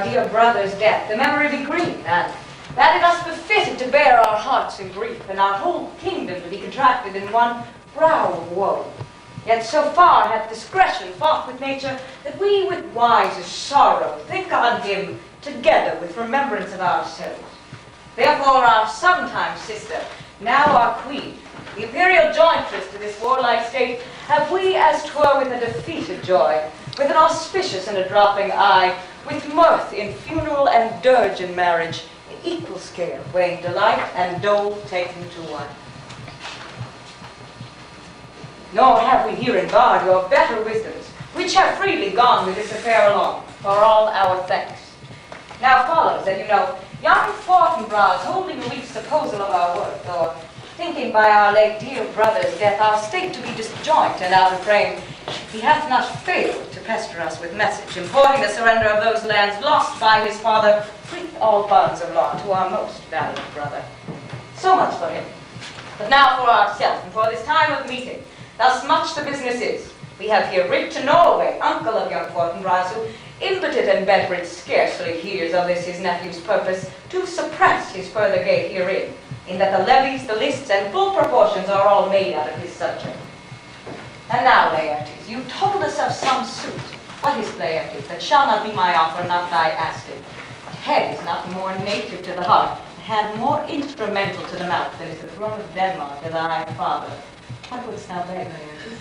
dear brother's death, the memory be green, and that it us befitted to bear our hearts in grief, and our whole kingdom to be contracted in one brow of woe. Yet so far hath discretion fought with nature, that we with wisest sorrow think on him together with remembrance of ourselves. Therefore our sometime sister, now our queen, the imperial jointress to this warlike state, have we as 'twere with a defeated joy, with an auspicious and a dropping eye, with mirth in funeral and dirge in marriage, in equal scale, weighing delight and dole taken to one. Nor have we here in guard your better wisdoms, which have freely gone with this affair along, for all our thanks. Now follows, that you know, young Fortinbras holding a weak supposal of our worth, or thinking by our late dear brother's death our state to be disjoint and out of frame, he hath not failed to pester us with message, importing the surrender of those lands lost by his father, with all bonds of law, to our most valiant brother. So much for him. But now for ourselves, and for this time of meeting. Thus much the business is. We have here writ to Norway, uncle of young Fortinbras, who, impotent and veteran, scarcely hears of this his nephew's purpose, to suppress his further gait herein, in that the levies, the lists, and full proportions are all made out of his subject. And now, Laertes, you told us of some suit. What is Laertes? That shall not be my offer, not thy asking. Head is not more native to the heart, hand more instrumental to the mouth than is the throne of Denmark to thy father. What wouldst thou beg, Laertes?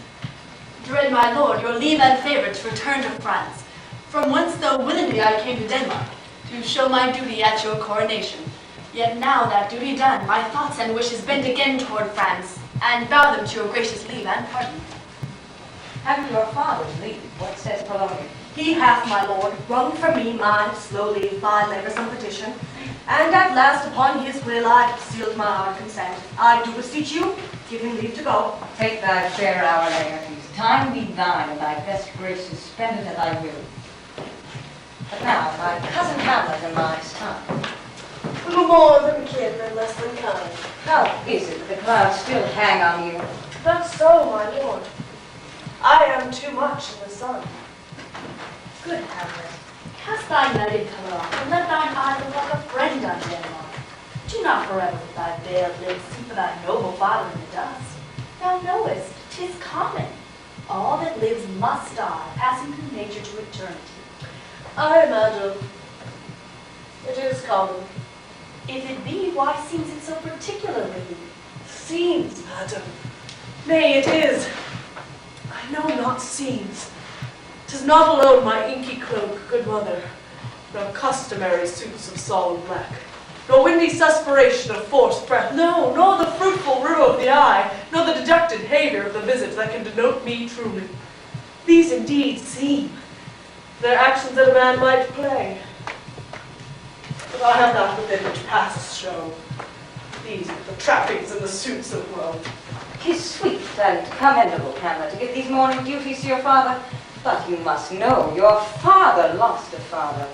Dread my lord, your liege and favour to return to France, from whence though willingly I came to Denmark, to show my duty at your coronation. Yet now that duty done, my thoughts and wishes bend again toward France, and bow them to your gracious leave and pardon. Have you your father's leave? What says Polonius? He hath, my lord, wrung from me my slow leave by letters and petition, and at last upon his will I sealed my heart consent. I do beseech you, give him leave to go. Take thy fair hour, Laertes. Time be thine, and thy best graces spend it at thy will. But now, my cousin Hamlet and mine's time. Little more than kin and less than kind. How is it that the clouds still hang on you? Not so, my lord. I am too much in the sun. Good Hamlet, cast thy knighted colour off, and let thine eye look like a friend on Denmark. Do not forever with thy veiled lids seek for thy noble father in the dust. Thou knowest, 'tis common. All that lives must die, passing through nature to eternity. I imagine. It is common. If it be, why seems it so particularly? Seems, madam. Nay, it is. I know not seems. 'Tis not alone my inky cloak, good mother, nor customary suits of solemn black, nor windy suspiration of forced breath, no, nor the fruitful rue of the eye, nor the dejected havior of the visage that can denote me truly. These indeed seem. They're actions that a man might play. But I have that within which passes show. These are the trappings and the suits of woe. 'Tis sweet and commendable, Hamlet, to give these morning duties to your father, but you must know your father lost a father.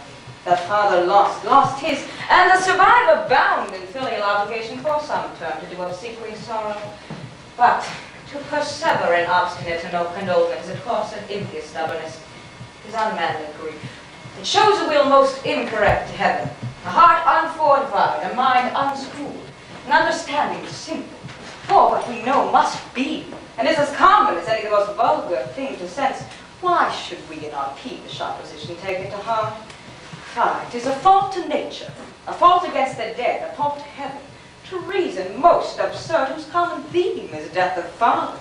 That father lost his, and the survivor bound in filial obligation for some term to do obsequious sorrow. But to persever in obstinate and condolence is a course of impious stubbornness, is unmanly grief. It shows a will most incorrect to heaven, a heart unfortified, a mind unschooled, an understanding simple. For what we know must be, and is as common as any of the most vulgar thing to sense. Why should we in our peevish opposition take it to heart? Fie, 'tis a fault to nature, a fault against the dead, a fault to heaven, to reason most absurd, whose common theme is death of fathers,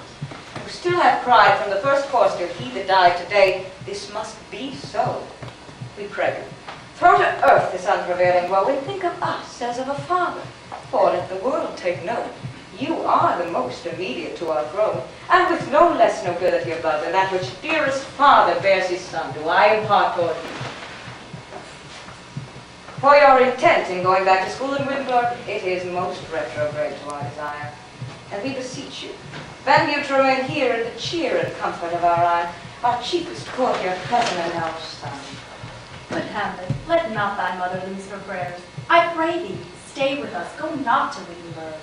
who still have cried from the first course till he that died today, this must be so. We pray you, throw to earth this unprevailing woe, and think of us as of a father, for let the world take note, you are the most immediate to our throne, and with no less nobility of blood than that which dearest father bears his son, do I impart toward you. For your intent in going back to school in Windlord, it is most retrograde to our desire. And we beseech you, bend you to remain here in the cheer and comfort of our eye, our chiefest courtier, cousin, and our son. Good Hamlet, let not thy mother lose her prayers. I pray thee, stay with us, go not to Wittenberg.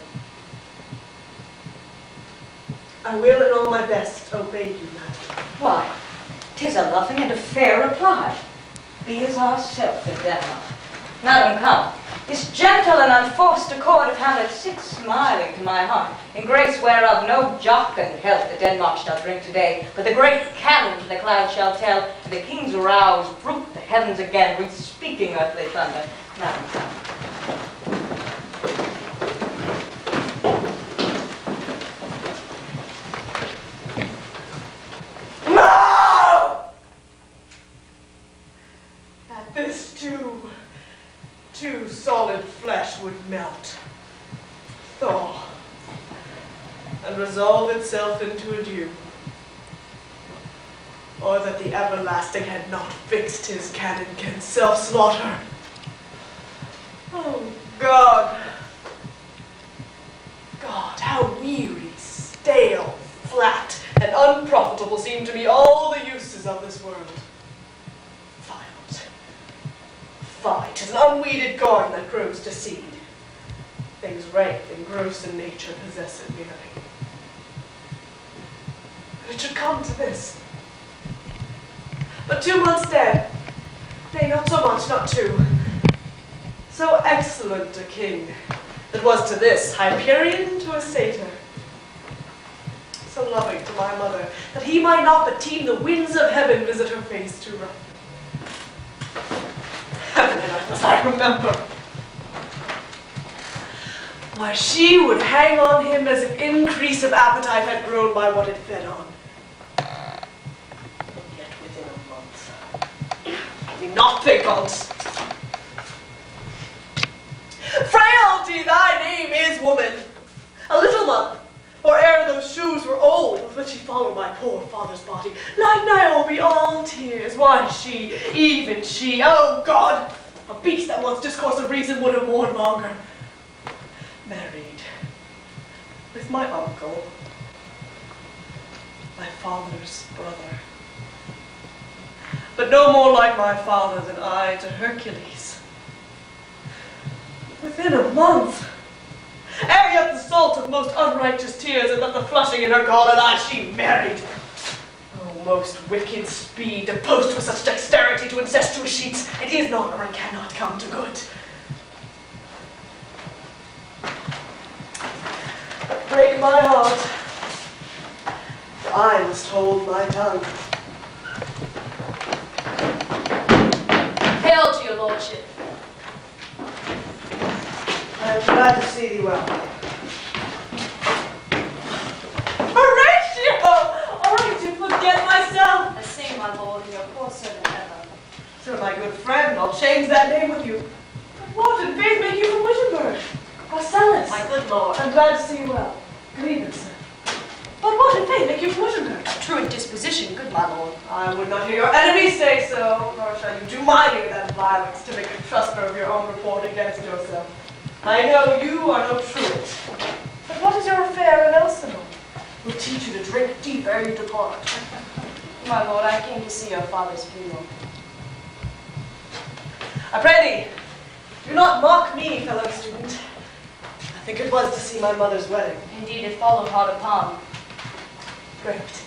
I will in all my best obey you, madam. Why, 'tis a loving and a fair reply. be as ourselves in Denmark. Madam, come. This gentle and unforced accord of Hamlet sits smiling to my heart, in grace whereof no jocund health that Denmark shall drink today, but the great cannon to the clouds shall tell, and the king's rouse bruit the heavens again with speaking earthly thunder. Madam, come. No! At this too solid flesh would melt, thaw, and resolve itself into a dew, or that the everlasting had not fixed his cannon can self-slaughter. Oh, God, how weary, stale, flat, and unprofitable seem to me all the uses of this world. Fie, 'tis an unweeded garden that grows to seed. Things rank and gross in nature possess it merely. And it should come to this. But 2 months dead, nay, not so much, not 2. So excellent a king, that was to this Hyperion to a satyr. So loving to my mother, that he might not but teem the winds of heaven visit her face too rough. Heaven and earth, as I remember. Why, she would hang on him as if increase of appetite had grown by what it fed on. And yet within a month, I mean not think on't. Frailty, thy name is woman. A little month, or ere those shoes were old, with which she followed my poor father's body, like Niobe, all tears. Why she, even she, oh God, a beast that once discourse of reason would have mourned longer, married with my uncle, my father's brother, but no more like my father than I to Hercules. Within a month, ere yet the salt of most unrighteous tears had left the flushing in her galled eye, she married. Oh, most wicked speed, to post with such dexterity to incestuous sheets, it is not or it cannot come to good. But break my heart, for I must hold my tongue. Hail to your lordship. I am glad to see thee well. Horatio! Already to forget myself! I sing, my lord, and your poor servant Emma. Sir, my good friend, I'll change that name with you. But what in faith make you from Wittenberg? Rosellen. My good lord. I'm glad to see you well. Good evening, sir. But what in faith make you from Wittenberg? Truant disposition, good my lord. I would not hear your enemies say so, nor shall you do mine with that violence to make a trustner of your own report against yourself. I know you are no truant. But what is your affair in Elsinore? We'll teach you to drink deep ere you depart. My lord, I came to see your father's funeral. I pray thee, do not mock me, fellow student. I think it was to see my mother's wedding. Indeed, it followed hard upon. Thrift.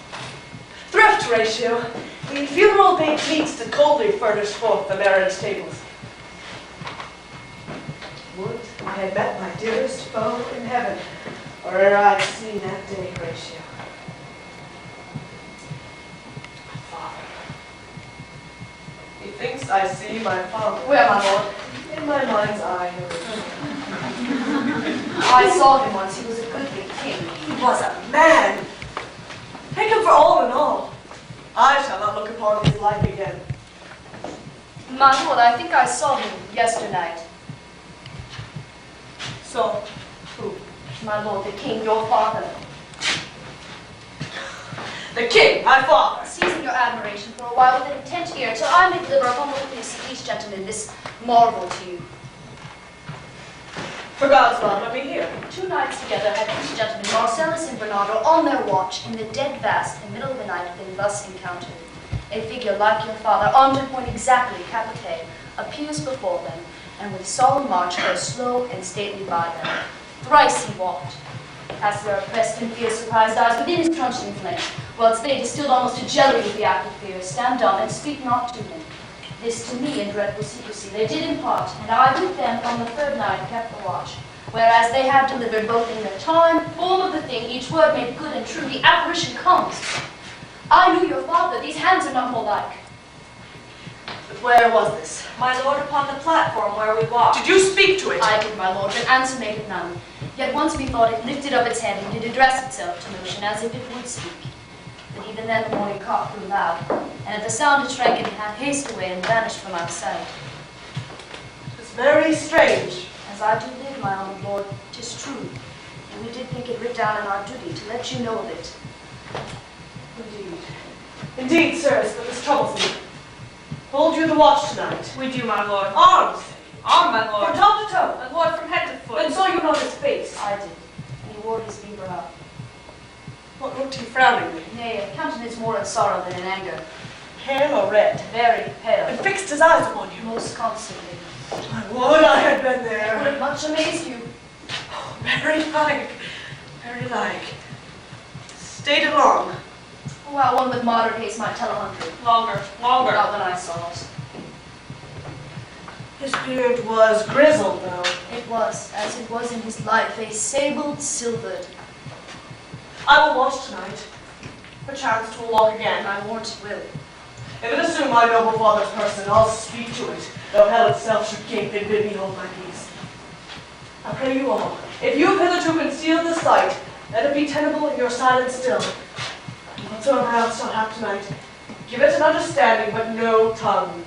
Thrift, Horatio. The funeral baked meats did coldly furnish forth the marriage tables. Would I had met my dearest foe in heaven, or ere I had seen that day, Horatio. My father. Methinks I see my father. Where, my lord? In my mind's eye. I saw him once. He was a goodly king. He was a man. Take him for all in all. I shall not look upon his like again. My lord, I think I saw him yesternight. So, who? My lord, the king, your father. The king, my father. Seizing your admiration for a while with an intent ear, till I may deliver upon the witness of these gentlemen this marvel to you. For God's love, let me hear. 2 nights together had these gentlemen, Marcellus and Bernardo, on their watch, in the dead vast, in the middle of the night, been thus encountered. A figure like your father, armed to point exactly, capite, appears before them, and with solemn march goes slow and stately by them. Thrice he walked, as their oppressed and fear-surprised eyes within his truncheon flame, whilst they, distilled almost to jelly with the act of fear, stand dumb and speak not to him. This to me in dreadful secrecy they did impart, and I with them on the third night kept the watch. Whereas they had delivered both in the time, form of the thing, each word made good and true, the apparition comes. I knew your father, these hands are not more like. But where was this? My lord, upon the platform where we walked. Did you speak to it? I did, my lord, but answer made it none. Yet once methought it lifted up its head and did address itself to motion as if it would speak. But even then the morning cock grew loud, and at the sound it shrank in half haste away and vanished from our sight. It's very strange. As I do live, my honoured lord, 'tis true, and we did think it writ down in our duty to let you know of it. Indeed. Indeed, sirs, but this troubles me. Hold you the watch tonight. We do, my lord. Arms! On, my lord. From top to toe. My lord, from head to foot. And saw you not his face. I did, and he wore his beaver up. What looked he frowningly? Nay, a countenance more in sorrow than in anger. Pale or red? Very pale. And fixed his eyes upon you. Most constantly. I would I had been It would there. have much amazed you. Oh, very like. Very like. Stayed it long. Well, one with moderate haste might tell 100. Longer, longer. Not when I saw it. His beard was grizzled, though. It was, as it was in his life, a sabled, silvered. I will watch tonight. Perchance 'twill walk again. I warrant it will. If it assume my noble father's person, I'll speak to it, though hell itself should gape and bid me hold my peace. I pray you all, if you have hitherto concealed the sight, let it be tenable in your silence still. And whatsoever else shall hap tonight, give it an understanding, but no tongue.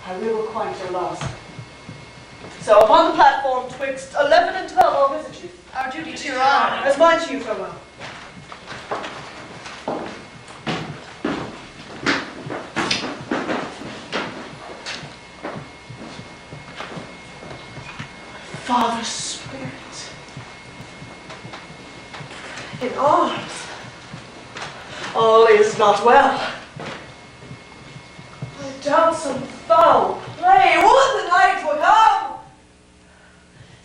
I will requite your loss. So upon the platform, twixt 11 and 12, I'll visit you. Our duty to your honor. As mine to you, farewell. Father's spirit in arms. All is not well. I doubt some foul play. Would the night were come!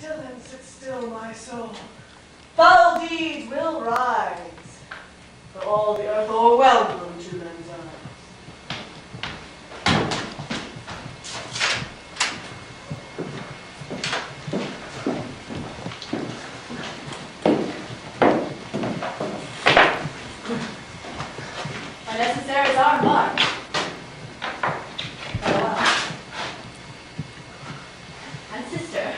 Till then sit still, my soul. Foul deeds will rise, for all the earth o'erwhelmed them to men's eyes. Necessaries are marked. Farewell. And sister,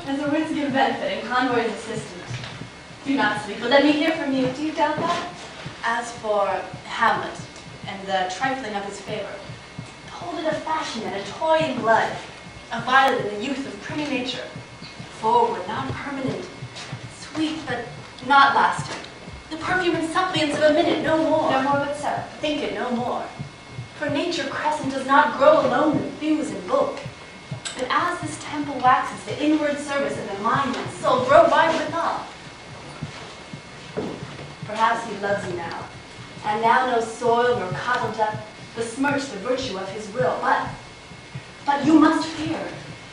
as a Winston benefit and Conroy's assistant, do not speak, but let me hear from you. Do you doubt that? As for Hamlet and the trifling of his favor, hold it a fashion and a toy in blood, a violet in the youth of pretty nature, forward, not permanent, sweet but not lasting. The perfume and suppliance of a minute, no more. No more but so. Think it no more. For nature crescent does not grow alone and fuse in bulk. But as this temple waxes, the inward service of the mind and soul grow wide withal. Perhaps he loves you now, and now no soil nor cobble doth besmirch the virtue of his will. But you must fear.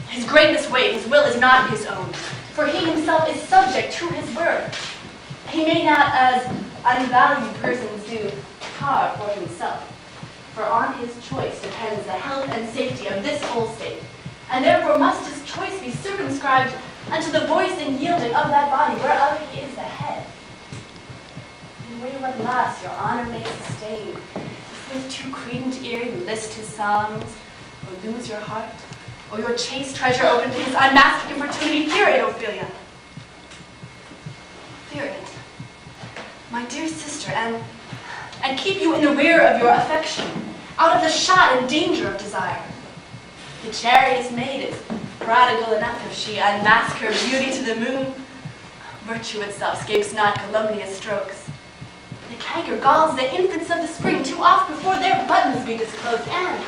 His greatest weight, his will is not his own, for he himself is subject to his word. He may not, as unvalued persons do, carve for himself, for on his choice depends the health and safety of this whole state, and therefore must his choice be circumscribed unto the voice and yielding of that body whereof he is the head. And where at last your honor may sustain, if with too credent ear you list his songs, or lose your heart, or your chaste treasure open to his unmasked importunity, fear it, Ophelia. Fear it, my dear sister, and keep you in the rear of your affection, out of the shot and danger of desire. The chariot maid is prodigal enough if she unmask her beauty to the moon. Virtue itself scapes not calumnious strokes. The canker galls the infants of the spring too oft before their buttons be disclosed, and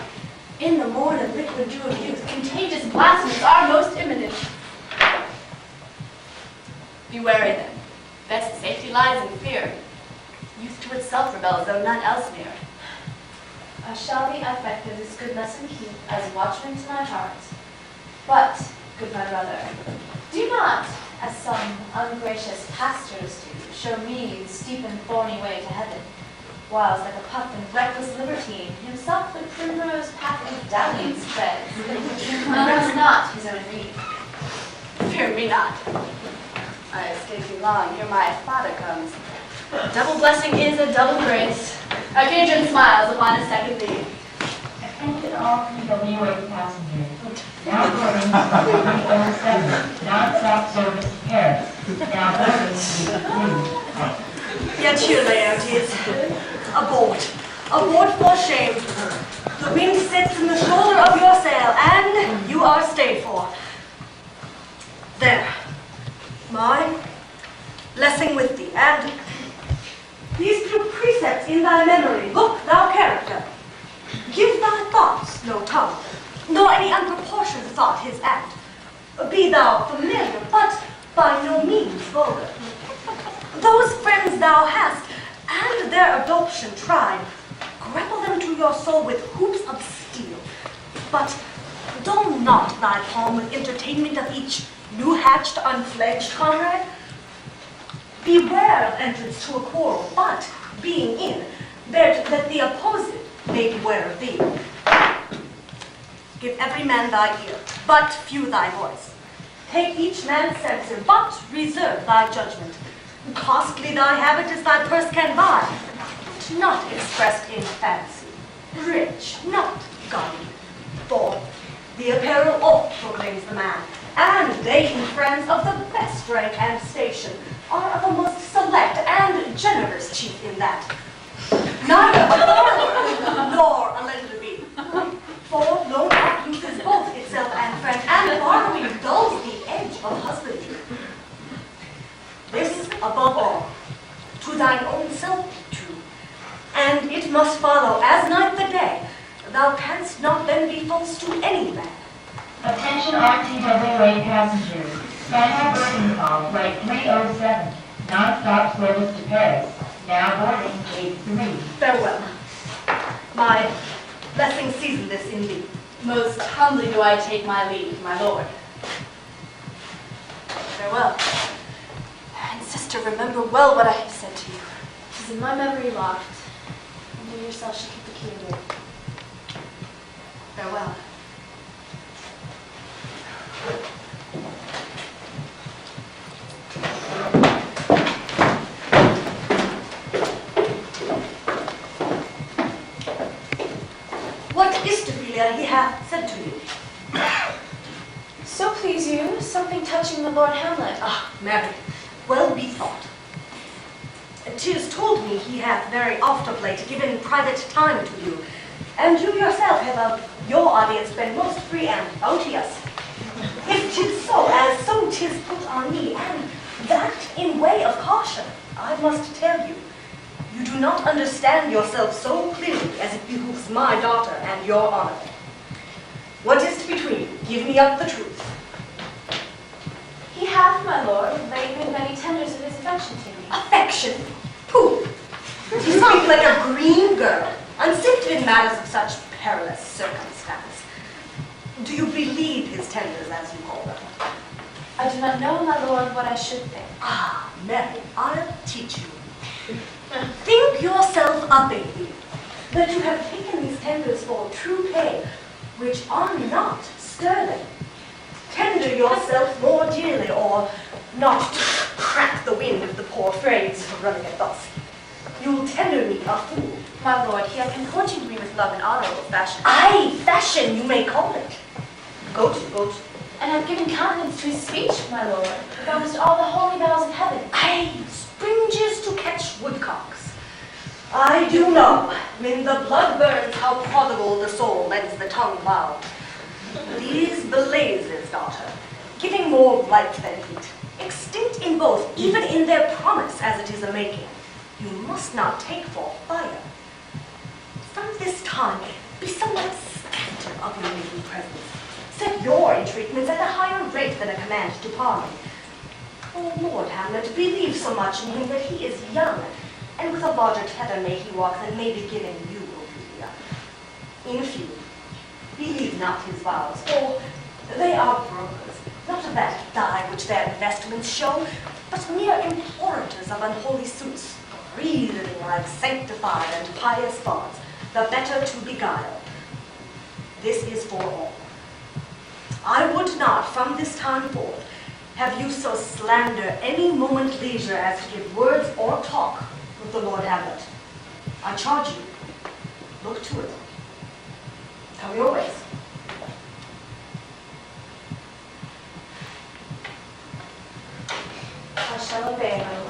in the morn and liquid dew of youth, contagious blasphemies are most imminent. Be wary then. Best safety lies in fear. Youth to itself rebels, though none else near. I shall be affected this good lesson keep as watchman to my heart. But, good my brother, do not, as some ungracious pastors do, show me the steep and thorny way to heaven. whiles like a puff and reckless libertine, himself the primrose path of dalliance treads, knows not his own reed. Fear me not. I escape you long, here my father comes. Double blessing is a double grace. Occasion smiles upon a second leave. Attention all TWA passengers. Now boarding 307, non-stop service to Paris. Now boarding 3. Yet here, Laertes. Abort. Abort for shame. The wind sits in the shoulder of your sail, and you are stayed for. There. My blessing with thee, and these few precepts in thy memory. Look, thou character. Give thy thoughts no tongue, nor any unproportioned thought his act. Be thou familiar, but by no means vulgar. Those friends thou hast, and their adoption tried, grapple them to your soul with hoops of steel. But dull not thy palm with entertainment of each new-hatched, unfledged comrade. Beware of entrance to a quarrel, but, being in, bear that the opposed may beware of thee. Give every man thy ear, but few thy voice. Take each man's censure, but reserve thy judgment. Costly thy habit as thy purse can buy, but not expressed in fancy. Rich, not gaudy. For the apparel oft proclaims the man, and dating friends of the best rank and station are of a most select and generous chief in that. Neither a borrower nor a lender be. For loan oft loses both itself and friend, and borrowing dulls the edge of husbandry. This, above all, to thine own self be true, and it must follow as night the day. Thou canst not then be false to any man. Attention RTWA passengers. Final boarding call, flight 307, non-stop service to Paris. Now boarding gate 3. Farewell. My blessing season this in thee. Most humbly do I take my leave, my lord. Farewell. And sister, remember well what I have said to you. It is in my memory locked, and you yourself shall keep the key of it. Farewell. What is to be he hath said to you? So please you, something touching the Lord Hamlet. Ah, Mary, well bethought. 'Tis told me he hath very oft of late given private time to you, and you yourself have of your audience been most free and bounteous. If 'tis so, as so 'tis put on me, and that in way of caution, I must tell you, you do not understand yourself so clearly as it behooves my daughter and your honor. What is between you? Give me up the truth. He hath, my lord, laid me many tenders of his affection to me. Affection? Pooh! You speak like a green girl, unsifted in matters of such perilous circumstance. Do you believe his tenders, as you call them? I do not know, my lord, what I should think. Ah, Mary, I'll teach you. Think yourself a baby, that you have taken these tenders for true pay, which are not sterling. Tender yourself more dearly, or not to crack the wind of the poor phrase, running it thus. You'll tender me a fool. My lord, he hath importuned me with love and honorable fashion. Aye, fashion you may call it. Go to. And hath given countenance to his speech, my lord, promised all the holy vows of heaven. Aye, springes to catch woodcocks. I do know, when the blood burns, how prodigal the soul lends the tongue vow. These blazes, daughter, giving more light than heat, extinct in both, even in their promise as it is a making, you must not take for fire. From this time, be somewhat scanter of your maiden presence. Set your entreatments at a higher rate than a command to parley. Oh, Lord Hamlet, believe so much in him that he is young, and with a larger tether may he walk than may be given you, Ophelia. In few, believe not his vows, for they are brokers, not of that dye which their investments show, but mere implorators of unholy suits, reasoning like sanctified and pious thoughts, the better to beguile. This is for all. I would not, from this time forth, have you so slander any moment leisure as to give words or talk with the Lord Hamlet. I charge you, look to it. Come your ways. I shall obey, my lord.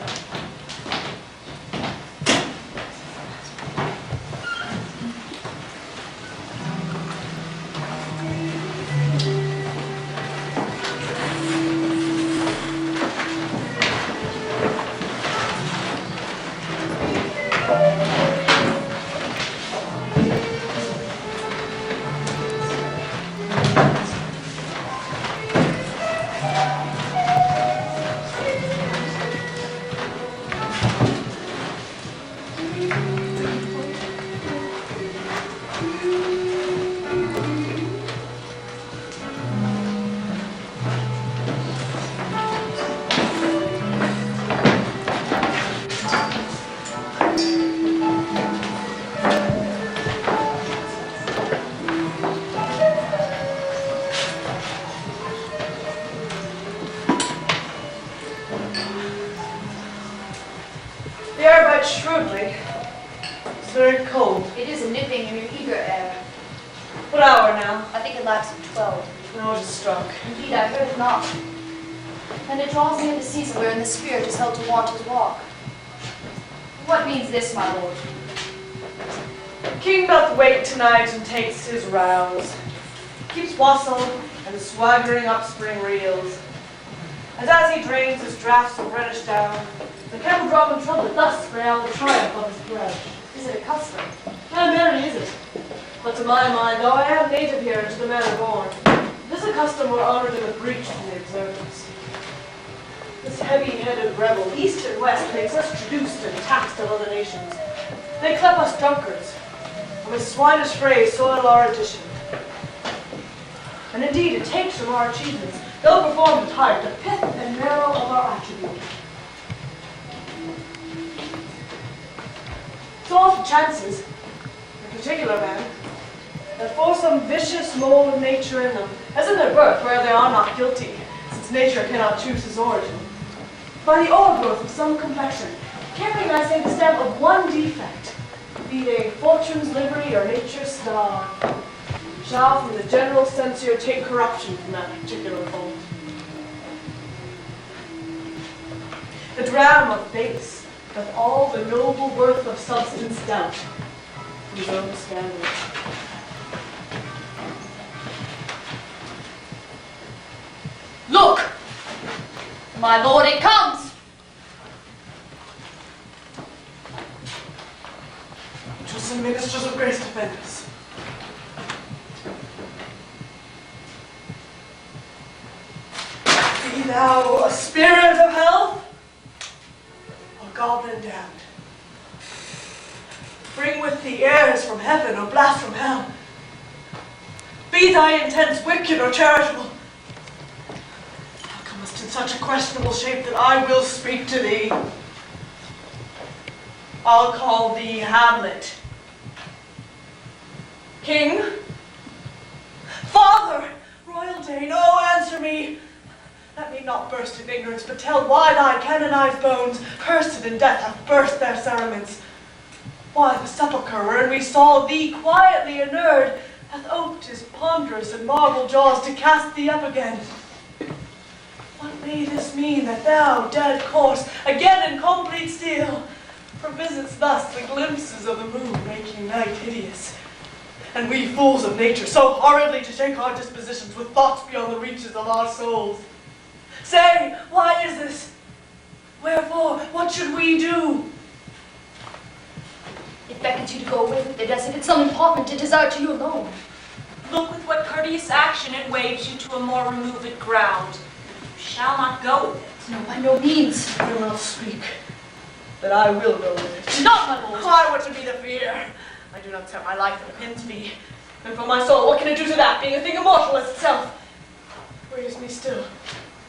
Shrewdly. It's very cold. It is a nipping in your eager air. What hour now? I think it lacks of 12. No, it is struck. Indeed, I heard it not. And it draws near the season wherein the spirit is held to want his walk. What means this, my lord? The king doth wait tonight and takes his rouse. Keeps wassail and swaggering up spring reels. And as he drains his draughts of reddish down, the kettle drum and trumpet thus spray out the triumph of his breath. Is it a custom? And merry is it. But to my mind, though I am native here and to the manner born, this a custom more honored than a breach to the observance. This heavy-headed rebel, east and west, makes us traduced and taxed of other nations. They clep us drunkards, and with swinish phrase soil our addition. And indeed, it takes from our achievements, though performed with heart, the pith and marrow of our attribute. So often chances, in particular man, that for some vicious mold of nature in them, as in their birth where they are not guilty, since nature cannot choose his origin, by the overgrowth of some complexion, carrying I say the stamp of one defect, be they fortune's livery or nature's star, shall from the general censure take corruption from that particular fault. The dram of base doth all the noble worth of substance doubt, his own standard. Look! My lord, it comes! Just and ministers of grace defend us. Be thou a spirit of health, or goblin damned. Bring with thee heirs from heaven or blast from hell. Be thy intents wicked or charitable. Thou comest in such a questionable shape that I will speak to thee. I'll call thee Hamlet. King? Father! Royal Dane, oh, answer me! Let me not burst in ignorance, but tell why thy canonized bones, cursed in death, have burst their cerements. Why the sepulchre wherein we saw thee quietly inurned hath oped his ponderous and marble jaws to cast thee up again. What may this mean, that thou, dead corse, again in complete steel, revisits thus the glimpses of the moon, making night hideous? And we fools of nature so horridly to take our dispositions with thoughts beyond the reaches of our souls. Say, why is this? Wherefore? What should we do? It beckons you to go away with it as if it's some important it desire to you alone. Look with what courteous action it waves you to a more removed ground. You shall not go with it. No, by no means. I will not speak, but I will go with it. Not, my lord. Why, what should be the fear? I do not set my life at a pin's fee. And for my soul, what can it do to that, being a thing immortal as itself? Raise me still.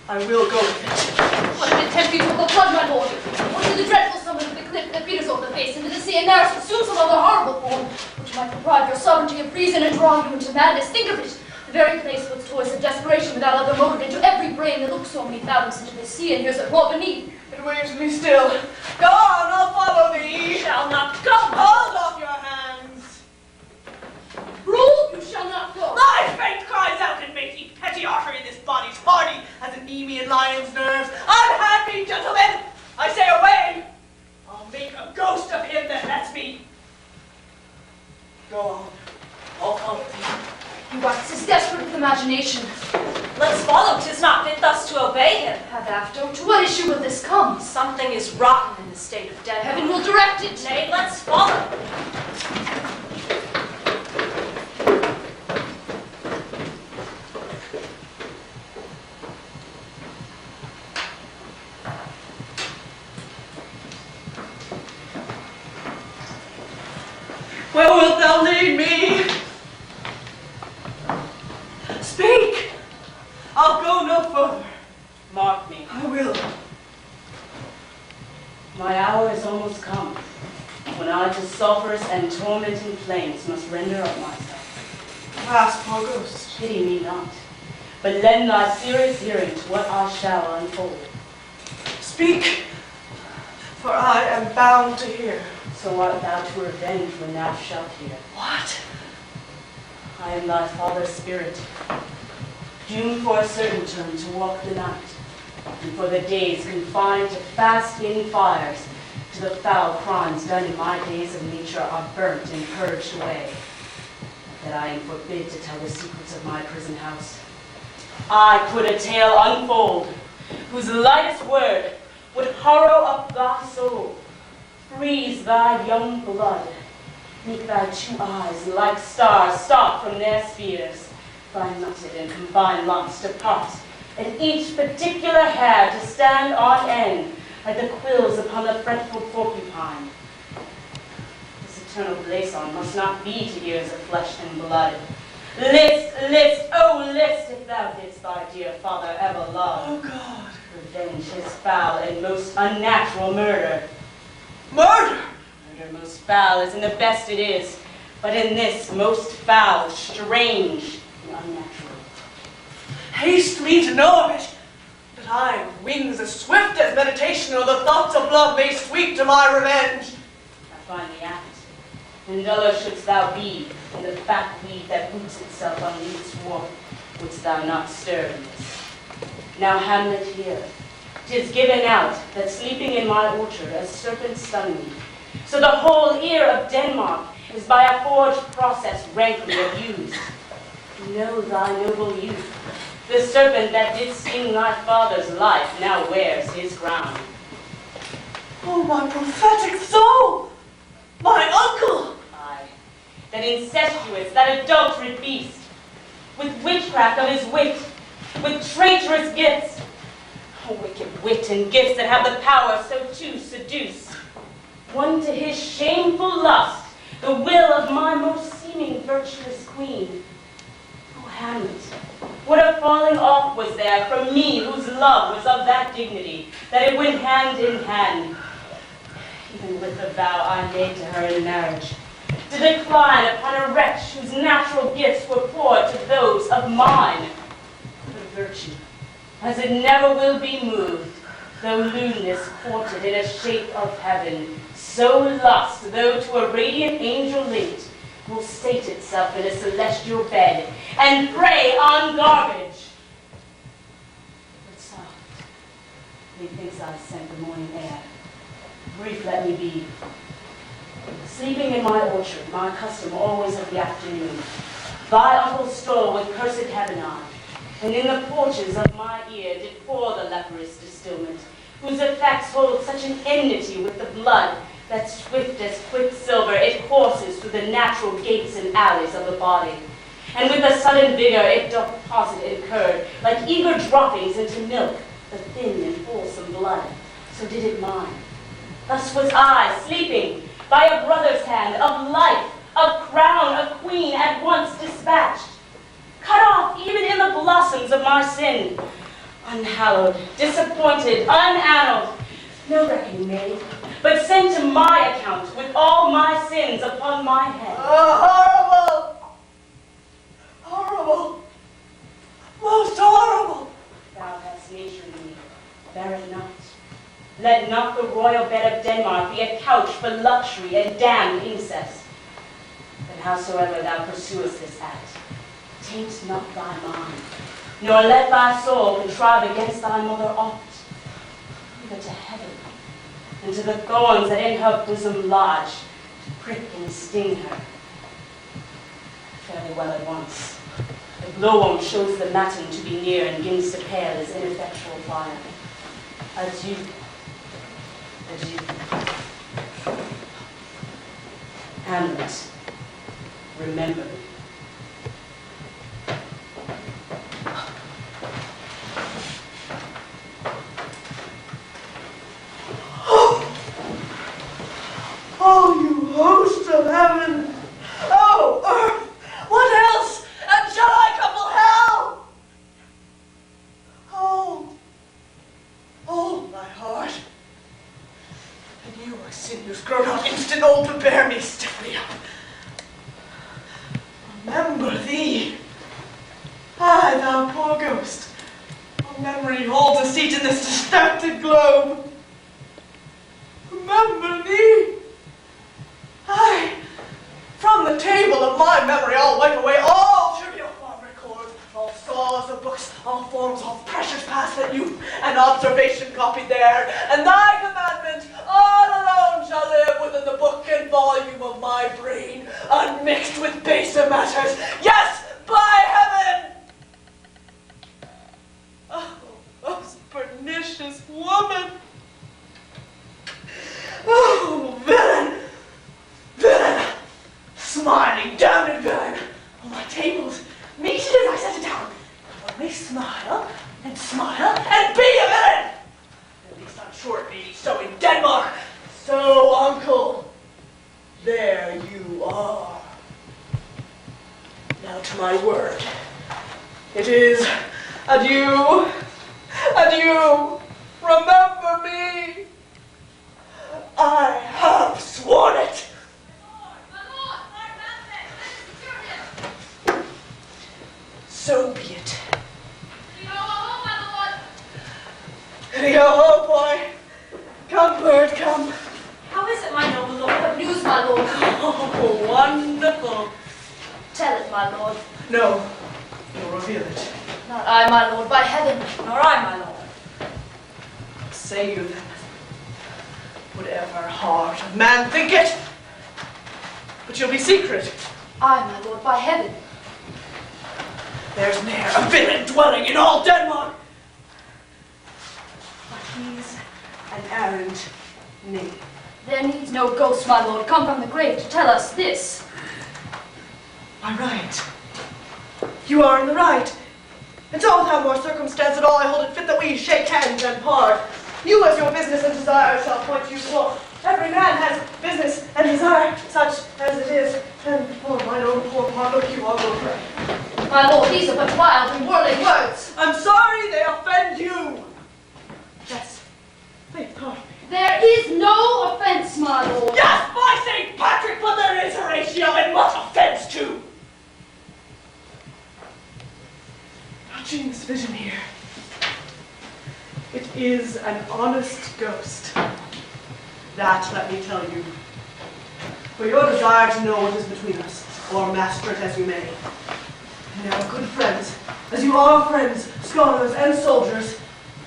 I will go with it. What did it tempt you to go flood, my lord? Or to the dreadful summit of the cliff spit their beaters over the face into the sea, and there assume some other horrible form, which might deprive your sovereignty of reason and draw you into madness. Think of it! The very place puts toys of desperation without other motive into every brain that looks so many fathoms into the sea and hears it roar beneath. It waves me still. Go on, I'll follow thee. You shall not go. Hold off your hands. Rule, you shall not go. My fate cries out and makes each petty artery in this body tardy as a Nemean lion's nerves. Unhappy gentlemen, I say away. I'll make a ghost of him that lets me. Go on, I'll follow thee. You wax is desperate with imagination. Let's follow. 'Tis not fit thus to obey him. Have after, to what issue will this come? Something is rotten in the state of Denmark. Heaven will direct it. Nay, let's follow. Where wilt thou lead me? Speak! I'll go no further. Mark me. I will. My hour is almost come, when I to sulphurous and tormenting flames must render up myself. Alas, poor ghost. Pity me not, but lend thy serious hearing to what I shall unfold. Speak, for I am bound to hear. So art thou to revenge when thou shalt hear. What? I am thy father's spirit, doomed for a certain term to walk the night, and for the days confined to fast-in fires, to the foul crimes done in my days of nature are burnt and purged away, that I am forbid to tell the secrets of my prison house. I could a tale unfold, whose lightest word would harrow up thy soul, freeze thy young blood, make thy two eyes like stars start from their spheres, thy nutted and combined locks depart, and each particular hair to stand on end, like the quills upon the fretful porcupine. This eternal blazon must not be to ears of flesh and blood. List, list, oh list, if thou didst thy dear father ever love. Oh God. Revenge his foul and most unnatural murder. Murder! Murder most foul is in the best it is, but in this most foul, strange, and unnatural. Haste me to know of it, that I have wings as swift as meditation or the thoughts of love may sweep to my revenge. I find thee apt, and duller shouldst thou be in the fat weed that roots itself on leaf's warp, wouldst thou not stir in this. Now Hamlet here, 'tis given out that sleeping in my orchard a serpent stung me, so the whole ear of Denmark is by a forged process rankly abused. Know thy noble youth, the serpent that did sting thy father's life now wears his crown. Oh, my prophetic soul! My uncle! Aye, that incestuous, that adulterate beast, with witchcraft of his wit, with traitorous gifts, a wicked wit and gifts that have the power so to seduce, one to his shameful lust, the will of my most seeming virtuous queen. Oh, Hamlet, what a falling off was there from me whose love was of that dignity, that it went hand in hand, even with the vow I made to her in marriage, to decline upon a wretch whose natural gifts were poured to those of mine. But virtue, as it never will be moved, though lewdness courted in a shape of heaven, so lust, though to a radiant angel linked, will state itself in a celestial bed, and prey on garbage. But soft, methinks I scent the morning air. Brief let me be. Sleeping in my orchard, my custom always of the afternoon, thy uncle's store with cursed heaven on, and in the porches of my ear did pour the leprous distilment, whose effects hold such an enmity with the blood, that swift as quicksilver it courses through the natural gates and alleys of the body, and with a sudden vigor it doth deposit in curd, like eager droppings into milk, the thin and wholesome blood. So did it mine. Thus was I, sleeping, by a brother's hand, of life, of crown, of queen, at once dispatched, cut off even in the blossoms of my sin, unhallowed, disappointed, unannaled, no reckoning made, but sent to my account with all my sins upon my head. Horrible! Horrible! Most horrible! Thou hast nature in thee, bear it not. Let not the royal bed of Denmark be a couch for luxury and damned incest. But howsoever thou pursuest this act, taint not thy mind, nor let thy soul contrive against thy mother aught, either to heaven, and to the thorns that in her bosom lodge, to prick and sting her. Fairly well at once. The glowworm shows the matin to be near and gins to pale as ineffectual fire. Adieu. Adieu. Hamlet, remember. Oh, you host of heaven! Oh, earth! What else? And shall I couple hell? Hold my heart. And you, my sinews, grow not instant old to bear me stiffly up. Remember thee. Aye, thou poor ghost. Oh, memory holds a seat in this distracted globe. Remember thee. Aye, from the table of my memory I'll wipe away all trivial farm records, all saws of books, all forms of precious past that youth and observation copied there, and thy commandment all alone shall live within the book and volume of my brain, unmixed with baser matters. Yes, by heaven! Oh, most pernicious woman! Oh, villain! Villain! Smiling, damned villain! On my tables, meet it as I set it down. One may smile, and be a villain! At least I'm sure it may be so in Denmark. So, uncle, there you are. Now to my word. It is adieu, adieu, remember me. I have sworn it. So be it. Yo-ho, boy. Come, bird, come. How is it, my noble lord? What news, my lord? Oh, wonderful. Tell it, my lord. No, you'll reveal it. Not I, my lord, by heaven. Nor I, my lord. Say you then. Whatever heart of man think it. But you'll be secret. I, my lord, by heaven. There's ne'er a villain dwelling in all Denmark. But he's an errand knave. There needs no ghost, my lord, come from the grave to tell us this. By right. You are in the right. And so without more circumstance at all, I hold it fit that we shake hands and part. You as your business and desire shall point you forth. Every man has business and desire, such as it is. And, oh, mine own poor part, look you all over. My lord, these are but wild and whirling words. I'm sorry they offend you. Yes, they thought me. There is no offense, my lord. Yes, by St. Patrick, but there is, Horatio, and much offense too. Watching this vision here, it is an honest ghost. That, let me tell you. For your desire to know what is between us, or master it as you may. And now, good friends, as you are friends, scholars, and soldiers,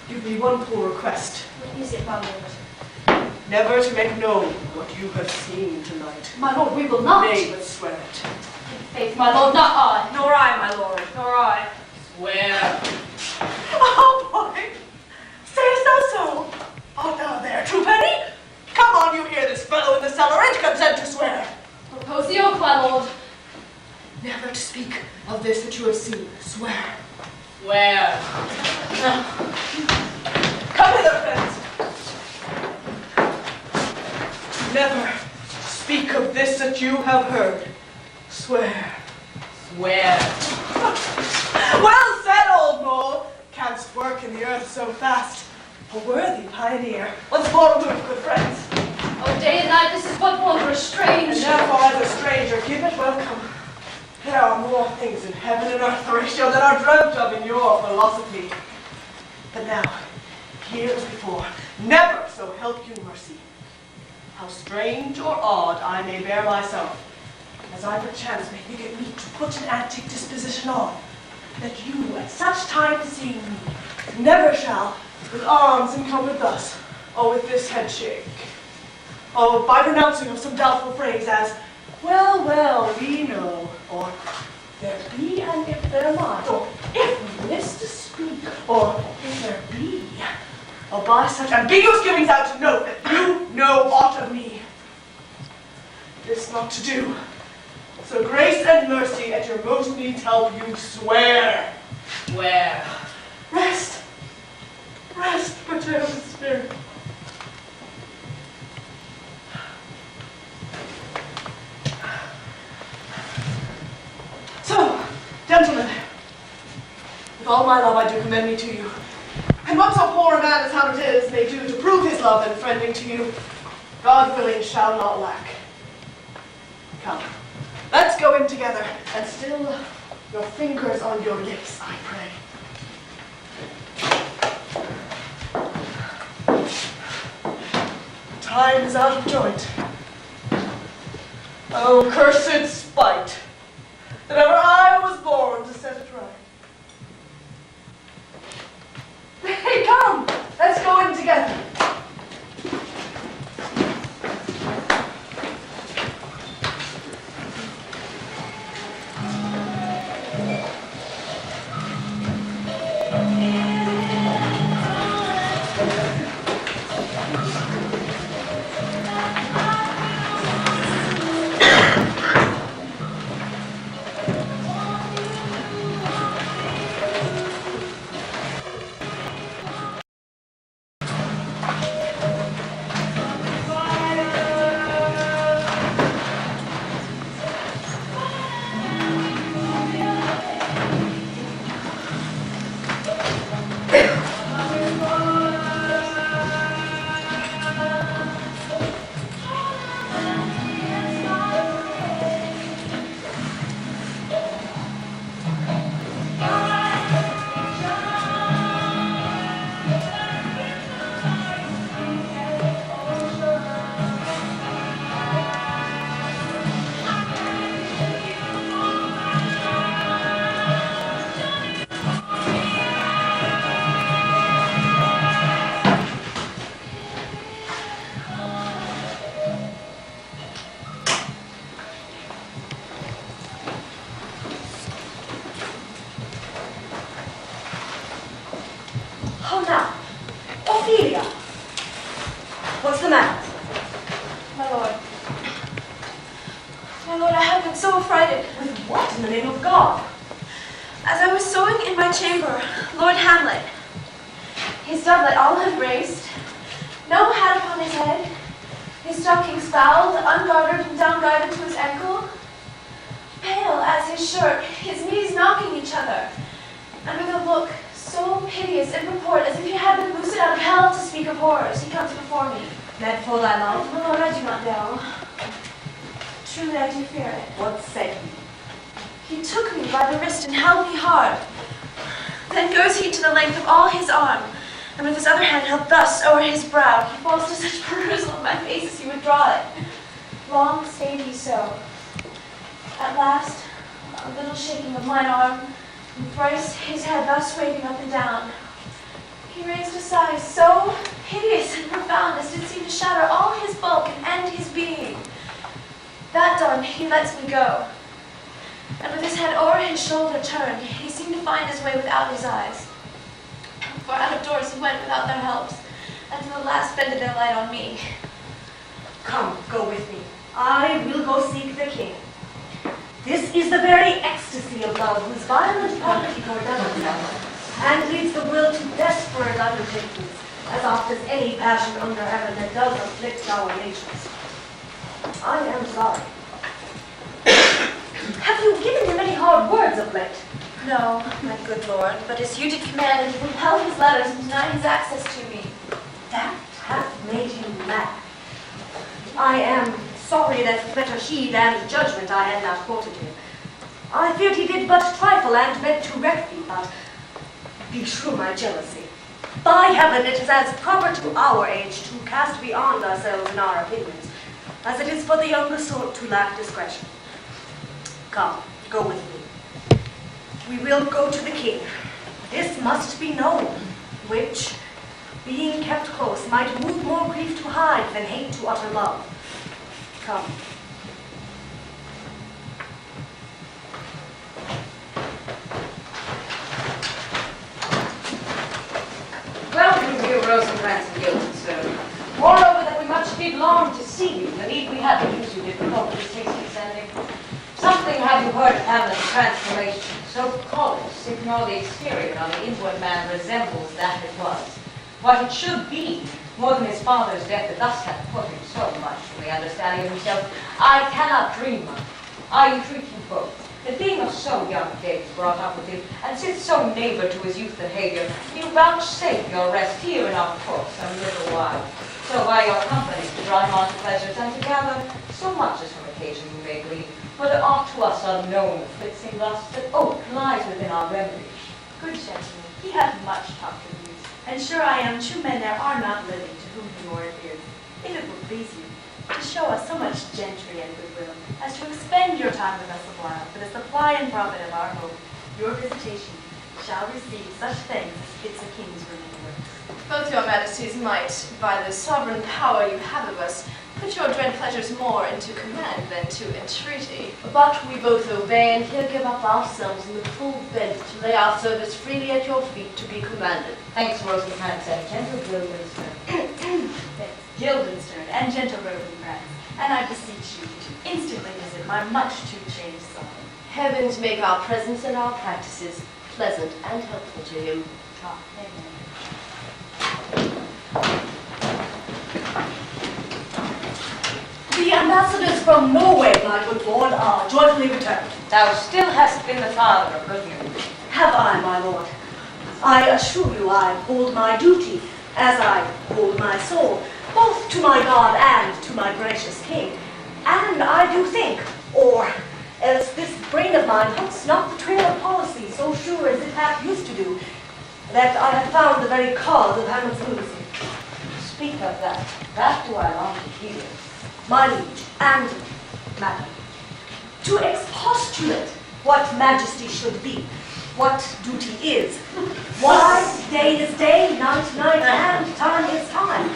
give me one poor request. What is it, my lord? Never to make known what you have seen tonight. My lord, we will not. Nay, but swear it. In faith, my lord, not I. Nor I, my lord, nor I. Swear. Oh, boy! Sayest thou so? Art thou there, true penny? Come on, you hear this fellow in the cellar, and consent to swear. Propose the oath, my lord. Never to speak of this that you have seen. Swear. Swear. Come hither, friends. Never speak of this that you have heard. Swear. Swear. Well said, old mole. Canst work in the earth so fast. A worthy pioneer. Once more removed, good friends. Oh, day and night, this is what one restrains. And therefore, as a stranger, give it welcome. There are more things in heaven and earth, Horatio, than are dreamt of in your philosophy. But now, here as before, never so help you mercy. How strange or odd I may bear myself, as I perchance may think it meet to put an antic disposition on, that you, at such time seeing me, never shall, with arms encumbered thus, or with this head shake, or by pronouncing of some doubtful phrase as, well, well, we know, or there be and if there might, or if we miss to speak, or if there be, or by such ambiguous givings out to note that you know aught of me. This not to do. So grace and mercy at your most needs help you swear. Where? Rest. Rest, perturbed spirit. So, gentlemen, with all my love I do commend me to you. And what so poor a man as Hamlet is may do to prove his love and friending to you, God willing shall not lack. Come, let's go in together, and still your fingers on your lips, I pray. Time is out of joint. Oh, cursed spite, that ever I was born to set it right. Hey, come! Let's go in together. What's the matter? My lord. My lord, I have been so affrighted. With what in the name of God? As I was sewing in my chamber, Lord Hamlet, his doublet all embraced, no hat upon his head, his stockings fouled, ungartered and downgartered to his ankle, pale as his shirt, his knees knocking each other, and with a look so piteous in purport as if he had been loosed out of hell to speak of horrors, he comes before me. Meant for thy life? My lord, I do not know. Truly, I do fear it. What said he? He took me by the wrist and held me hard. Then goes he to the length of all his arm, and with his other hand held thus o'er his brow, he falls to such perusal of my face as he would draw it. Long stayed he so. At last, a little shaking of mine arm, and thrice his head thus waving up and down, he raised a sigh so hideous and profound as did seem to shatter all his bulk and end his being. That done, he lets me go. And with his head o'er his shoulder turned, he seemed to find his way without his eyes. For out of doors he went without their helps, and to the last bended their light on me. Come, go with me. I will go seek the king. This is the very ecstasy of love, whose violent poverty foredoes itself, and leads the will to desperate undertakings, as oft as any passion under heaven that does afflict our nations. I am sorry. Have you given him any hard words of late? No, my good lord, but as you did command him to compel his letters and deny his access to me. That hath made you mad. I am sorry that better heed and judgment I had not quoted him. I feared he did but trifle and meant to wreck thee, but beshrew my jealousy. By heaven, it is as proper to our age to cast beyond ourselves in our opinions, as it is for the younger sort to lack discretion. Come, go with me. We will go to the king. This must be known, which, being kept close, might move more grief to hide than hate to utter love. Come. Welcome to you, Rosencrantz and Guildenstern. Moreover, that we much did long to see you, the need we had to use you did because of this hasty sending. Something have you heard of Hamlet's transformation, so polished, if nor the exterior nor the inward man resembles that it was. What it should be, more than his father's death that thus hath put him so much from the understanding of himself, I cannot dream of. I entreat you both, that being of so young days brought up with him, and since so neighbor to his youth and behavior, you vouchsafe your rest here in our court some little while, so by your company to draw him on to pleasures, and to gather so much as from occasion you may glean, whether aught to us unknown afflicts him thus, that oak lies within our remedy. Good gentlemen, he hath much talk of you, and sure I am true men there are not living to whom he more appears. If it will please you, to show us so much gentry and goodwill, as to expend your time with us a while, for the supply and profit of our home, your visitation shall receive such thanks as fits a king's remembrance. Both your majesties might, by the sovereign power you have of us, put your dread pleasures more into command than to entreaty. But we both obey, and here give up ourselves in the full bent to lay our service freely at your feet to be commanded. Thanks, Rosencrantz and gentle Guildenstern. Guildenstern and gentle Rosencrantz, and I beseech you to instantly visit my much too changed son. Heavens make our presence and our practices pleasant and helpful to him. Ah, amen. The ambassadors from Norway, my good lord, are joyfully returned. Thou still hast been the father of good news. Have I, my lord? I assure you I hold my duty, as I hold my soul, both to my God and to my gracious king. And I do think, or else this brain of mine hooks not the trail of policy so sure as it hath used to do, that I have found the very cause of Hamlet's lunacy. Speak of that. That do I long to hear. My liege and madam, to expostulate what majesty should be, what duty is, why day is day, night, night, and time is time,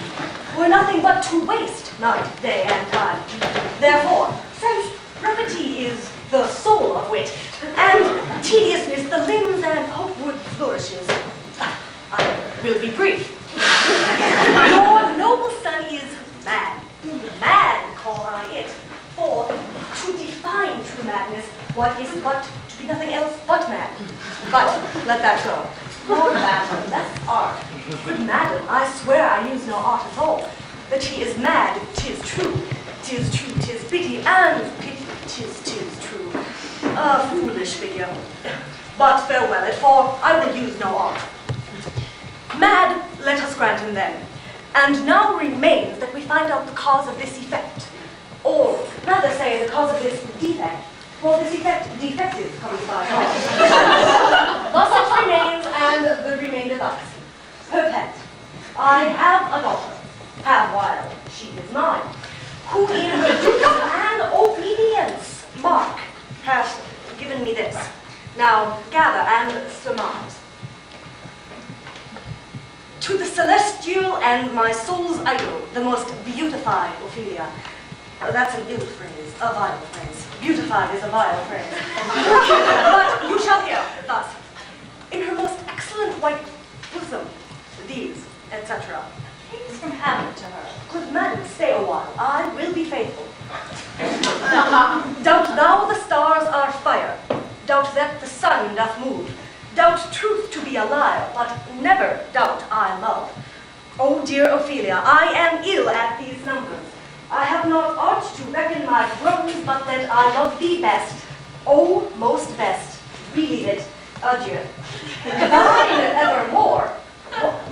were nothing but to waste night, day, and time. Therefore, since brevity is the soul of wit, and tediousness the limbs and upward flourishes, I will be brief. Your noble son is mad. Mad, call I it. For to define true madness, what is but to be nothing else but mad. But let that go. Lord madam, that's art. Good madam, I swear I use no art at all. That he is mad, 'tis true. 'Tis true, 'tis pity, and pity, 'tis true. A foolish figure. But farewell it, for I will use no art. Mad, let us grant him then. And now remains that we find out the cause of this effect. Or, rather say, the cause of this defect. For this effect, defective comes by cause. Thus it remains, and the remainder thus. Her pet. I have a daughter, have while she is mine, who in her duty and obedience, mark, hath given me this. Now gather and surmise. To the celestial and my soul's idol, the most beautified Ophelia. That's an ill phrase, a vile phrase. Beautified is a vile phrase. But you shall hear thus. In her most excellent white bosom, these, etc. Things from Hamlet to her. Good madam, stay a while. I will be faithful. Doubt thou the stars are fire. Doubt that the sun doth move. Doubt truth to be a lie, but never doubt I love. Oh, dear Ophelia, I am ill at these numbers. I have not aught to reckon my groans, but that I love thee best. Oh, most best, believe it, adieu. Thine evermore,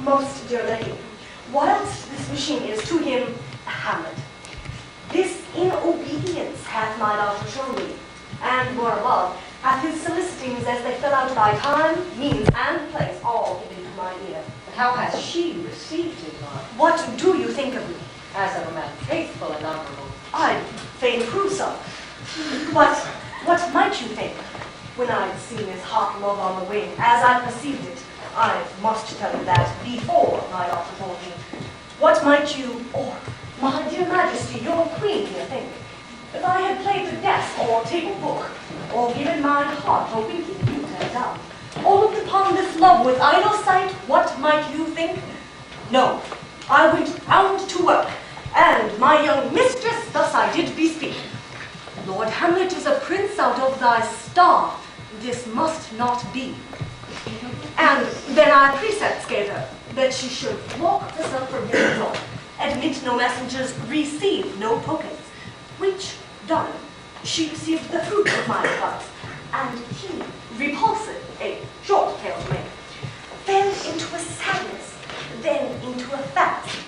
most dear lady, whilst this machine is to him a Hamlet. seems as they fell out by time, means, and place, all given to my ear. But how has she received it, Lord? What do you think of me? As of a man faithful and honorable. I'd fain prove so. What might you think? When I'd seen his hot love on the wing, as I perceived it, I must tell you that before my offer told me. What might you, or my dear Majesty, your queen here, think? If I had played the desk or table book, or given my heart a winking mute and dumb, or looked upon this love with idle sight, what might you think? No, I went round to work, and my young mistress thus I did bespeak. Lord Hamlet is a prince out of thy star. This must not be. And then I precepts gave her, that she should walk herself from his door, admit no messengers, receive no tokens, which done, she received the fruit of my advice, and he, repulsive, a short-tailed man, fell into a sadness, then into a fast,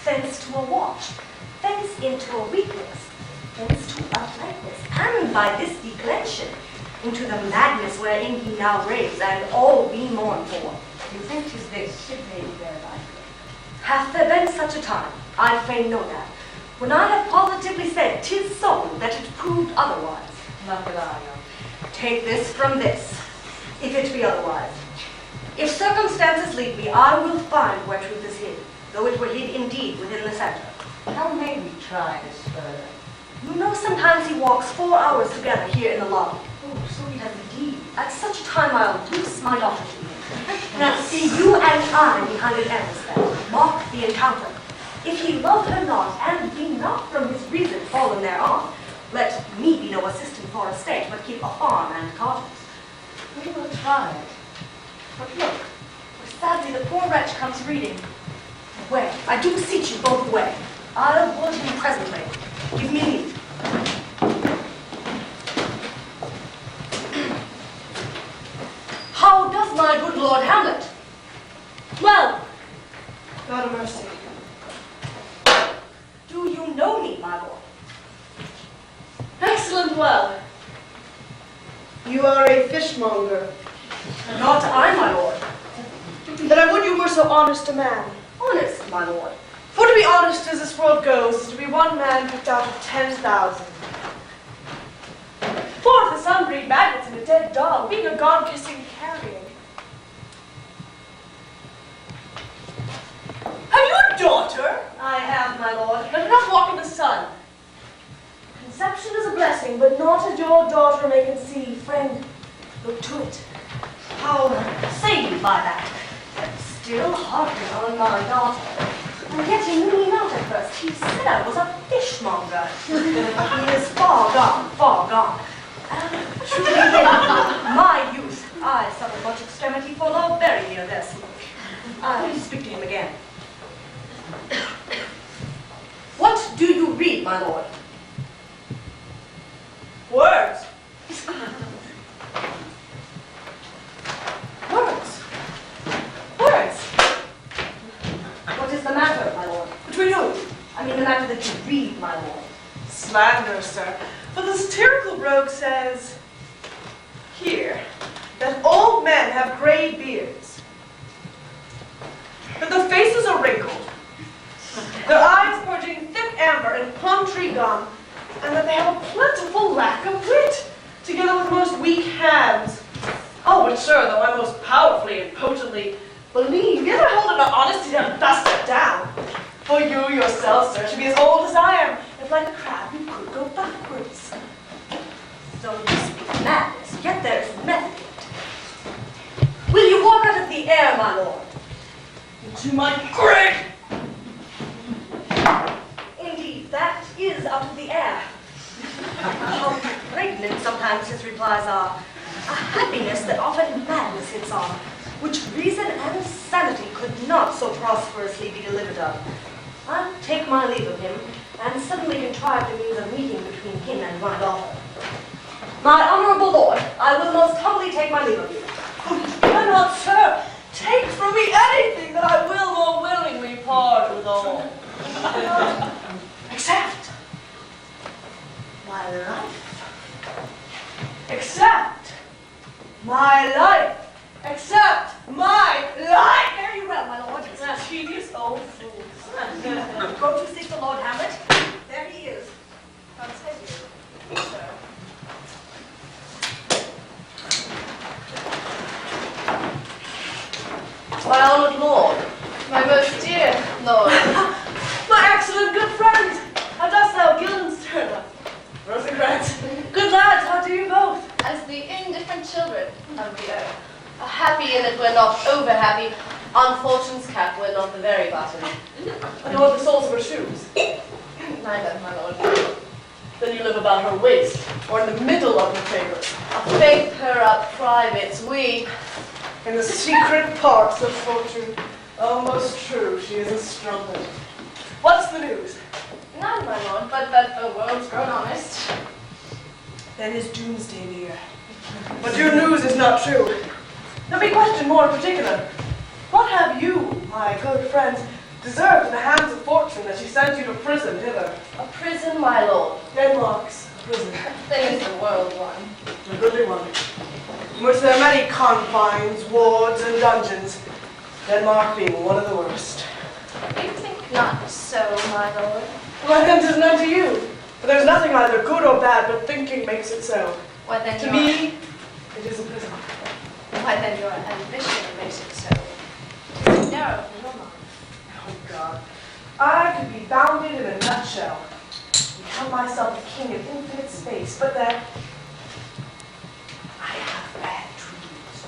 thence to a watch, thence into a weakness, thence to a lightness, and by this declension, into the madness wherein he now raves, and all we mourn for. You think 'tis this? It may be very likely. Hath there been such a time, I fain know that, when I have positively said 'tis so, that it proved otherwise? Not that I know. Take this from this, if it be otherwise. If circumstances lead me, I will find where truth is hid, though it were hid indeed within the center. How may we try this further? You know sometimes he walks 4 hours together here in the lobby. Oh, so he does indeed. At such a time I'll loose my daughter to him. Now see you and I behind an ambush, mark the encounter. If he love her not, and be not from his reason fallen thereon, let me be no assistant for a state, but keep a farm and cottages. We will try it. But look, for sadly the poor wretch comes reading. Away, I do beseech you both away. I'll board him presently. Give me leave. How does my good Lord Hamlet? Well, God of mercy. do you know me, my lord? Excellent well. You are a fishmonger. Not I, my lord. Then I would you were so honest a man. Honest, my lord. For to be honest as this world goes, is to be one man picked out of 10,000. For if the sun breed maggots in a dead dog, being a god-kissing carrion. Have you a daughter? I have, my lord. Let her not walk in the sun. Conception is a blessing, but not as your daughter may conceive. Friend, look to it. How say you by that? Still harping on my daughter. And yet he knew me not at first. He said I was a fishmonger. He is far gone, far gone. Truly, in my youth, I suffered much extremity for love very near their smoke. I'll speak to him again. What do you read, my lord? Words. Words. Words. What is the matter, my lord? Between who? I mean the matter that you read, my lord. Slander, sir. For the satirical rogue says, here, that old men have gray beards, that the faces are wrinkled, their eyes purging thick amber and plum tree gum, and that they have a plentiful lack of wit, together with most weak hands. Oh, but sir, though I most powerfully and potently believe, yet I hold it not honesty to thus set down. For you yourself, sir, should be as old as I am, if like a crab you could go backwards. So you speak madness, yet there is method in it. Will you walk out of the air, my lord? Into my grave! Indeed, that is out of the air. How pregnant sometimes his replies are. A happiness that often madness hits on, which reason and sanity could not so prosperously be delivered of. I'll take my leave of him, and suddenly contrive to muse a meeting between him and my daughter. My honorable lord, I will most humbly take my leave of you. Cannot, sir, take from me anything that I will more willingly part withal. Except my life. Except my My most dear lord. My excellent good friend! How dost thou Gilden's turn up? Rosencrantz, good lads, how do you both? As the indifferent children of the earth. Happy in that we're not over happy. On fortune's cap, we're not the very bottom. Nor the soles of her shoes. Neither, my lord. Then you live about her waist, or in the middle of her favours. Faith her up privates, we. In the secret parts of fortune. Oh, most true, she is a strumpet. What's the news? None, my lord, but that the world's grown honest. Then is doomsday near. But your news is not true. Let me question more in particular. What have you, my good friends, deserved in the hands of fortune that she sent you to prison hither? A prison, my lord. Denmark's prison. Then is the world one. A goodly one. In which there are many confines, wards, and dungeons. Denmark being one of the worst. You think not so, my lord? Why then 'tis none to you. For there's nothing either good or bad, but thinking makes it so. Why then To me, it is a prison. Why then your ambition makes it so. Narrow, your mind. Oh God, I could be bounded in a nutshell. Become myself a king in infinite space, but then I have bad dreams.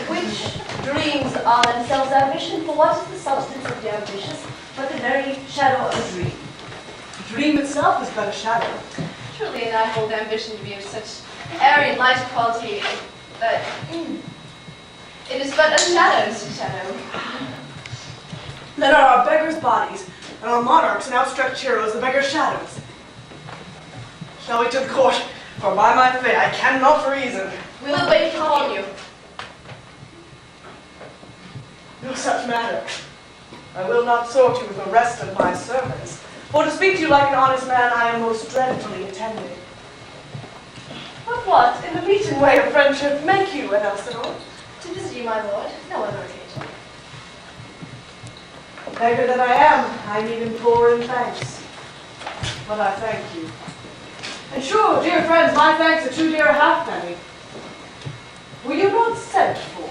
Which dreams are themselves ambition, for what is the substance of the ambitious but the very shadow of a dream? The dream itself is but a shadow. Truly, and I hold ambition to be of such airy and light quality that it is but a shadow's shadow. Then are our beggars' bodies, and our monarchs and outstretched heroes the beggars' shadows. Shall we to the court? For by my fate I cannot reason. We'll wait upon you. No such matter. I will not sort you with the rest of my servants. For to speak to you like an honest man, I am most dreadfully attended. But what, in the beaten way of friendship, make you at Elsinore? To visit you, my lord, no other occasion. Beggar that I am, I need implore in thanks. But I thank you. And sure, dear friends, my thanks are too dear a halfpenny. Were you not sent for?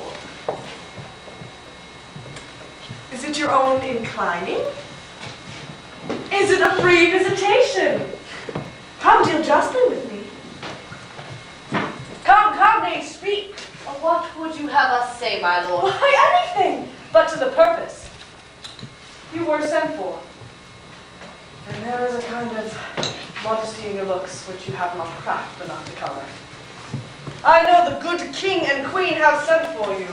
Is it your own inclining? Is it a free visitation? Come deal justly with me. Come, nay, speak. What would you have us say, my lord? Why, anything, but to the purpose. You were sent for. And there is a kind of modesty in your looks which you have not craft enough to cover. I know the good king and queen have sent for you.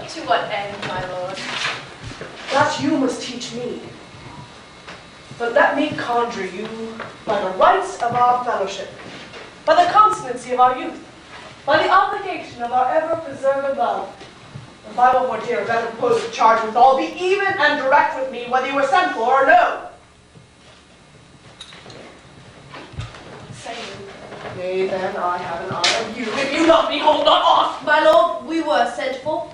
To what end, my lord? That you must teach me. But let me conjure you by the rights of our fellowship, by the constancy of our youth, by the obligation of our ever-preserved love, and by what more dear better propose to charge withal, be even and direct with me whether you were sent for or no. Say you. Nay, then I have an eye on you. If you love me, hold not off. My lord, we were sent for.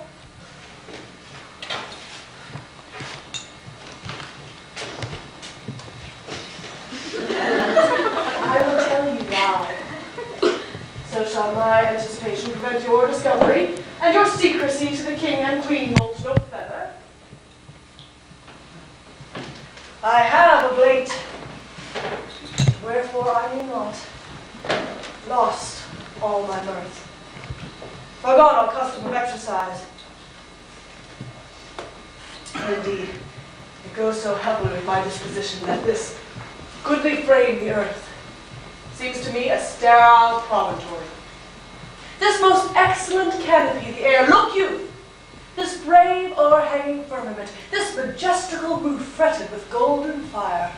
I will tell you why. So shall my anticipation prevent your discovery, and your secrecy to the king and queen holds no feather. I have of late, wherefore I knew not, lost all my mirth, forgot all custom of exercise. Indeed, it goes so heavily with my disposition that this goodly frame, the earth, seems to me a sterile promontory. This most excellent canopy, the air, look you! This brave o'erhanging firmament, this majestical roof fretted with golden fire.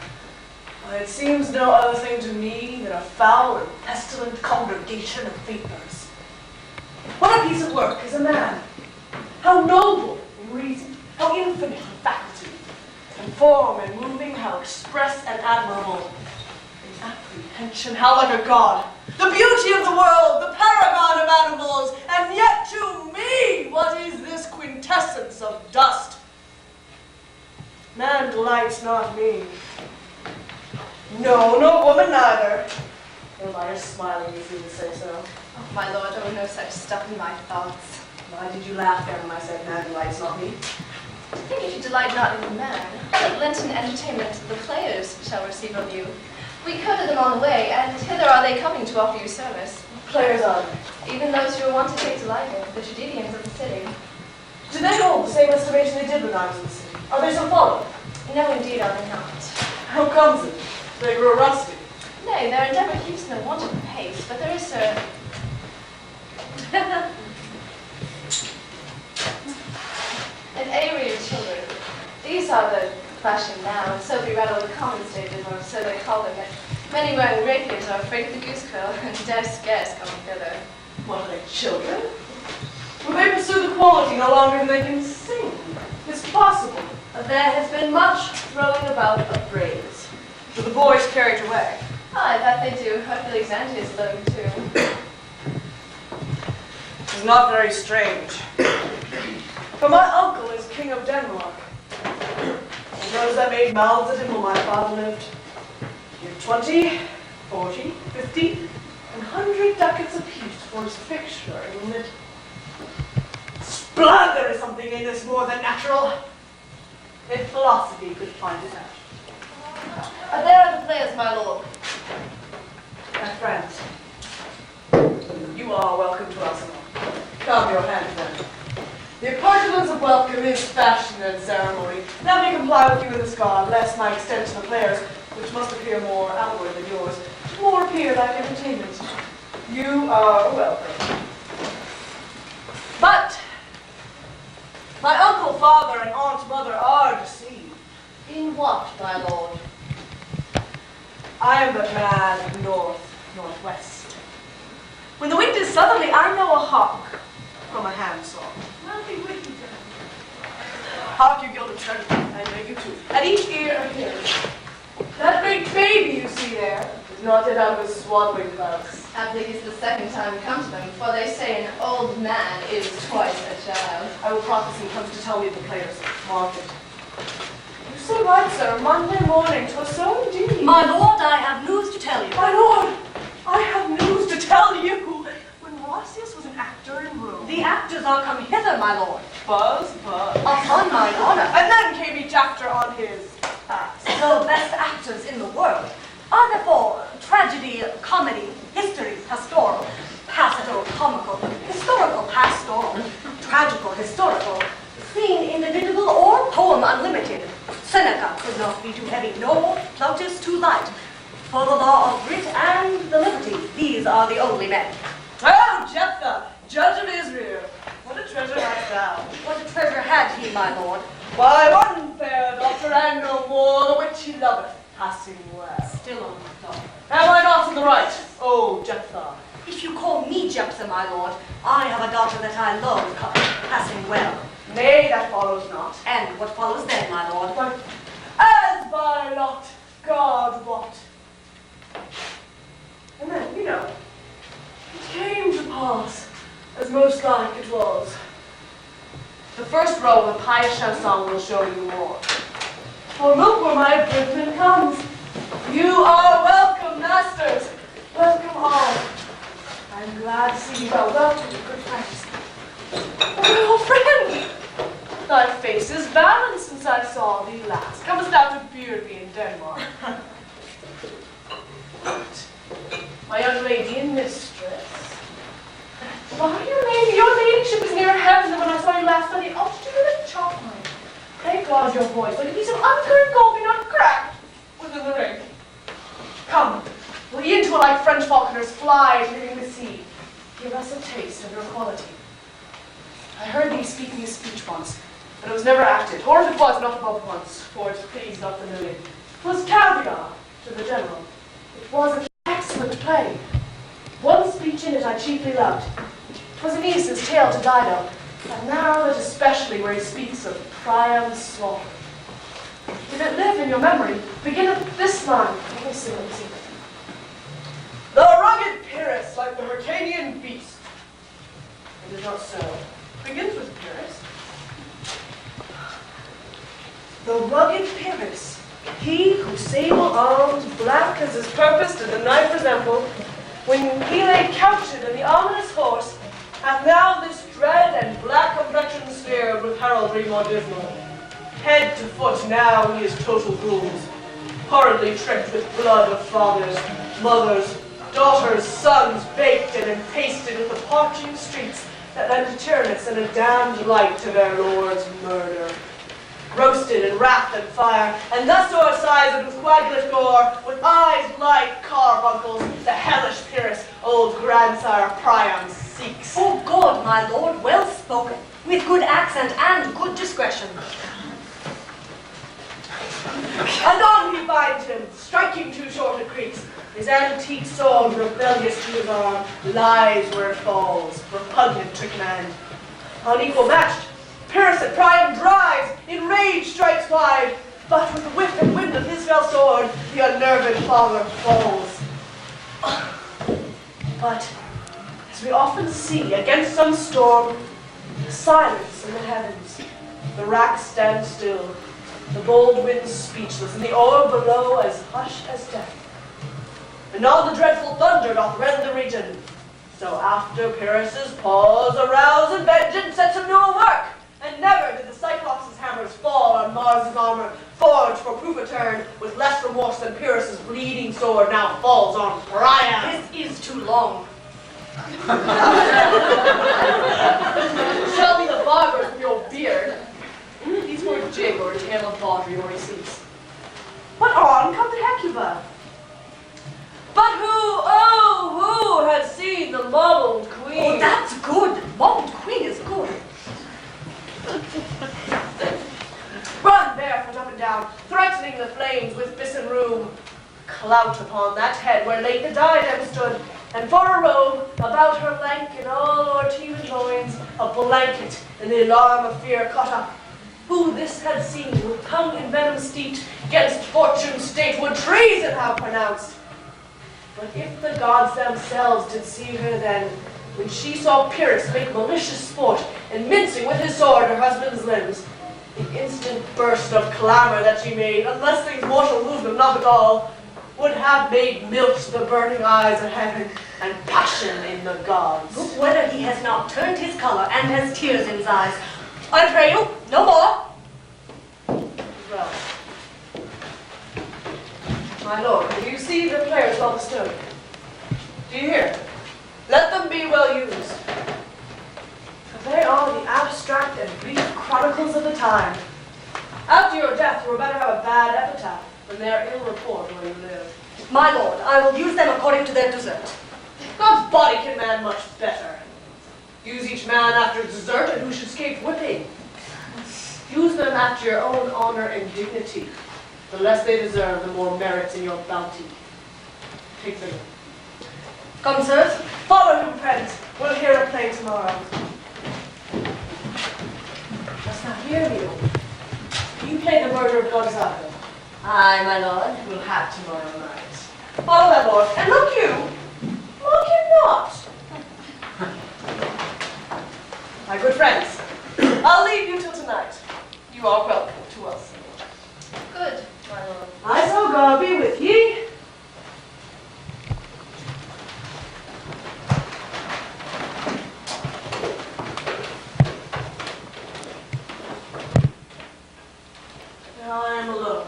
Why, it seems no other thing to me than a foul and pestilent congregation of vapors. What a piece of work is a man! How noble in reason, how infinite in faculty, in form and moving, how express and admirable. In apprehension, how like a god. The beauty of the world, the paragon of animals, and yet to me, what is this quintessence of dust? Man delights not me. No, no woman neither. Elias smiling if you would say so. Oh, my lord, there were no such stuff in my thoughts. Why did you laugh then when I said man delights not me? I think if you delight not in the man, but Lenten entertainment the players shall receive of you. We courted them on the way, and hither are they coming to offer you service. Players are Even those you were wont to take delight in, the tragedians of the city. Do they hold the same estimation they did when I was in the city? Are they so followed? No, indeed are they not. How comes it? They grow rusty. Nay, their endeavour keeps no want of pace, but there is, sir, an aerie of children. These are the fashion now, and so be rattle the common stages, or so they call them. Many wearing rapiers are afraid of the goose quill, and dare scarce come thither. What are they, children? Will they pursue the quality no longer than they can sing? It's possible. There has been much throwing about of brains. Do the boys carry it away? Aye, that they do. I feel Xanthia's learning too. It's not very strange. For my uncle is king of Denmark. And those that made mouths at him while my father lived. Give 20, 40, 50, and 100 ducats apiece for his fixture in lit. Splud, there is something in this more than natural. If philosophy could find it out. There are the players, my lord. My friends, you are welcome to us all. Come your hands then. The accordance of welcome is fashion and ceremony. Let me comply with you in this garb, lest my extent to the players, which must appear more outward than yours, more appear like entertainment. You are welcome. But my uncle, father, and aunt, mother are deceived. In what, my lord? I am but mad northwest. When the wind is southerly, I know a hawk from a handsaw. Hark, you gilded treasure, I beg you to. At each ear a hero. That great baby you see there is not yet out of his swaddling clouds. Haply is the second time come to them, for they say an old man is twice a child. I will prophecy comes to tell me the players market. You're so right, sir. Monday morning, 'twas so indeed. My lord, I have news to tell you. My lord, I have news to tell you. When Rossius was an actor in Rome. The actors are come hither, my lord. Buzz. Upon mine honor. And then came each actor on his ass. The best actors in the world are therefore tragedy, comedy, history, pastoral, comical, historical, pastoral, tragical, historical, scene individual, or poem unlimited. Seneca could not be too heavy, nor Plautus too light. For the law of wit and the liberty, these are the only men. Oh, Jephthah, judge of Israel, what a treasure hast thou. What a treasure had he, my lord? Why, one fair daughter, and no more, the which he loveth, passing well. Still on my thought. Am I not in the right, oh Jephthah? If you call me Jephthah, my lord, I have a daughter that I love, passing well. Nay, that follows not. And what follows then, my lord? But as by lot, God wot. And then, you know, it came to pass, as most like it was. The first row of the pious chanson will show you more. For look where my abridgment comes. You are welcome, masters. Welcome all. I am glad to see you well. Welcome, good friends. Oh, friend! Thy face is balanced since I saw thee last. Comest thou to beard me in Denmark? My young lady and mistress. Why, your ladyship is nearer heaven than when I saw you last on the altitude of the chalk line. Thank God your voice, like a piece of uncurrent gold, be not cracked within the ring. Come, we'll eat into it like French falconers fly leaving the sea. Give us a taste of your quality. I heard thee speaking a speech once, but it was never acted, or if it was, not above once, for it pleased not the million. 'Twas caviar to the general. It was an excellent play. One speech in it I chiefly loved. 'Twas Aeneas' tale to Dido, and now that especially where he speaks of Priam's slaughter. Did it live in your memory? Begin at this line. Let me see. The rugged Pyrrhus, like the Hyrcanian beast. It is not so. Begins with Pyrrhus. The rugged Pyrrhus, he whose sable arms, black as his purpose did the knife resemble, when he lay couched in the ominous horse, hath now this dread and black complexion smeared with heraldry more dismal. head to foot, now he is total bruised, horridly tricked with blood of fathers, mothers, daughters, sons, baked and pasted with the parching streets that lend a tyrannous and a damned light to their lord's murder. Roasted in wrath and fire, and thus o'ersized with coagulate gore, with eyes like carbuncles, the hellish Pyrrhus, old grandsire Priam seeks. Oh God, my lord, well spoken, with good accent and good discretion. And on he binds him, striking two shorted creeks. His antique sword, rebellious to his arm, lies where it falls, repugnant to command. Unequal matched, Pyrrhus at Priam drives, in rage strikes wide, but with the whip and wind of his fell sword, the unnerved father falls. But, as we often see against some storm, the silence in the heavens, the racks stand still, the bold winds speechless, and the orb below as hush as death. And all the dreadful thunder doth rend the region. So after Pyrrhus's pause, arouse and vengeance sets him no mark. And never did the Cyclops' hammers fall on Mars' armor, forged for proof etern, with less remorse than Pyrrhus' bleeding sword now falls on Priam. This is too long. Shall be the barber from your beard. These for a jig or a tale of bawdry or receipts. But on come the Hecuba. But who has seen the mottled queen? Oh, that's good. Mottled queen is good. Run barefoot up and down, threatening the flames with bison rheum. Clout upon that head where late the diadem stood, and for a robe, about her lank and all o'er-teeming loins, a blanket in the alarm of fear caught up. Who this had seen, with tongue in venom steeped, 'gainst fortune's state would treason have pronounced. But if the gods themselves did see her then, when she saw Pyrrhus make malicious sport, and mincing with his sword her husband's limbs, the instant burst of clamor that she made, unless things mortal moved them not at all, would have made melt the burning eyes of heaven and passion in the gods. Look whether he has not turned his color and has tears in his eyes. I pray you, no more. Well, my lord, do you see the players well bestowed? Do you hear? Let them be well used. For they are the abstract and brief chronicles of the time. After your death, you were better have a bad epitaph than their ill report where you live. My lord, I will use them according to their desert. God's body can man much better. Use each man after desert, and who should escape whipping. Use them after your own honor and dignity. The less they deserve, the more merits in your bounty. Take them. Come, sirs. Follow him, friends. We'll hear the play tomorrow. Dost thou hear me? You play the murder of Gonzago. Aye, my lord. We'll have tomorrow night. Follow that, lord. And look you not. My good friends, I'll leave you till tonight. You are welcome to us. Good, my lord. I so God be with ye. Now I am alone.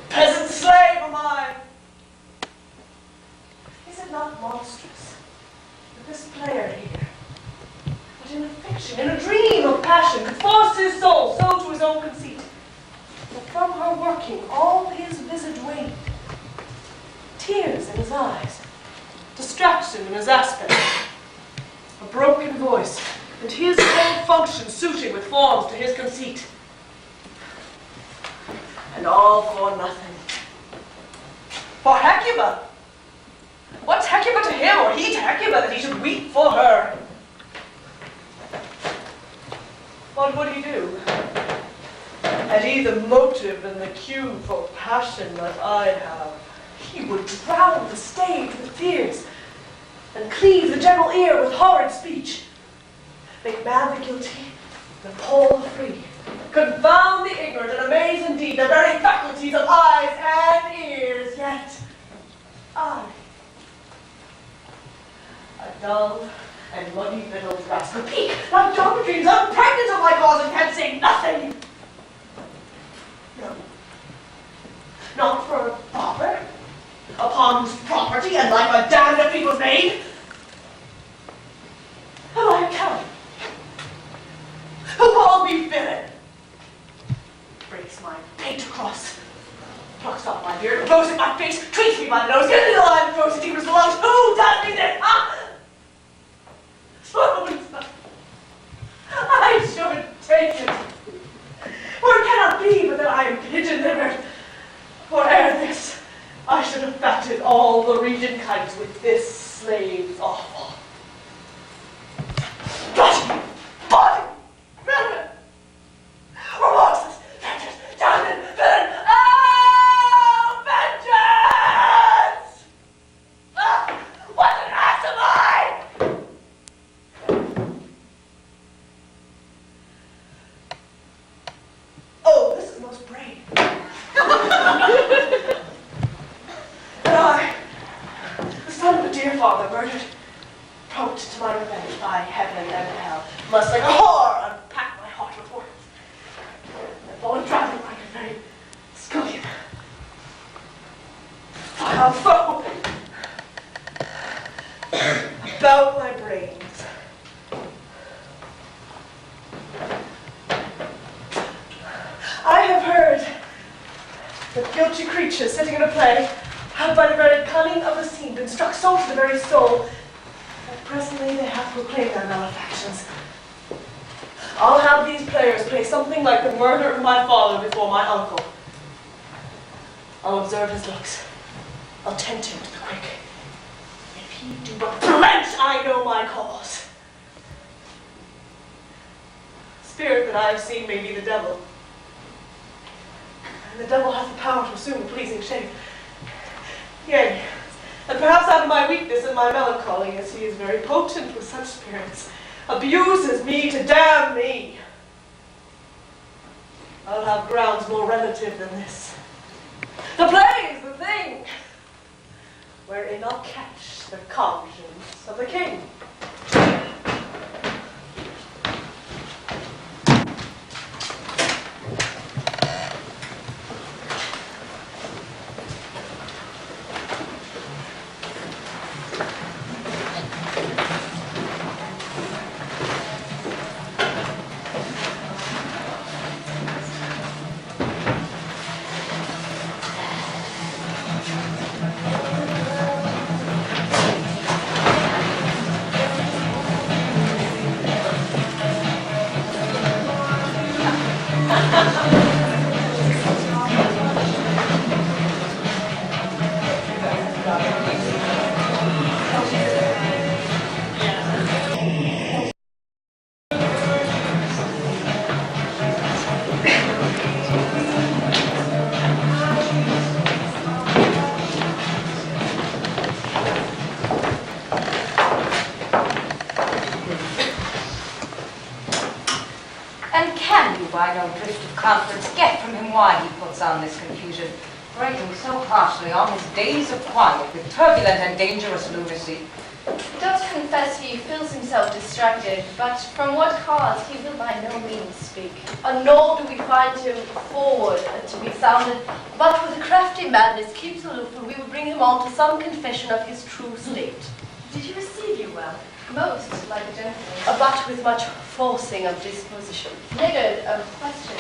Peasant slave am I. Is it not monstrous that this player here, but in a fiction, in a dream of passion, could force his soul so to his own conceit, that from her working all his visage waned, tears in his eyes, distraction in his aspect, a broken voice, and his whole function suiting with forms to his conceit. And all for nothing. For Hecuba! What's Hecuba to him, or he to Hecuba, that he should weep for her? What would he do? Had he the motive and the cue for passion that I have, he would drown the stage with tears, and cleave the general ear with horrid speech, make mad the guilty, and appall the free, confound the ignorant, and amaze indeed the very faculties of eyes and ears. Yet I, a dull and muddy-middled rascal peak, like John Dreams, I'm pregnant of my cause and can say nothing. No. Not for a father, upon whose property and life a damned of people's maid. Am I a coward? Who calls me villain? Breaks my pate across, plucks off my beard, blows in my face, treats me by the nose, gives me the line, throws the demons belongs. Who does me this? I should take it. For it cannot be but that I am pigeon-livered. For ere this, I should have fatted all the region kites with this slave's offal. Blushing, body, villain, remorseless, treacherous, damned villain. Oh, vengeance! What an ass am I! Oh, this is most brave. And I, the son of a dear father, murdered, provoked to my revenge by heaven and hell, must like a whore unpack my heart with words, and fall and drown like a very scullion. Vile foe! About my brains. I have heard that guilty creatures sitting in a play have by the very cunning of the scene been struck so to the very soul that presently they have proclaimed their malefactions. I'll have these players play something like the murder of my father before my uncle. I'll observe his looks. I'll tempt him to the quick. If he do but flinch, I know my cause. Spirit that I have seen may be the devil. And the devil hath the power to assume a pleasing shape. Yea, and perhaps out of my weakness and my melancholy, as he is very potent with such spirits, abuses me to damn me. I'll have grounds more relative than this. The play is the thing wherein I'll catch the conscience of the king. By no drift of conference, get from him why he puts on this confusion, breaking so harshly on his days of quiet with turbulent and dangerous lunacy. He does confess he feels himself distracted, but from what cause he will by no means speak. Nor do we find him forward to be sounded, but with a crafty madness keeps aloof, and we will bring him on to some confession of his true state. Did he receive you well? Most like a gentleman, but with much forcing of disposition. Niggard of question,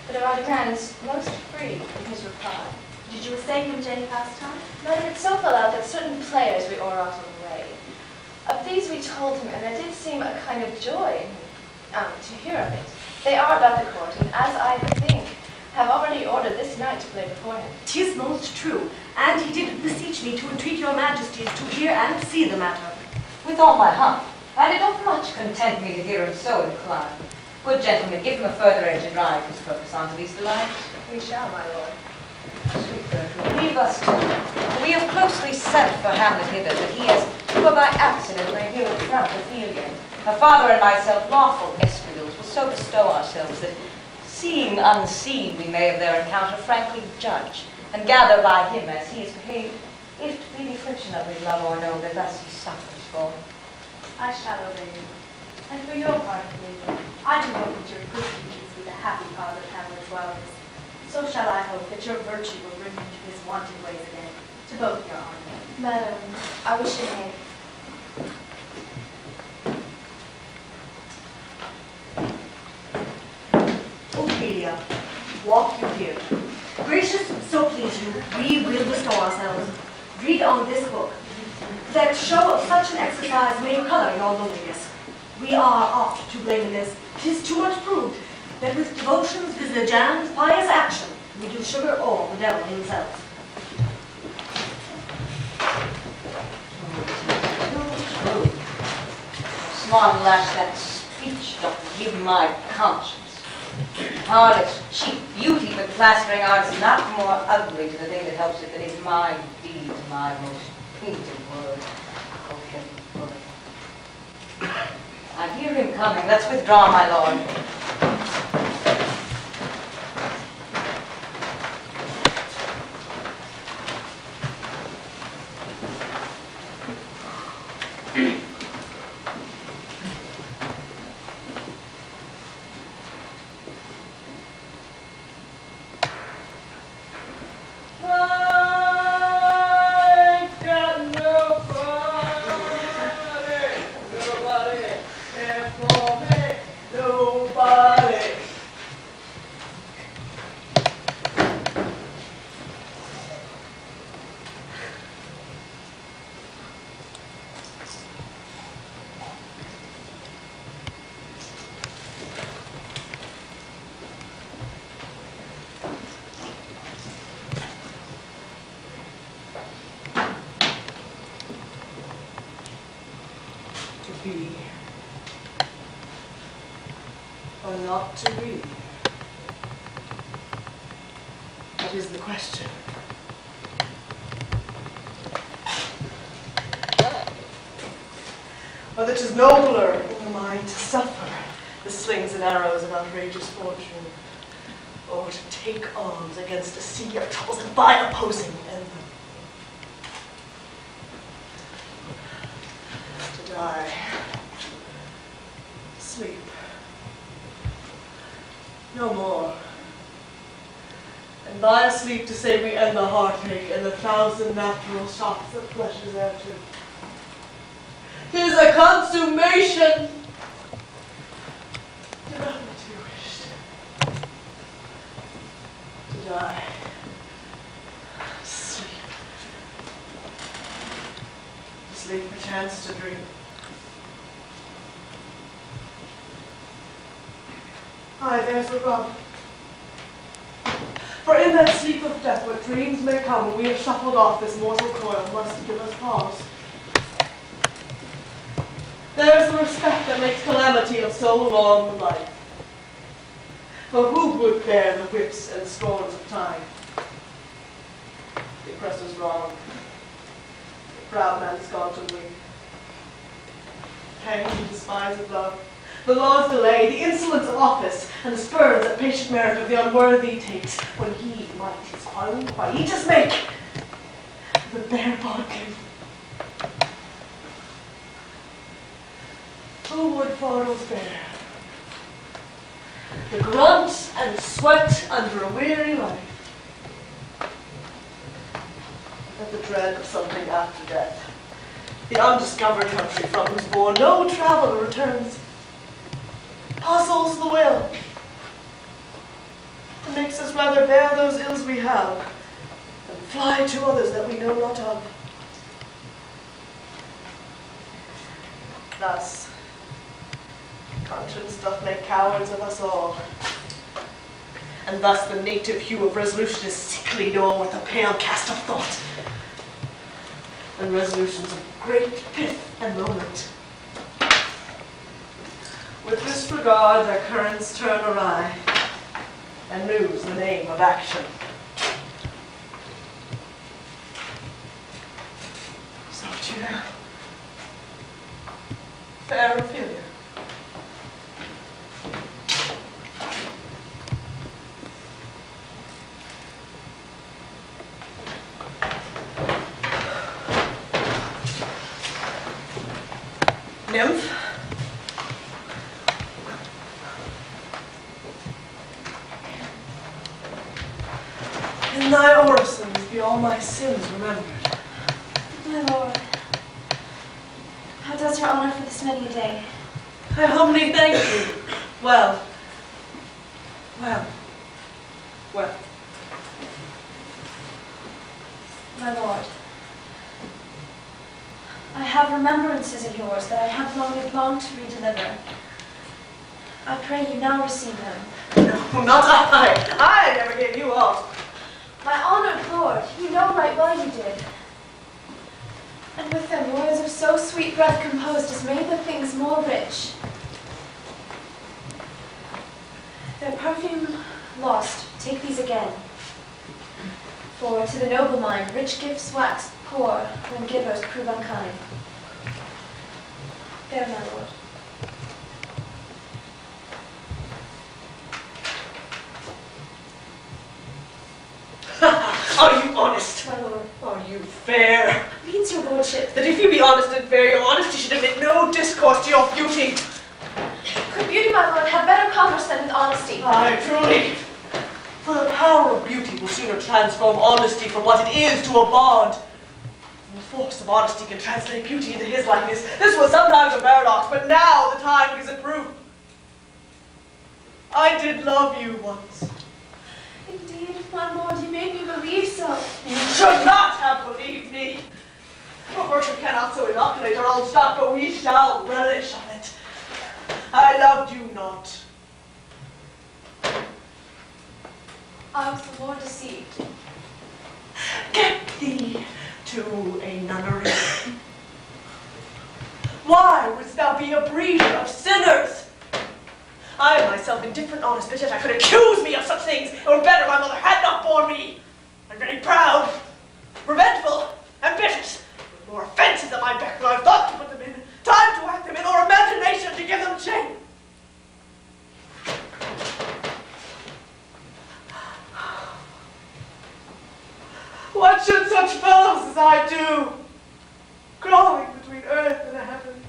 but our man is most free in his reply. Did you essay him to any pastime? Madam, it so fell out that certain players we o'er out on the way. Of these we told him, and there did seem a kind of joy to hear of it. They are about the court, and as I think, have already ordered this night to play before him. 'Tis most true, and he did beseech me to entreat your majesties to hear and see the matter. With all my heart, and it doth much content me to hear him so inclined. Good gentlemen, give him a further edge and drive his purpose on to these delights. We shall, my lord. Sweet Gertrude, leave us to. We have closely sent for Hamlet hither, that he has, who by accident may hear in front Ophelia. Her father and myself, lawful esquils, will so bestow ourselves that, seeing unseen, we may of their encounter frankly judge, and gather by him as he is behaved, if to be the affliction of his love or no, that thus he suffers for. I shall obey you. And for your part, David, I do hope that your good deeds be the happy cause of Hamlet's wellness. So shall I hope that your virtue will bring him to his wonted ways again, to both your honor. Madam, I wish you may. Ophelia, walk you here. Gracious, so please you, we will bestow ourselves. Read on this book. That show of such an exercise may color your loneliness. We are oft to blame in this. 'Tis too much proved that with devotions, visage, and pious action, we do sugar all the devil himself. Swan lash, that speech doth give my conscience. Harlot, cheap beauty, but plastering art is not more ugly to the thing that helps it than is my deed, my most painted word. Oh, heaven, word. I hear him coming. Let's withdraw, my lord. Be or not to be? That is the question. Whether it is nobler in the mind to suffer the slings and arrows of outrageous fortune, or to take arms against a sea of troubles and by opposing enemy. To die. Sleep. No more. And by sleep to say we end the heartache and the thousand natural shocks that flesh is heir to. 'Tis a consummation! Do not what you wished. To die. Sleep. To sleep perchance to dream. Aye, there's the rub. For in that sleep of death, what dreams may come when we have shuffled off this mortal coil must give us pause. There is the respect that makes calamity of so long life. For who would bear the whips and scorns of time? The oppressor's wrong. The proud man's gone to wing. Hanged and despised of love. The law's delay, the insolence of office, and the spurns that patient merit of the unworthy takes, when he might his own quietus make, the bare bodkin. Who would Fardels bear? The grunt and sweat under a weary life, and the dread of something after death, the undiscovered country from whose bourne no traveler returns, puzzles the will, and makes us rather bear those ills we have than fly to others that we know not of. Thus, conscience doth make cowards of us all, and thus the native hue of resolution is sicklied o'er with a pale cast of thought, and resolutions of great pith and moment. With this regard, their currents turn awry, and lose the name of action. So to you now, fair Ophelia. Nymph? in thy orisons be all my sins remembered. My lord, how does your honor for this many a day? I humbly thank you. Well. My lord, I have remembrances of yours that I have longed to redeliver. I pray you now receive them. No, not I. I never gave you aught. My honored lord, you know right well you did. And with them words of so sweet breath composed as made the things more rich. Their perfume lost, take these again. For to the noble mind, rich gifts wax poor when givers prove unkind. There, my lord. Are you honest? My lord. Are you fair? Means your lordship. That if you be honest and fair, your honesty should admit no discourse to your beauty. Could beauty, my lord, have better commerce than with honesty? Aye, truly. For the power of beauty will sooner transform honesty from what it is to a bond. And the force of honesty can translate beauty into his likeness. This was sometimes a paradox, but now the time gives it proof. I did love you once. Indeed, my lord, you made me believe so. You should not have believed me. Your virtue cannot so inoculate our old stock, but we shall relish on it. I loved you not. I was the Lord deceived. Get thee to a nunnery. Why wouldst thou be a breeder of sinners? I am myself indifferent, honest, but yet I could accuse me of such things. It were better my mother had not borne me. I'm very proud, revengeful, ambitious, with more offences at my beck than I've thought to put them in, time to act them in, or imagination to give them shame. What should such fellows as I do, crawling between earth and heaven?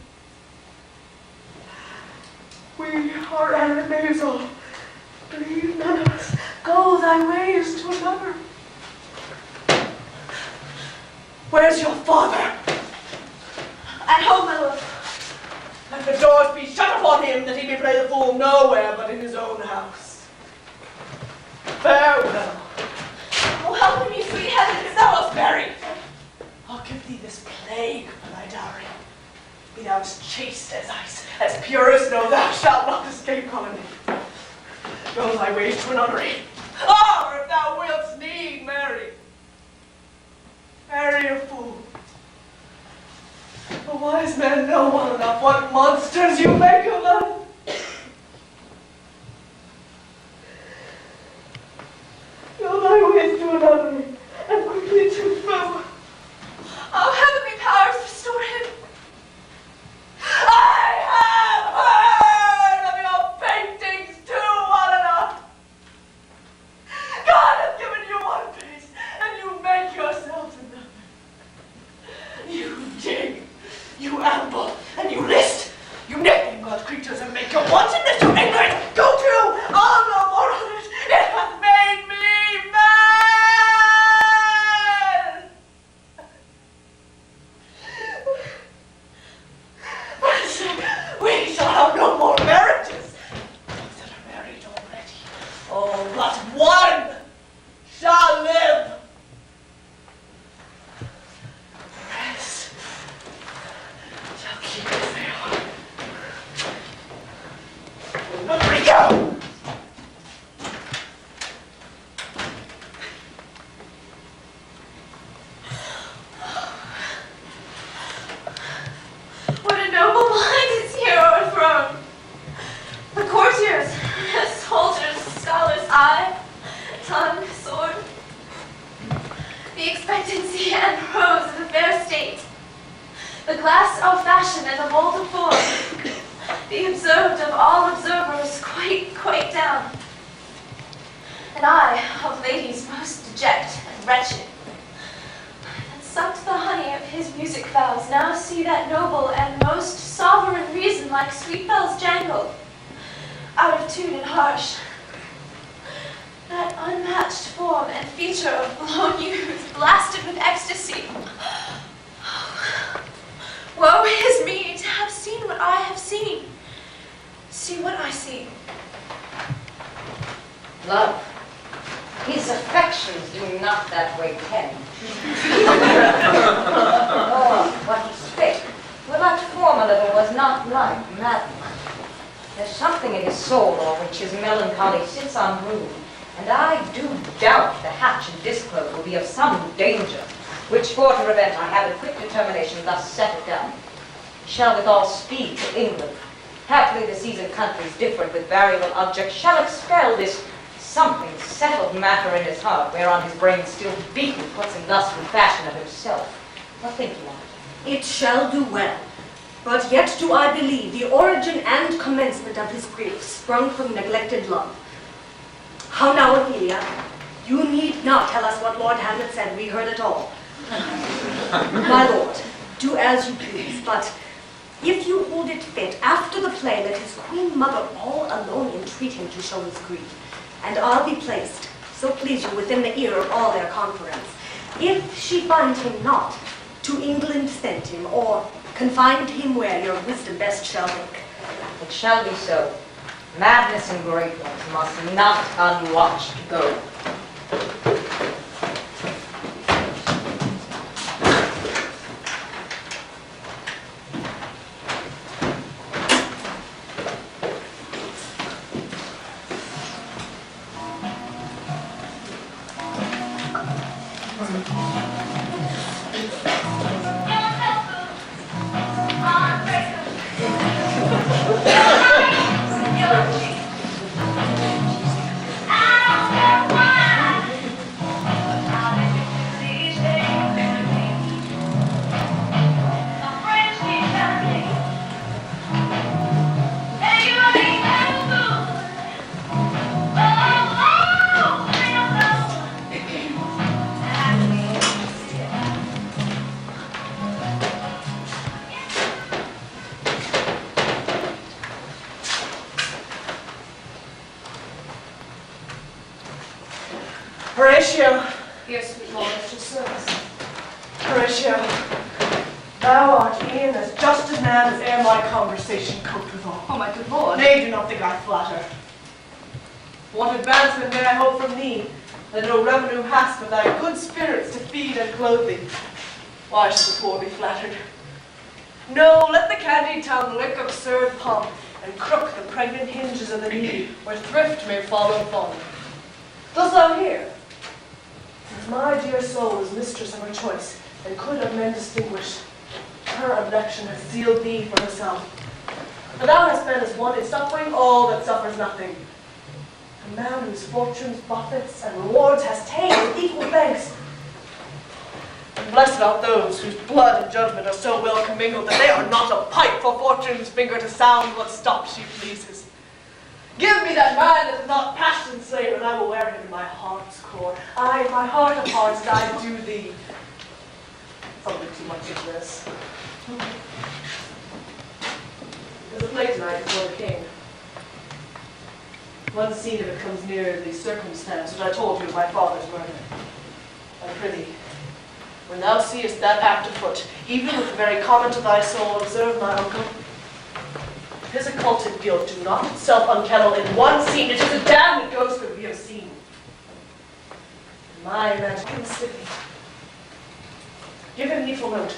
We are at Mazow. Believe none of us. Go thy ways to another. Where's your father? At home, my lord. Let the doors be shut upon him, that he may play the fool nowhere but in his own house. Farewell. Oh, help me, sweet heavens. Salisbury! I'll give thee this plague for thy dowry. Be thou as chaste as ice, as pure as snow, thou shalt not escape colony. Go thy ways to a nunnery. Or if thou wilt need marry, marry a fool. The wise men know well enough what monsters you make of them. Go thy ways to a nunnery, and quickly to flow. Oh, heavenly powers, restore him. I have heard of your paintings too, Allana. God has given you one face, and you make yourselves another. You dig, you amble, and you list. You nickname God's creatures and make your wantonness your ignorance. Go to, I'll no more on it. It hath made me mad. We shall have no more marriages. Those that are married already, oh, but one shall live. The rest shall keep as they are. Let me go. What a noble mind is here overthrown. The courtiers, the soldiers, scholars, eye, tongue, sword. The expectancy and prose of the fair state. The glass of fashion and the mold of form. The observed of all observers quite down. And I, of ladies most deject and wretched, that sucked the honey of his music vows, now see that noble and most sovereign reason like sweet bells jangle, out of tune and harsh. That unmatched form and feature of blown youth, blasted with ecstasy. Woe is me to have seen what I have seen. See what I see. Love. His affections do not that way tend. Oh, what he spake, what that form a little was not like madness. There's something in his soul o'er which his melancholy sits unmoved, and I do doubt the hatch and disclose will be of some danger, which for to prevent I have a quick determination thus set it down. Shall withal speed to England. Haply the seas and countries different with variable objects shall expel this something settled matter in his heart, whereon his brain still beaten puts him thus from fashion of himself. What think you of it? It shall do well. But yet do I believe the origin and commencement of his grief sprung from neglected love. How now, Amelia? You need not tell us what Lord Hamlet said. We heard it all. My lord, do as you please, but if you hold it fit, after the play, let his queen mother all alone entreat him to show his grief. And I'll be placed, so please you, within the ear of all their conference. If she find him not, to England send him, or confined him where your wisdom best shall make. It shall be so. Madness and great ones must not unwatched go. Horatio. Here, sweet lord, at your service. Horatio, thou art e'en as just a man as ere my conversation coped withal. Oh, my good lord. Nay, do not think I flatter. What advancement may I hope from thee, that no revenue hast but thy good spirits to feed and clothe thee? Why should the poor be flattered? No, let the candied tongue lick absurd pomp, and crook the pregnant hinges of the needy, where thrift may follow fond. Dost thou hear? Since my dear soul is mistress of her choice, and could of men distinguish, her election hath sealed thee for herself. For thou hast been as one in suffering all that suffers nothing. A man whose fortunes, buffets, and rewards has ta'en with equal thanks. And blessed are those whose blood and judgment are so well commingled that they are not a pipe for fortune's finger to sound what stop she pleases. Give me that man that is not passion slayer, and I will wear him in my heart's core. Aye, my heart of hearts, and I do thee. Something too much of this. There's a play tonight before the king. One scene of it comes near the circumstance which I told you of my father's murder. I prithee, when thou seest that act afoot, even with the very comment of thy soul, observe my uncle. His occulted guilt do not itself unkennel in one scene. It is a damned ghost that we have seen. My imagination stiffy. Give him needful note,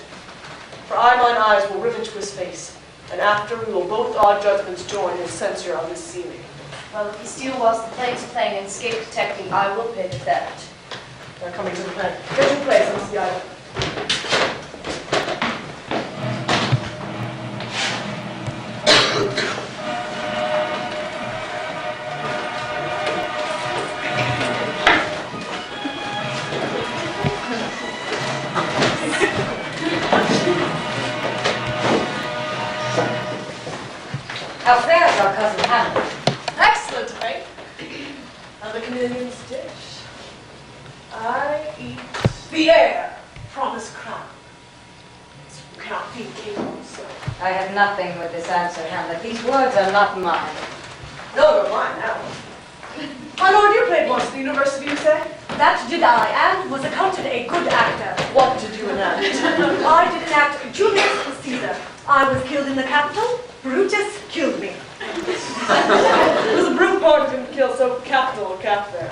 for I mine eyes will rivet to his face, and after we will both our judgments join in censure on this seeming. Well, if he still was the plagues playing and escape detecting, I will pay the theft. They're coming to the plan. Get your place, Miss Yada. How fares our cousin Hamlet? Excellent, eh? And the chameleon's dish. I eat the air, promise crown. You cannot feed kingdoms, so. I have nothing with this answer, Hamlet. These words are not mine. No, they're mine now. My lord, you played once at the university, you say? That did I, and was accounted a good actor. What did you enact? I did enact Julius Caesar. I was killed in the Capitol. Brutus killed me. It was a brute part didn't kill, so capital or cap there.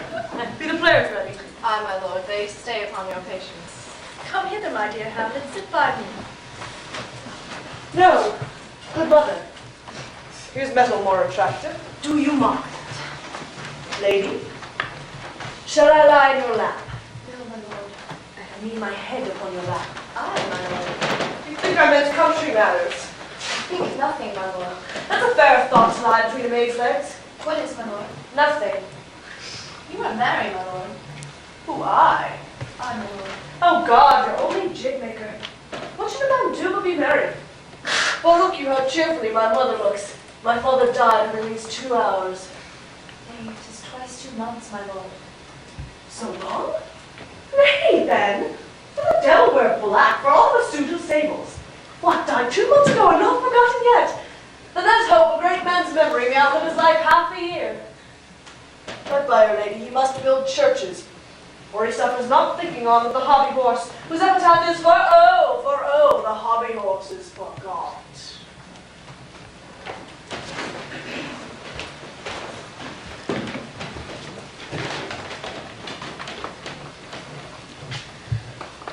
Be the players ready? Aye, my lord, they stay upon your patience. Come hither, my dear Hamlet, sit by me. No. Good mother. Here's metal more attractive. Do you mark? Lady, shall I lie in your lap? No, my lord. I mean my head upon your lap. Aye, my lord. You think I meant country matters? Think nothing, my lord. That's a fair thought to lie between a maid's legs. What is, my lord? Nothing. You are married, my lord. Who, I? Aye, my lord. Oh God, you're only jig maker. What should a man do but be married? Well, look you how cheerfully my mother looks. My father died within these 2 hours. Nay, 'tis twice 2 months, my lord. So long? Nay, then. For the devil wear black for all the suit of sables. What, died 2 months ago and not forgotten yet? Then let's hope a great man's memory may outlive his life half a year. But by Our Lady, he must build churches, for he suffers not thinking on with the hobby horse, whose epitaph is for oh, the hobby horse is forgot.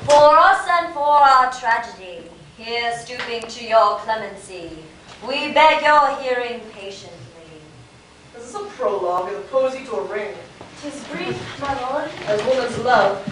For us and for our tragedy, here stooping to your clemency, we beg your hearing patiently. This is a prologue, a posy to a ring, 'Tis brief, my lord. as woman's love.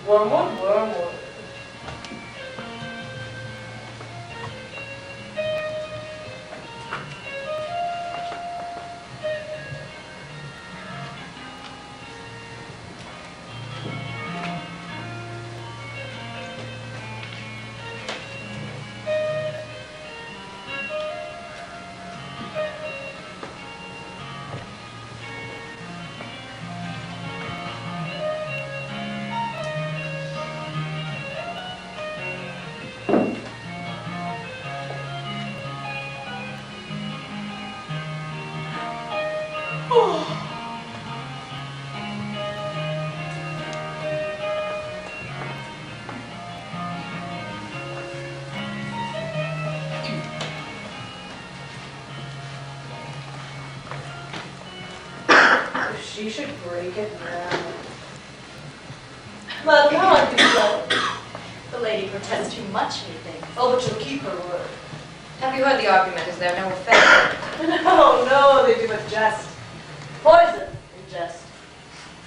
Wormwood. She should break it now. Madam, how I do so? The lady protests too much, methinks. Oh, but she'll keep her word. Have you heard the argument? Is there no effect? No, they do but jest. Poison in jest.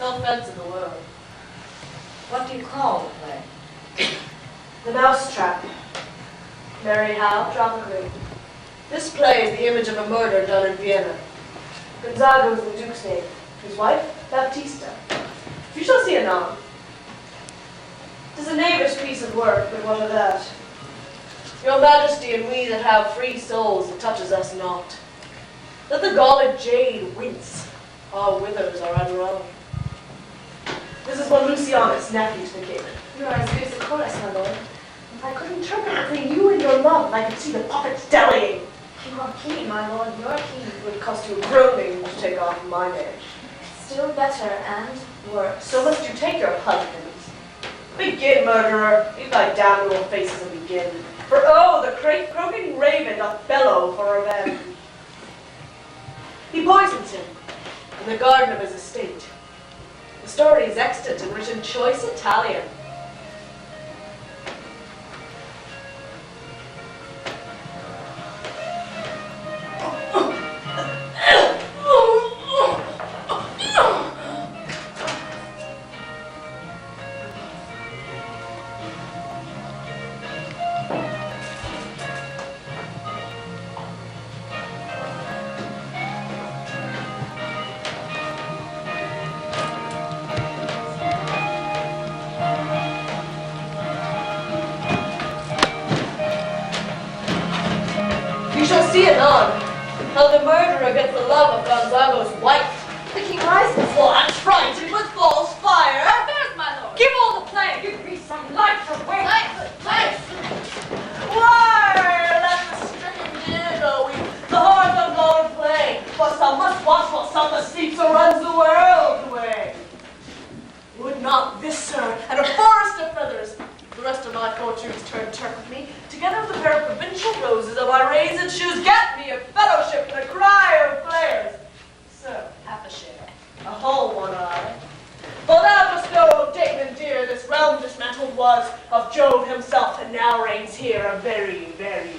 No offense in the world. What do you call the play? The Mousetrap. Mary Howe, Tropically. This play is the image of a murder done in Vienna. Gonzaga was the Duke's name. His wife, Baptista. You shall see anon. 'Tis a knavish piece of work, but what of that? Your Majesty and we that have free souls, it touches us not. Let the galled jade wince. Our withers are unwrung. This is one Lucianus, nephew to the king. You are as good as a chorus, my lord. If I could interpret between you and your love, I could see the puppets dallying. You are keen, my lord, you are keen. It would cost you a groaning to take off my edge. Still better and worse. So must you take your husbands. Begin, murderer. Leave thy damnable faces and begin. For oh, the croaking raven doth bellow for revenge. He poisons him in the garden of his estate. The story is extant and written choice Italian. See anon how the murderer gets the love of Gonzago's wife. The king rises. What? Frightened with false fire? Affairs, my lord. Give all the play. Give me some light from where? Light. Why, let the stricken deer go weep. The heart of Lord play. For some must watch while some must sleep, so runs the world away. Would not this, sir, and a forest of feathers, the rest of my fortunes turn Turk with me, together with a pair of provincial roses of my raised shoes, get me a fellowship and a cry of flares. Sir, half a share, a whole one eye. For thou dost know, O Damon dear, this realm dismantled was of Jove himself, and now reigns here a very, very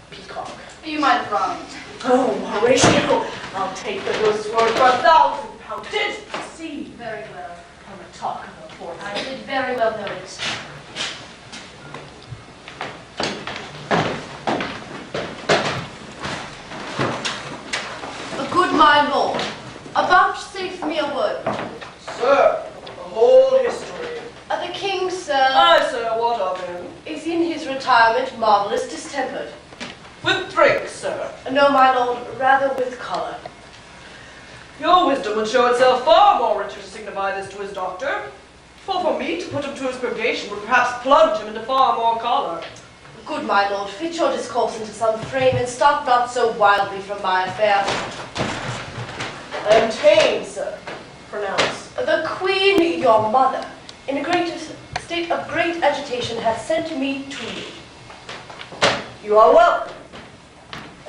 peacock. You might have wronged. Oh, Horatio, I'll take the ghost word for 1,000 pounds. Didst see? Very well. On the talk of the fourth. I did very well know it. Good my lord, vouchsafe me a word. Sir, the whole history. The king, sir, Aye, sir, what of him? is in his retirement marvellous distempered. With drink, sir. No, my lord, rather with choler. Your wisdom would show itself far more richer to signify this to his doctor. For me to put him to his purgation would perhaps plunge him into far more choler. Good my lord, fit your discourse into some frame, and start not so wildly from my affair. I am tame, sir. Pronounce. The queen, your mother, in a great state of great agitation, hath sent me to you. You are welcome.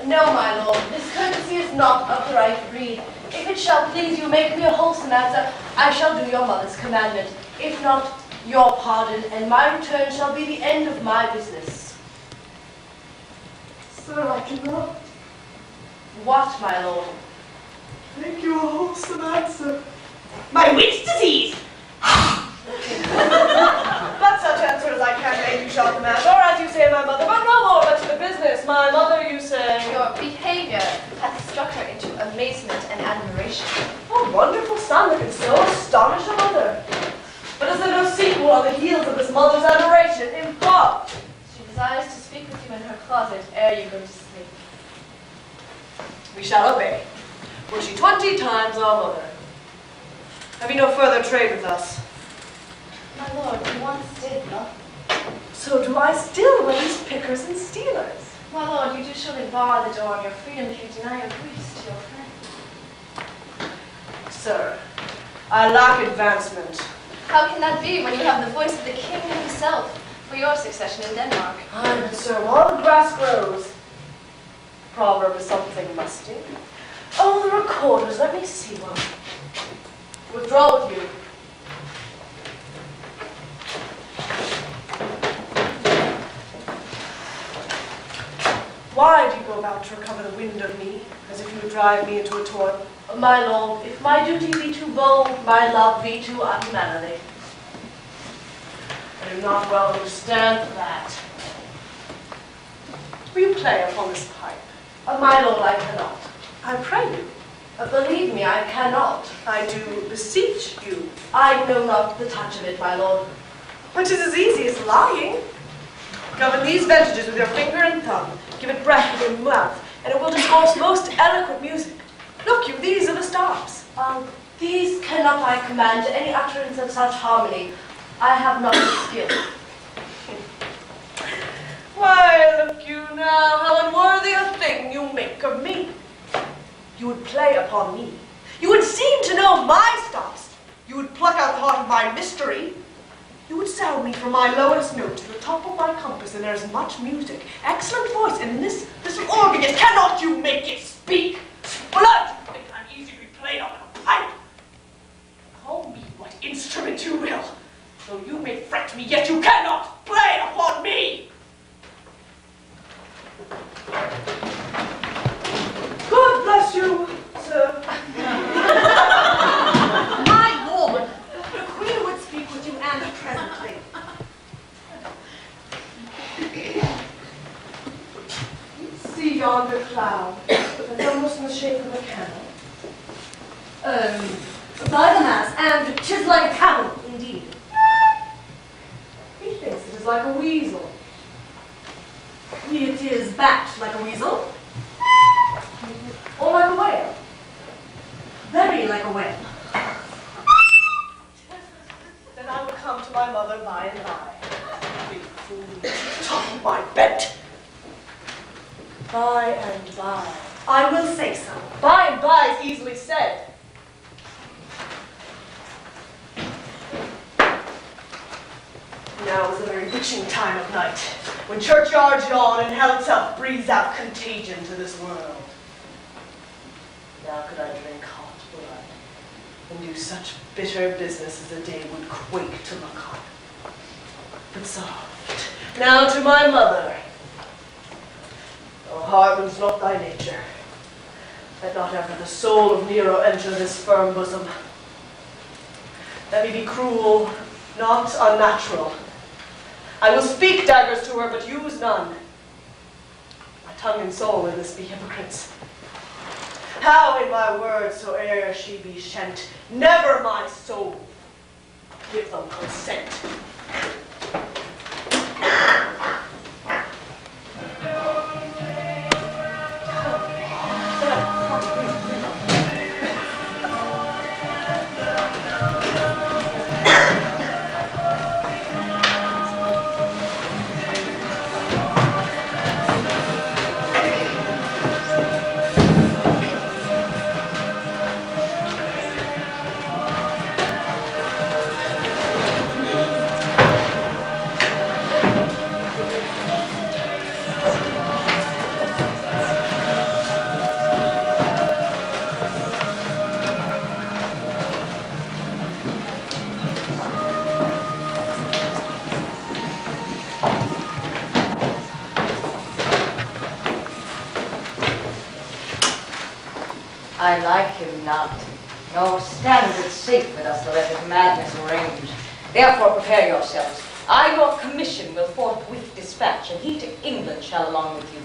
No, my lord, this courtesy is not of the right breed. If it shall please you make me a wholesome answer, I shall do your mother's commandment. If not, your pardon, and my return shall be the end of my business. Sir, I cannot. What, my lord? Make you a wholesome answer. My wit's disease! But such answer as I can make you shall command, or as you say, my mother, but no more, but to the business. My mother, you say. Your behavior hath struck her into amazement and admiration. Oh, wonderful son that can so astonish a mother. But is there no sequel on the heels of this mother's adoration? Impart. She desires to speak with you in her closet ere you go to sleep. We shall obey. Were she 20 times our mother. Have you no further trade with us? My lord, you once did nothing. So do I still raise pickers and stealers. My lord, you do surely bar the door on your freedom if you deny your griefs to your friend. Sir, I lack advancement. How can that be when you have the voice of the king himself for your succession in Denmark? Aye, but sir, while the grass grows, proverb is something musty. Oh, the recorders, let me see one. Withdraw with you. Why do you go about to recover the wind of me, as if you would drive me into a toil? My lord, if my duty be too bold, my love be too unmannerly. I do not well understand that. Will you play upon this pipe? My lord, I cannot. I pray you. Believe me, I cannot. I do beseech you. I know not the touch of it, my lord. But 'tis as easy as lying. Govern these ventages with your finger and thumb. Give it breath with your mouth, and it will discourse most eloquent music. Look you, these are the stops. These cannot I command to any utterance of such harmony. I have not the skill. Why, look you now, how unworthy a thing you make of me. You would play upon me. You would seem to know my stops. You would pluck out the heart of my mystery. You would sound me from my lowest note to the top of my compass, and there's much music, excellent voice, and in this little organ, yet cannot you make it speak? Blood, you think I'm easy to be played on a pipe? Call me what instrument you will. Though you may fret me, yet you cannot play upon me. God bless you, sir. My lord, the queen would speak with you and presently. See yonder cloud, that's almost in the shape of a camel. By the mass, and 'tis like a camel, indeed. He thinks it is like a weasel. It is backed like a weasel, or like a whale. Very like a whale. Then I will come to my mother by and by. Big fool, top of my bed. By and by. I will say so. By and by is easily said. Now is a very witching time of night, when churchyards yawn and hell itself breathes out contagion to this world. Now could I drink hot blood, and do such bitter business as a day would quake to look on. But soft, now to my mother. Oh, Hartman's not thy nature. Let not ever the soul of Nero enter this firm bosom. Let me be cruel, not unnatural. I will speak daggers to her, but use none. My tongue and soul in this be hypocrites. How in my words soe'er she be shent, never my soul give them consent. I like him not, nor stands it safe with us to let his madness range. Therefore prepare yourselves. I your commission will forthwith dispatch, and he to England shall along with you.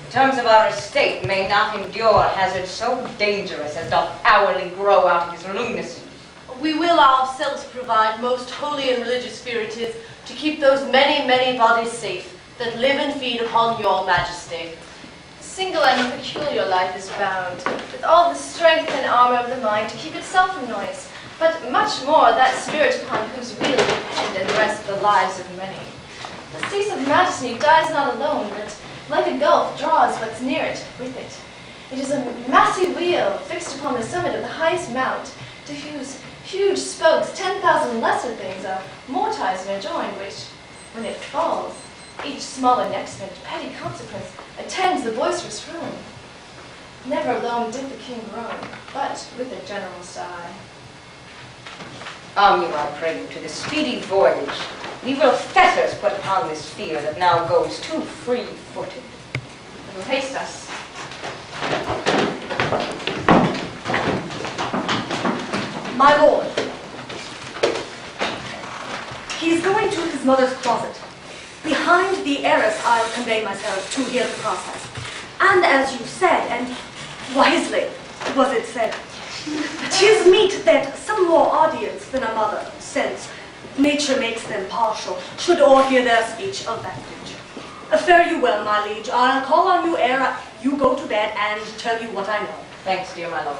The terms of our estate may not endure hazard so dangerous as doth hourly grow out of his lunacy. We will ourselves provide most holy and religious spiritus to keep those many, many bodies safe that live and feed upon your majesty. Single and peculiar life is bound, with all the strength and armor of the mind to keep itself from noise, but much more that spirit upon whose will depend and rest the lives of many. The cease of majesty dies not alone, but like a gulf draws what's near it with it. It is a massy wheel fixed upon the summit of the highest mount, to whose huge spokes 10,000 lesser things are mortised and adjoined, which, when it falls, each small and next minute petty consequence attends the boisterous ruin. Never alone did the king groan, but with a general sigh. Arm you, I pray you, to the speedy voyage. Leave will fetters put upon this fear that now goes too free-footed. It will haste us. My lord, he is going to his mother's closet. Behind the arras I'll convey myself to hear the process. And as you said, and wisely was it said, 'tis meet that some more audience than a mother, since nature makes them partial, should o'erhear their speech of vantage. Fare you well, my liege. I'll call on you ere you go to bed and tell you what I know. Thanks, dear my lord.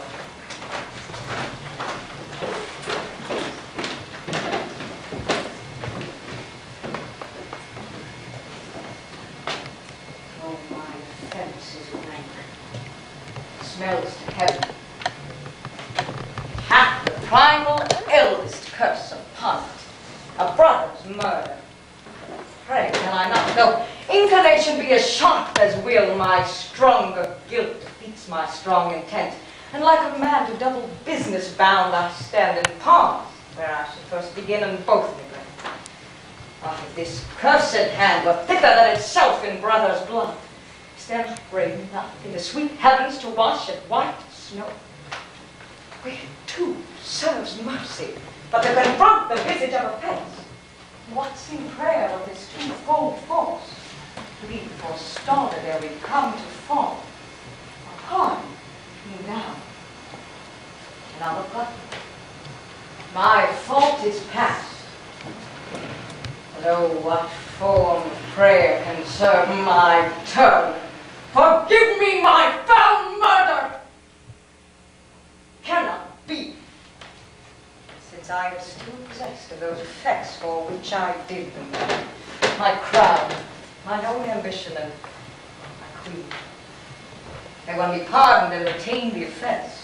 Oh, my fence is rank. Smells to heaven. Hath the primal eldest curse upon it. A brother's indignation be as sharp as will, my stronger guilt defeats my strong intent. And like a man to double business bound, I stand and pause where I should first begin and both neglect. Ah, if this cursed hand were thicker than itself in brother's blood, stand brave enough in the sweet heavens to wash it white as snow. Where too serves mercy, but to confront the visage of offense. What's in prayer of this twofold force? We forestalled ere we come to fall. Pardon me now, and I'll look up. My fault is past. But oh, what form of prayer can serve my turn? Forgive me my foul murder! Cannot be, since I am still possessed of those effects for which I did them. My crown, mine own ambition, and my queen. May one be pardoned and retain the offense.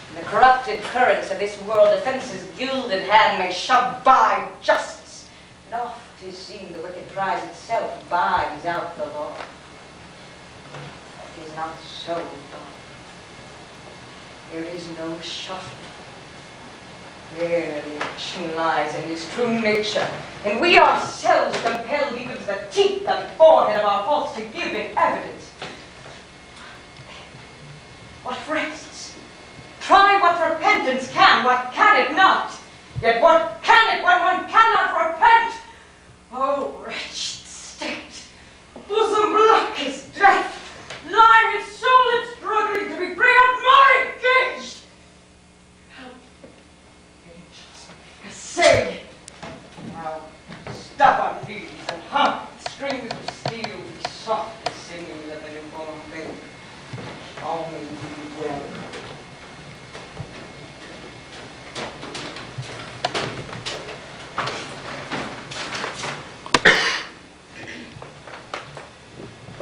And the corrupted currents of this world, offence's gilded hand may shove by justice. And oft 'tis seen the wicked prize itself buys out the law. It is not so, God. There is no shuffle. There the action lies in his true nature, and we ourselves compelled even to the teeth and forehead of our faults to give it evidence. What rests? Try what repentance can, what can it not? Yet what can it when one cannot repent? Oh, wretched state! Bosom black as death! Lie with soul and struggling to be free and more engaged! Help, angels, essay! Now, stubborn leaves and hung strings of steel be softly singing that the newborn babe. All may be well.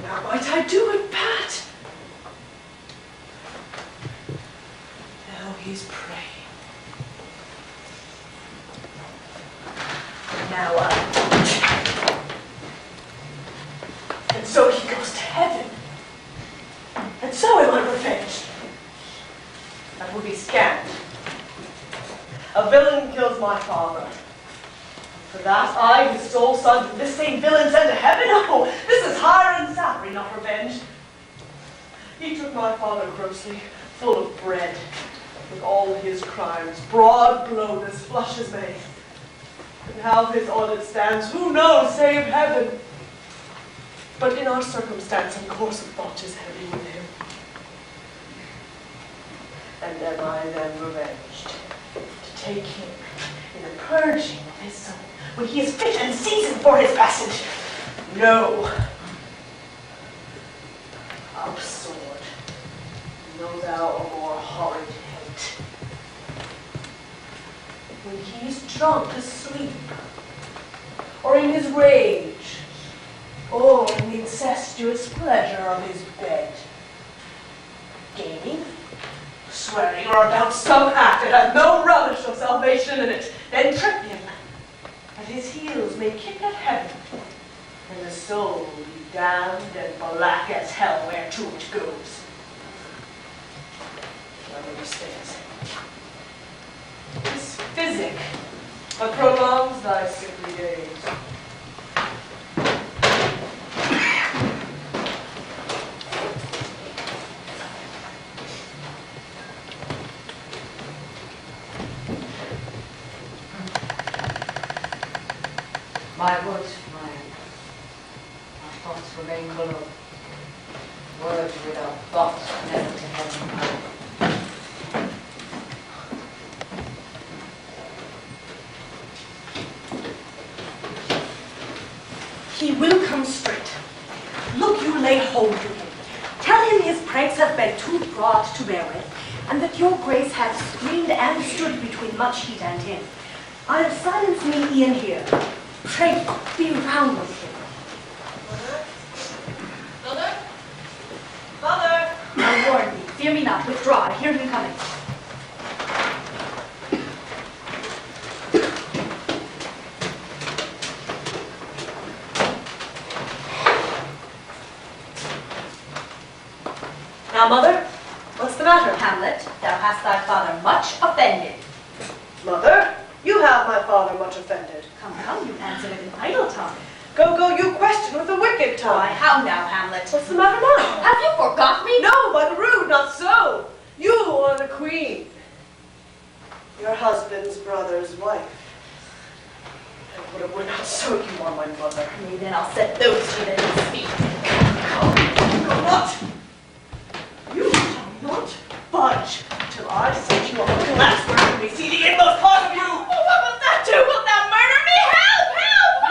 Now might I do it, Pat? Now he's praying. Now and so he goes to heaven. And so am I revenged. That would be scant. A villain kills my father. For that, I, his sole son, to this same villain sent to heaven? Oh, this is hire and salary, not revenge. He took my father grossly, full of bread, with all his crimes, broad blown as flush as May. And how his audit stands, who knows, save heaven? But in our circumstance, and course of thought is heavy with him. And am I then revenged to take him in the purging of his son, when he is fit and seasoned for his passage? No. Up, sword. Know thou a more horrid hate. When he is drunk asleep, or in his rage, or in the incestuous pleasure of his bed, gaming, swearing, or about some act that has no relish of salvation in it, then trip him. At his heels may kick at heaven, and the soul be damned and black as hell whereto it goes. Now understands. This physic but prolongs thy sickly days. My words fly. My thoughts remain below. Words without thoughts never to heaven. He will come straight. Look, you lay hold to him. Tell him his pranks have been too broad to bear with, and that your grace hath screened and stood between much heat and him. I'll silence me e'en here. Pray, be round with him. Mother? Mother? I warn thee, fear me not, withdraw, I hear him coming. Now, mother, what's the matter? Hamlet, thou hast thy father much offended. Mother, you have my father much offended. Come, you answer with an idle tongue. Go, you question with a wicked tongue. Why, how now, Hamlet? What's the matter now? Have you forgot me? No, but rude, not so. You are the queen. Your husband's brother's wife. And what if we're not so, you are my mother. Nay, then I'll set those feet at his feet. What? You shall not budge till I set you on the glass where you may see the inmost part of you. Oh, what wilt thou do? Wilt thou murder me? Help!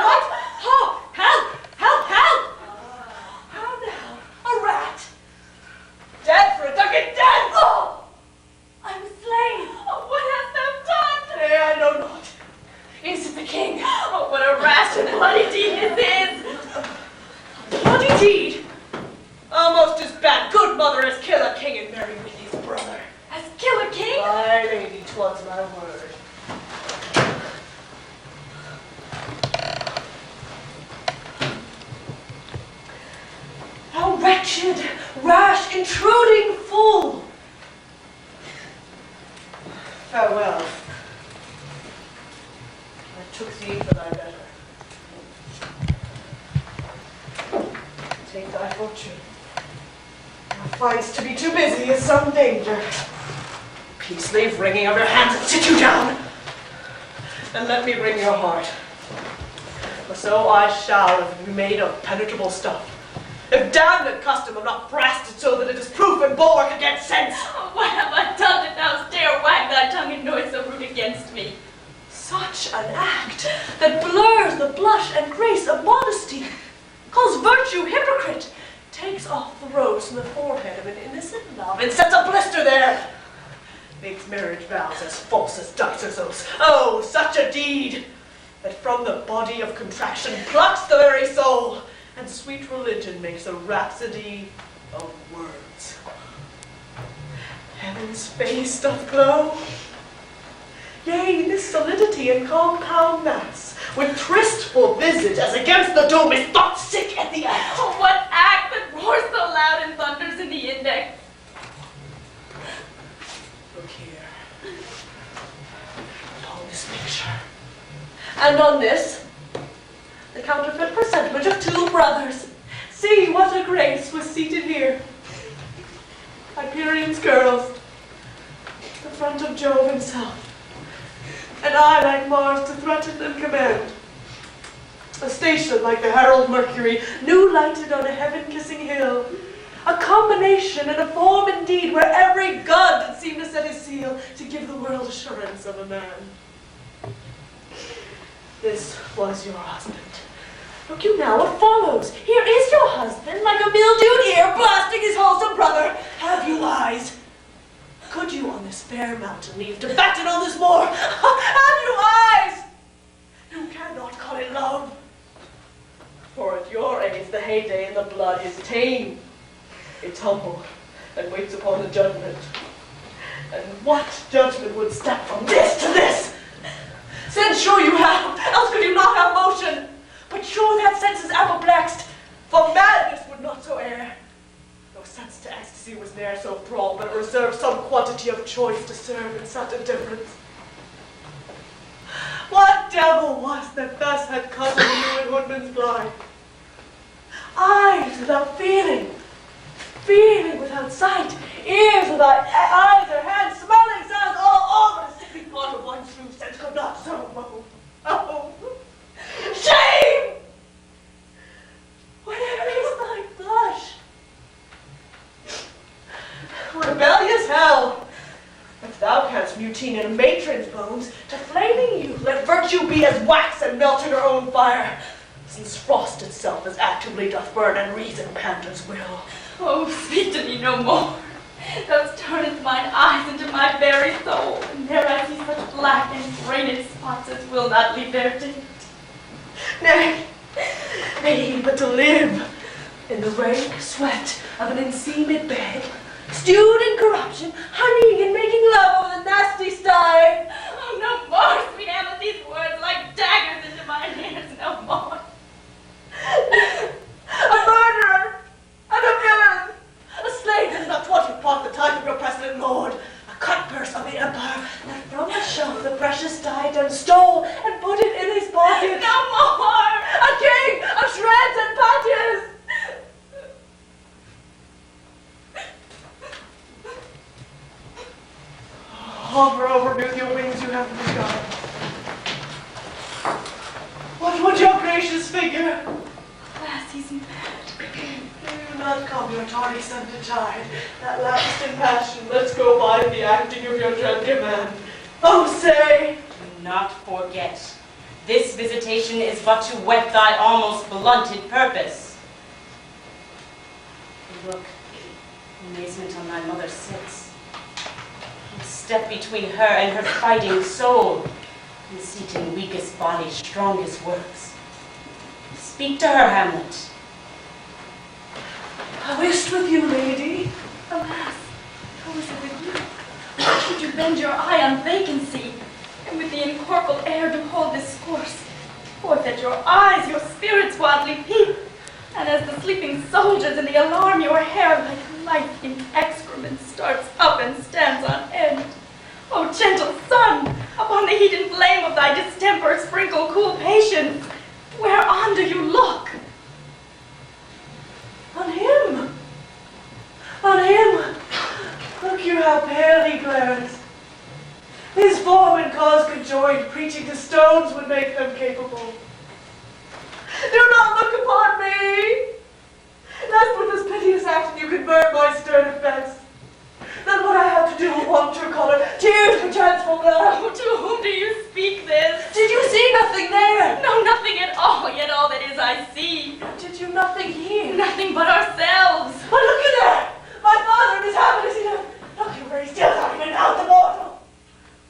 What? Oh, help! How now? A rat? Dead for a ducat, dead! Oh! I was slain! Oh, what hast thou done? Nay, I know not. Is it the king? Oh, what a rash and bloody deed this is! Bloody deed? Almost as bad, good mother, as kill a king and marry with his brother. As kill a king? My lady, 'twas my word. Thou wretched, rash, intruding fool! Farewell. I took thee for thy better. Take thy fortune. Thou find'st to be too busy is some danger. Peace, leave wringing of your hands and sit you down. And let me wring your heart. For so I shall if be made of penetrable stuff. If damned custom have not brassed it so that it is proof and bulwark against sense. Oh, what have I done that thou dare wag thy tongue in noise so rude against me? Such an act that blurs the blush and grace of modesty, calls virtue hypocrite, takes off the rose from the forehead of an innocent love and sets a blister there, makes marriage vows as false as dice or oaths. Oh, such a deed that from the body of contraction plucks the very soul, and sweet religion makes a rhapsody of words. Heaven's face doth glow. Yea, this solidity and compound mass, with tristful visage as against the dome, is thought sick at the act. Oh, what act that roars so loud and thunders in the index? Look here. Upon this picture. And on this, the counterfeit presentment of two brothers. See what a grace was seated here. Hyperion's girls, the front of Jove himself, and I like Mars to threaten and command. A station like the herald Mercury, new lighted on a heaven-kissing hill. A combination and a form indeed where every god did seem to set his seal to give the world assurance of a man. This was your husband. Look you now, what follows? Here is your husband, like a mildewed ear, blasting his wholesome brother. Have you eyes? Could you on this fair mountain leave to batten on this moor? Have you eyes? You cannot call it love. For at your age the heyday in the blood is tame. It's humble and waits upon the judgment. And what judgment would step from this to this? Sense sure you have, else could you not have motion. But sure that sense is apoplexed, for madness would not so err. No sense to ecstasy was ne'er so thrall, but it reserved some quantity of choice to serve in such a difference. What devil was that thus had cozened you in Woodman's blind? Eyes without feeling, feeling without sight, ears without eyes or hands, smelling sounds all but a sickly thought of one true sense could not so move. Oh, shame! Whatever is thy blush? Rebellious hell! If thou canst mutine in a matron's bones, to flaming youth let virtue be as wax and melt in her own fire, since frost itself as actively doth burn and reason panters will. Oh, speak to me no more. Thou turnest mine eyes into my very soul, and there I see such black and brained spots as will not leave their date. Nay, but to live in the rank sweat of an enseamed bed, stewed in corruption, honeying and making love over the nasty sty. Oh, no more, sweet Hamlet, these words like daggers into mine ears, no more. A murderer and a villain, a slave is not what hover over beneath your wings you have begun. What would your gracious figure? Alas, he's mad. Do not come your tardy son to chide. That lapsed in passion, let's go by the acting of your dread command. Oh, say! Do not forget, this visitation is but to whet thy almost blunted purpose. Look, amazement on thy mother sits. You step between her and her fighting soul, and seating weakest body, strongest works. Speak to her, Hamlet. I wished with you, lady. Alas, how is it with you? How should you bend your eye on vacancy, and with the incorporeal air to hold discourse? Forth at your eyes your spirits wildly peep, and as the sleeping soldiers in the alarm, your hair like life in excrement starts up and stands on end. O gentle sun, upon the heat and flame of thy distemper sprinkle cool patience. Whereon do you look? On him! On him! Look you how pale he glares. His form and cause conjoined, preaching to stones would make them capable. Do not look upon me! Lest with this piteous action you convert my stern offense. Then what I have to do will want your color, tears perchance will blood. Oh, to whom do you speak this? Did you see nothing there? No, nothing at all, yet all that is I see. Did you nothing hear? Nothing but ourselves. But look at there! My father and his Hamlet is in. Look at where he still having been out the mortal.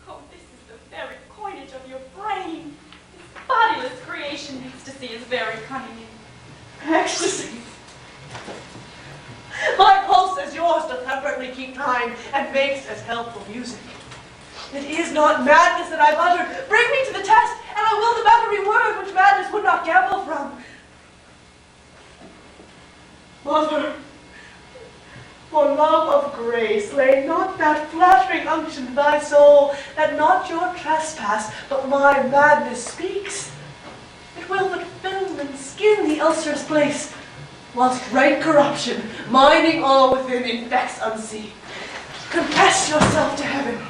Oh, this is the very coinage of your brain. This bodiless creation, ecstasy is very cunning. Ecstasy. My pulse as yours doth temperately keep time, and makes as helpful music. It is not madness that I've uttered. Bring me to the test, and I will the battery word which madness would not gamble from. Mother, for love of grace, lay not that flattering unction to thy soul, that not your trespass, but my madness speaks. It will but film and skin the ulcerous place, whilst rank corruption, mining all within, infects unseen. Confess yourself to heaven.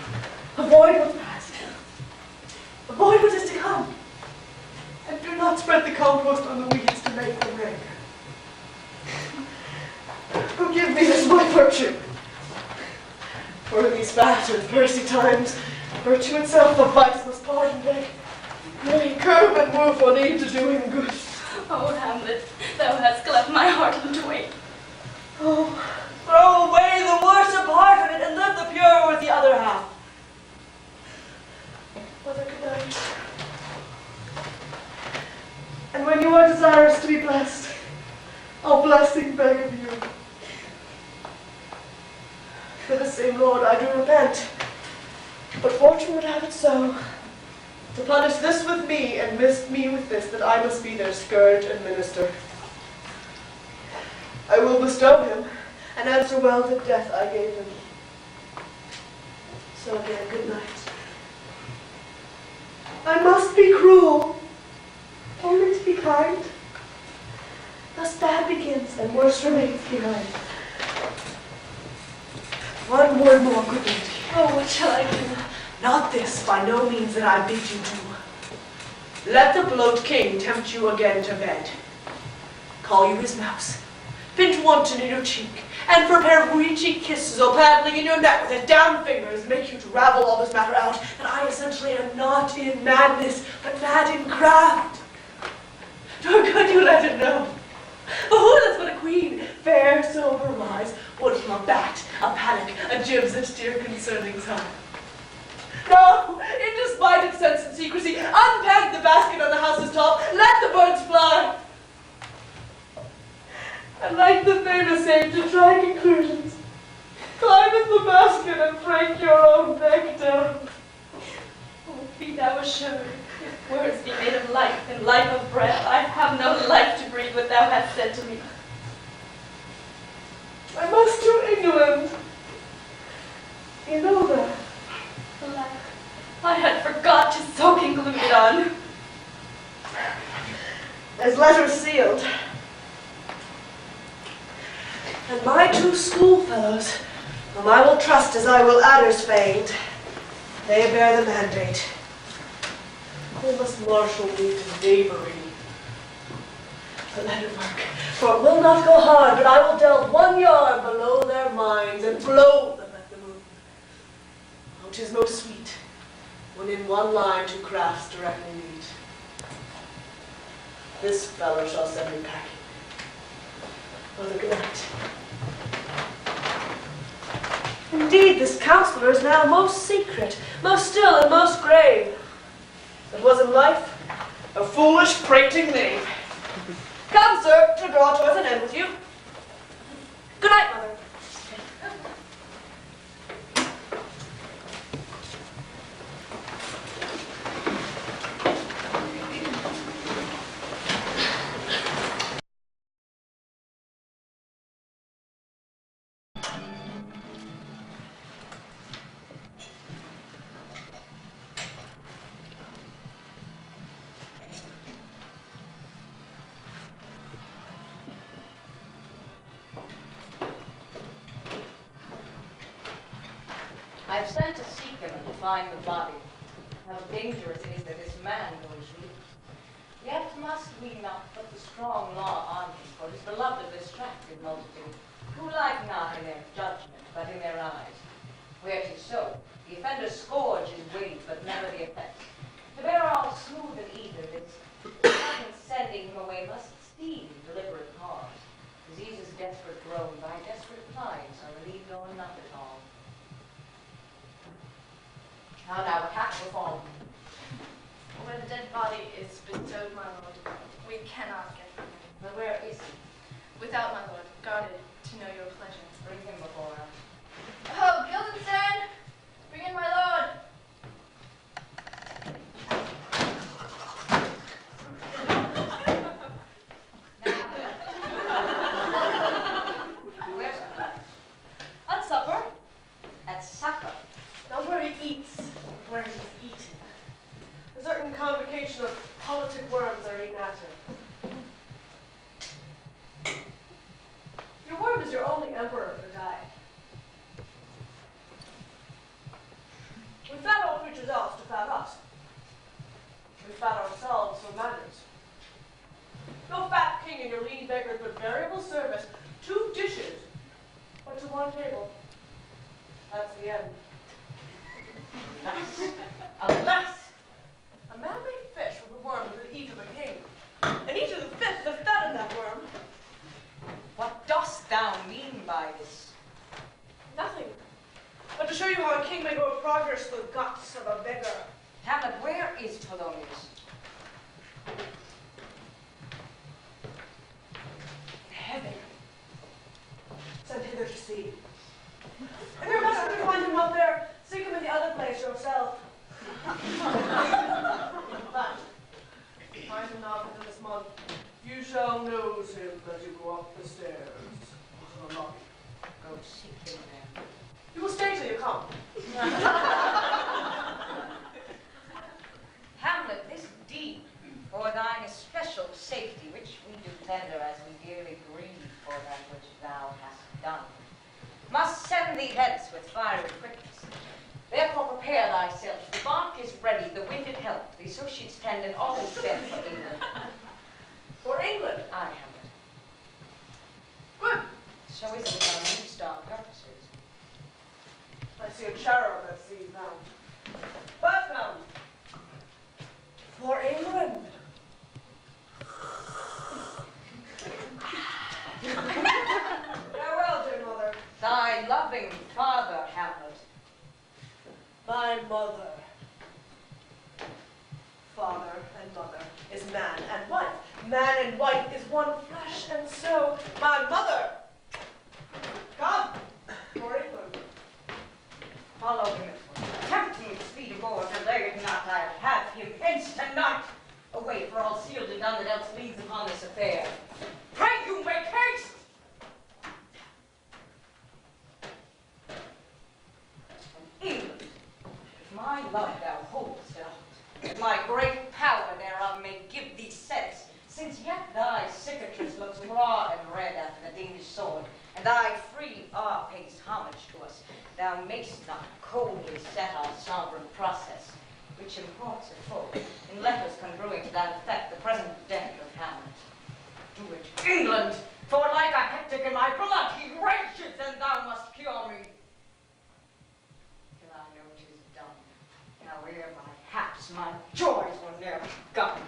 Avoid what's past. Avoid what is to come. And do not spread the compost on the weeds to make them rank. Forgive me this my virtue. For in these fat and thirsty times, virtue itself of vice must pardon beg. Nay, curb and move for need to do him good. Oh, Hamlet, thou hast cleft my heart in twain. Oh, throw away the worser part of it and live the pure with the other half. Mother, good night. And when you are desirous to be blessed, I'll blessing beg of you. For the same Lord I do repent, but fortune would have it so, to punish this with me and miss me with this, that I must be their scourge and minister. I will bestow him, and answer well the death I gave him. So again, good night. I must be cruel, only to be kind. Thus bad begins, and worse remains behind. One word more, good lady. Oh, what shall I do? Not this, by no means that I bid you do. Let the bloat king tempt you again to bed. Call you his mouse, pinch wanton in your cheek, and prepare free-cheek kisses or paddling in your neck with his damned fingers, make you to ravel all this matter out, that I essentially am not in madness, but mad in craft. Nor could you let it know. For who that's but a queen, fair, sober, wise, would from a bat, a panic, a jib such dear concernings have? No, in despite of sense and secrecy, unpeg the basket on the house's top, let the birds fly. And like the famous ape to try conclusions, climb in the basket and break your own neck down. Oh, be thou assured, if words be made of life and life of breath, I have no life to breathe what thou hast said to me. I must to England. You know that. Alas, I had forgot to so conclude it on. As letters sealed. And my two schoolfellows, whom I will trust as I will adders feigned, They bear the mandate. They must marshal me to Devery. But let it work, for it will not go hard, but I will delve 1 yard below their minds and blow them at the moon. Oh, 'tis most sweet, when in one line 2 crafts directly meet. This fellow shall send me packing. Mother, good night. Indeed, this counselor is now most secret, most still, and most grave. That was in life a foolish, prating knave. Come, sir, to draw towards an end with you. Good night, Mother. I've sent to seek him and to find the body. How dangerous it is that this man goes loose. Yet must we not put the strong law on him, for his beloved of the distracted multitude, who like not in their judgment, but in their eyes. Where 'tis so, the offender's scourge is weighed, but never the effect. To bear all smooth and even, its presence sending him away must steam deliberate cause. Disease's desperate groan by desperate plies are relieved or not at all. How now, the cat will fall. Where the dead body is bestowed, my lord, we cannot get from him. But where is he? Without, my lord, guarded to know your pleasure. Bring him before us. Oh, Guildenstern! Bring in my lord! Where's he? At supper. At supper. Not where he eats, but where he's eaten. A certain convocation of politic worms are eaten at him. Your worm is your only emperor for diet. We fat all creatures else to fat us. We fat ourselves for manners. No fat king and your lean beggars, but variable service, 2 dishes, but to 1 table. That's the end. Alas! A man may fish with a worm that eat of a king, and each of the fifth the fat of that worm. What dost thou mean by this? Nothing. But to show you how a king may go progress through the guts of a beggar. Hamlet, where is Polonius? In heaven. Sent hither to see. If you're messenger to find him up there, seek him in the other place yourself. In fact, find him not within this month. You shall nose him as you go up the stairs into the lobby. Go seek him there. You will stay till you come. Hamlet, this deed, for thine especial safety, which we do tender as we dearly grieve for that which thou hast done, must send thee hence with fiery quickness. Therefore prepare thyself. The bark is ready, the winded help, the associates tend, and all is bent for England. For England? Aye, Hamlet. Good. So is it with our new star purposes. I see a cherub that sees now. Welcome. For England. Farewell, dear mother. Thy loving father, Hamlet. My mother. Father and mother is man and wife. Man and wife is one flesh, and so my mother. Come, for England. Follow him at once. Tempting with speed of oar, delay it not, I'll have him hence tonight. Away, for all sealed and done that else leads upon this affair. Pray you make haste! England, if my love thou holdest out, that my great power thereof may give thee sense, since yet thy cicatrice looks raw and red after the Danish sword, and thy free are pays homage to us, thou mayst not coldly set our sovereign process, which imports a full, in letters congruing to that effect, the present death of Hamlet. Do it, England, for like a hectic in my blood he rages, and thou must cure me. Till I know 'tis done. Now ere my haps, my joys were ne'er begun.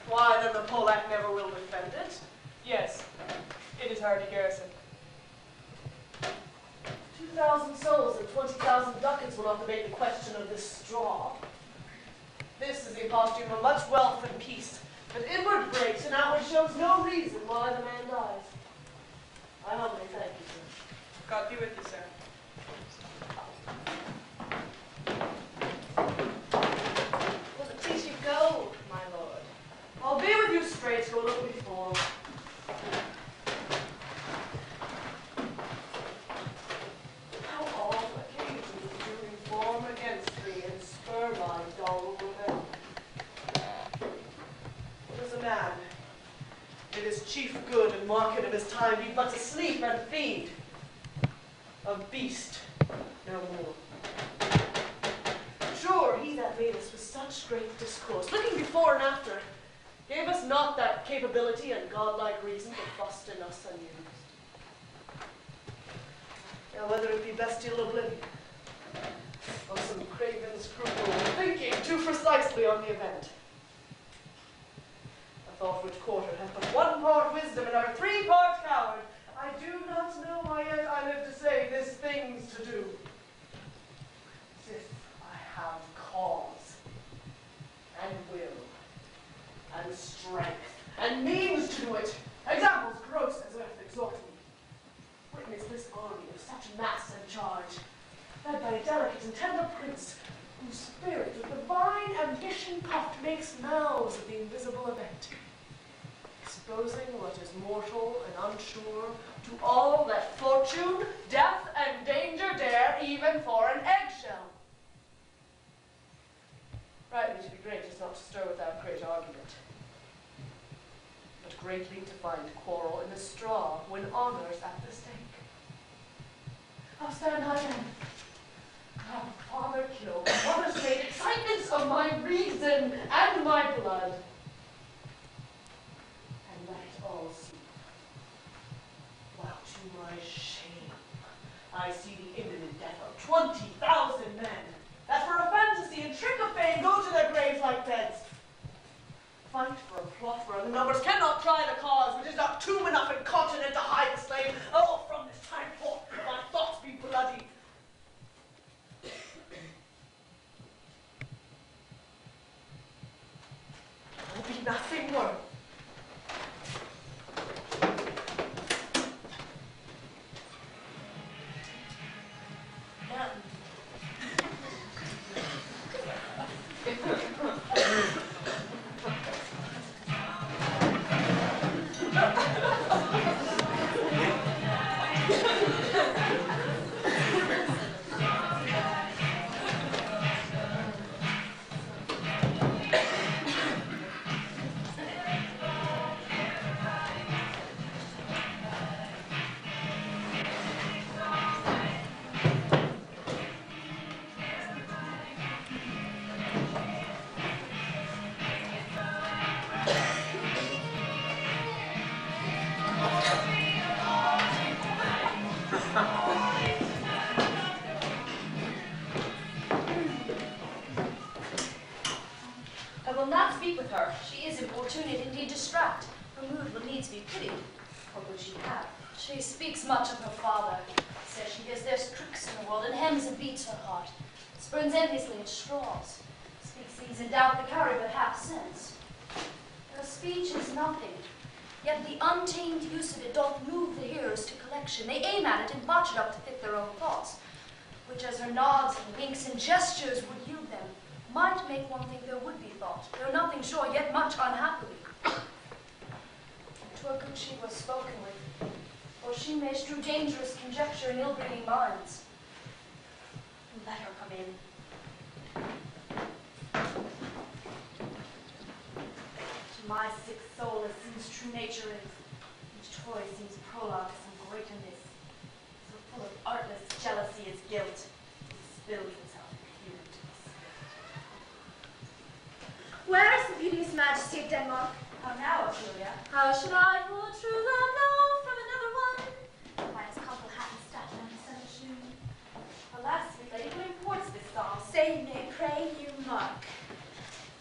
Why, then the Polack never will defend it. Yes, it is hard to garrison. 2,000 souls and 20,000 ducats will not debate the question of this straw. This is the imposture of much wealth and peace, but inward breaks and outward shows no reason why the man dies. I humbly thank you, sir. God be with you, sir. Will it please you go, my lord? I'll be with you straight, go look before. How all occasions do reform against thee and spur my dull revenge. What is a man? It is chief good and market of his time be but to sleep and feed. A beast, no more. Sure, he that made us with such great discourse, looking before and after, gave us not that capability and godlike reason to bust in us unused. Now whether it be bestial oblivion, or some craven scruple, thinking too precisely on the event, a thought which quarter hath but 1 part wisdom and our 3 parts coward, I do not know why yet I live to say this thing's to do. Sith I have cause, and will, and strength, and means to do it. Examples gross as earth exhort me. Witness this army of such mass and charge, led by a delicate and tender prince, whose spirit with divine ambition puffed makes mouths of the invisible event, exposing what is mortal and unsure to all that fortune, death, and danger dare, even for an eggshell. Rightly to be great is not to stir without great argument, but greatly to find quarrel in the straw when honor's at the stake. I'll stand high then. I'll father kill, mother slay, excitements of my reason and my blood, and let it all sleep, while to my shame I see the imminent death of 20,000 men, that for a fantasy and trick of fame go to their graves like beds. Fight for a plot where the numbers cannot try the cause, which is not tomb enough and continent to hide the slain. Oh, from this time forth, my thoughts be bloody. I'll be nothing more. None. I will not speak with her. She is importunate, indeed distract. Her mood will needs be pitied. What would she have? She speaks much of her father. Says she hears there's tricks in the world, and hems and beats her heart. Spurns enviously at straws. Speaks things in doubt that carry but half sense. Her speech is nothing, yet the untamed use of it doth move the hearers to collection. They aim at it and botch it up to fit their own thoughts, which as her nods and winks and gestures would yield them, might make one think there would be thought, though nothing sure, yet much unhappily. 'Twere good she was spoken with, or she may strew dangerous conjecture in ill-breeding minds. Let her come in. To my sick soul, it seems true nature is. Each toy seems prologue to some greater miss. So full of artless jealousy is guilt, he spills himself here into the spirit. Where is the beauteous majesty of Denmark? How now, Ophelia? How should I for true love know from another one? By his couple hat and stature and set of shoe. Alas, sweet lady, who imports this song? Say me, pray you, mark.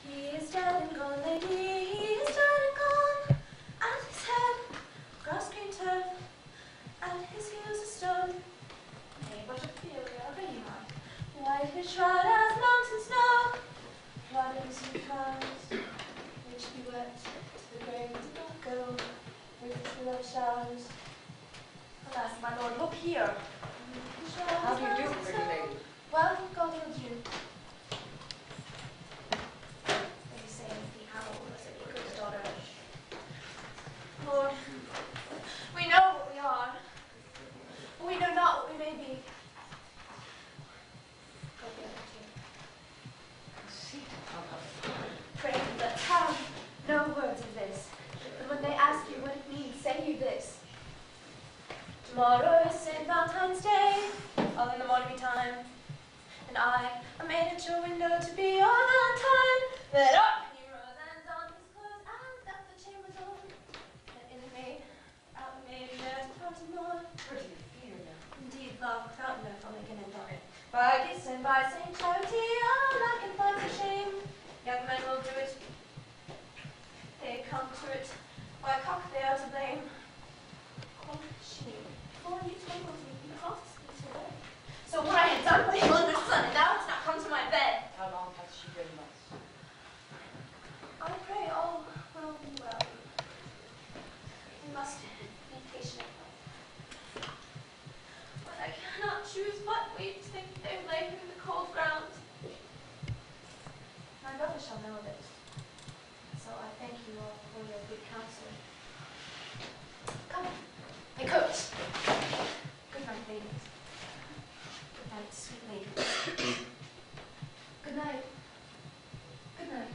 He is dead and gone, lady, he is dead and gone. At his head, grass green turf, at his heels a stone. Nay, but Ophelia, obey not. White his shroud as mountain snow. Waters and clouds, which be wet, to the grave did not go, with his beloved showers. Alas, my lord, look here. How do you do, pretty lady? Well, God heals you. They say the owl was a good daughter. Lord, we know what we are, but we know not what we may be. Go the other two. Pray let have no words of this. And when they ask you what it means, say you this. Tomorrow is St. Valentine's Day, all in the morning time. And I made at your window to be your Valentine. Then up he rose and donned his clothes and at the chamber door. And in the maid, out the maid, there to part and more. Pretty fear now. Indeed, love, without mirth, I'll make an end of it. By kiss and by St. Charity, all I can find for shame. Young men will do it. They come to it. Why cock they are to blame. Quoth she, before you told me, you cost me to way. So when I had done with him under the sun, and thou hast not come to my bed. How long has she been thus? I pray all will be well. We must be patient. But I cannot choose but wait to think they lay him in the cold ground. My brother shall know of it. So I thank you all for your good counsel. Come, my coat. Good night, ladies. Good night, sweet lady. Good night. Good night.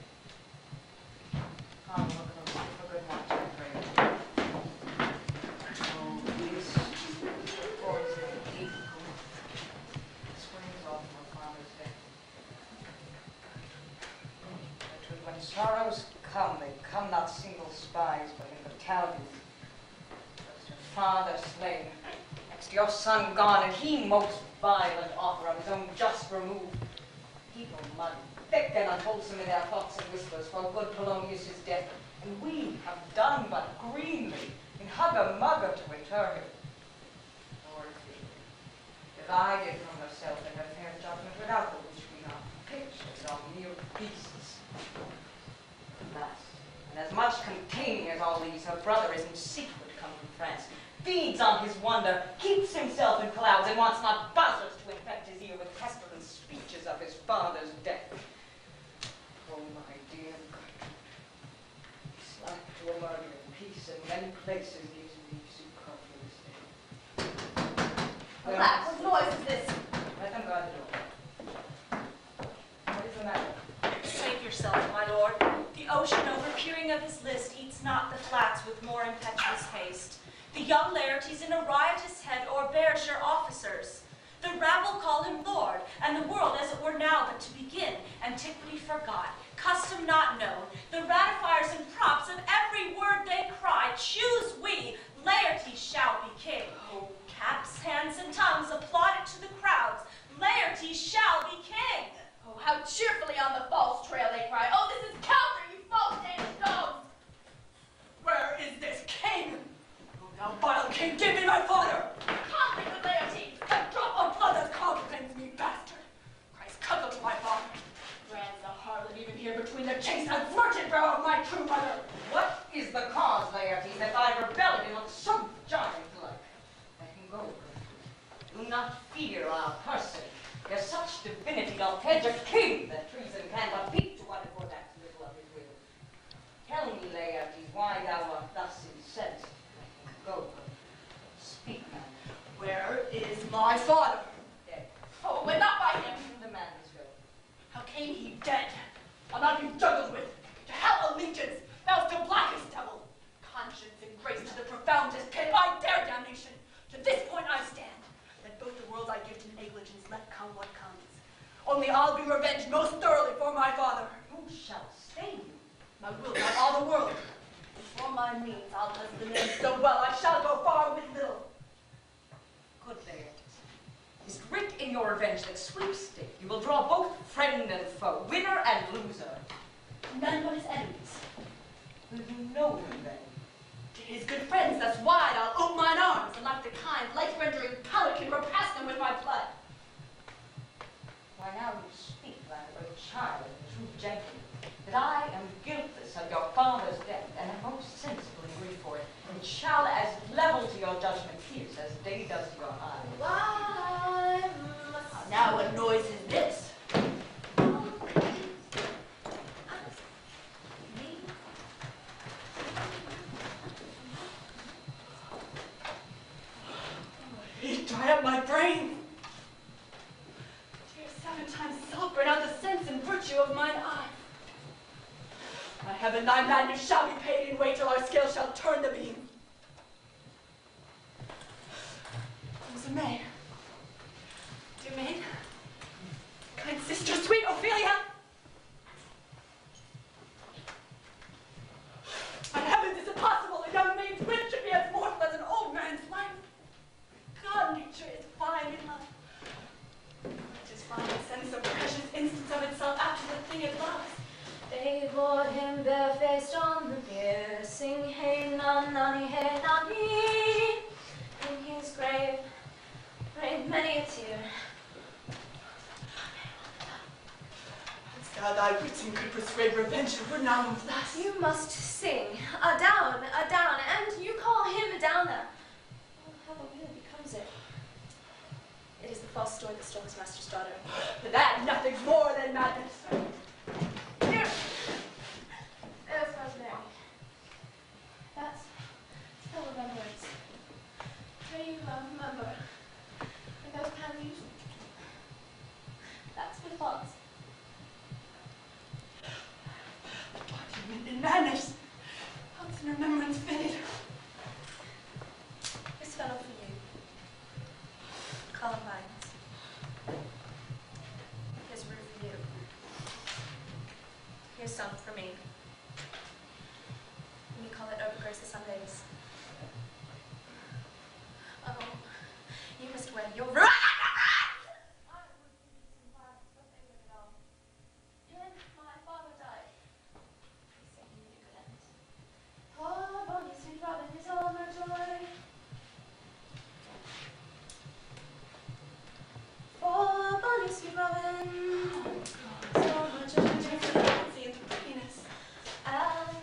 I'm looking for good night, I pray. Oh, these boys are evil. Springs off my father's death. But when sorrows come, they come not single spies, but in battalions. First your father slain, next your son gone, and he most violent author of his own just remove. People mud, thick and unwholesome in their thoughts and whispers, for good Polonius' death, and we have done but greenly in hugger-mugger to inter him. Lord, divided from herself in her fair judgment, without the which we are pictures of mere beasts. Alas, And as much containing as all these, her brother is in secret come from France, feeds on his wonder, keeps himself in clouds, and wants not buzzards to infect his ear with pestilent speeches of his father's death. Oh, my dear Gertrude, slack to a murder in peace in many places gives me superfluous day. Alack, what noise is this? Let them guard the door. What is the matter? Save yourself, my lord. The ocean, over peering of his list, eats not the flats with more impetuous haste. The young laerties in a riotous head o'erbears your officers. The rabble call him lord, and the world as it were now but to begin, antiquity forgot, custom not known, the ratifiers and props of every word they cry, choose we, laerty shall be king. Oh, caps, hands, and tongues applaud it to the crowds, laerty shall be king. Oh, how cheerfully on the false trail they cry. Oh, this is counter, you false Danish dogs! Where is this king? Oh, thou vile king, give me my father! Conflict with Laertes! A drop of blood that comprehends me, bastard! Christ, cuddle to my father! Brands the harlot even here between the chaste and virgin brow of my true mother! What is the cause, Laertes, that thy rebellion looks so giant-like? Let him go, Gertrude. Do not fear our person. There's such divinity doth hedge a king that treason can but beat to what it would act little of his will. Tell me, Laertes, why thou art thus incensed. Let him go. Speak, man. Where is my father? Dead. Oh, but not by him! The man is go. How came he dead? I'll not be juggled with. To hell allegiance, thou'st the blackest devil. Conscience and grace to the profoundest pit, I dare damnation. To this point I stand. Let both the world I give to negligence, let come what comes. Only I'll be revenged most thoroughly for my father. Who shall stay you? My will, not all the world. For my means, I'll husband the name so well, I shall go far with little. Good Laertes. Is writ in your revenge that sweepstake you will draw both friend and foe, winner and loser. None but his enemies. Will you know them then? To his good friends, thus wide, I'll ope mine arms, and like the kind, life-rendering pelican, repass them with my blood. Why now you speak like a child and true gentleman, that I am guiltless of your father's death, and am most sensibly grieved for it, and shall as level to your judgment pierce as day does to your eye. Now what noise is this? Dry up my brain. Tears 7 times salt burn out the sense and virtue of mine eye. By heaven, thy madness shall be paid in weight till our scale shall turn the beam. Rosa May, dear maid, kind sister, sweet Ophelia. By heavens, is it possible a young maid's wit should be as mortal as an old man's life? God, nature is fine in love. It is fine to send some precious instance of itself after the thing it loves. They bore him barefaced on the bier, sing hey nani, hey nani. In his grave rained many a tear. Hadst thou thy wits and could persuade revenge, it would not move thus. You must sing a down, and you call him a downer. Oh, how the really becomes it. It is the false story that stole his master's daughter. For that, nothing's more than madness. Here! There's Rosemary. That's still remembrance. Do you remember? And those panties? That's my thoughts. Document in madness. How's in remembrance fitted? This fellow for you. Columbines. Here's root for you. Here's some for me. And you call it Over Grace of Sundays. Oh, you must wed your root. My father died. He said you knew good end. Oh, bonny sweet Robin is all my joy. Oh, bonny sweet Robin, so much of fancy and prettiness, and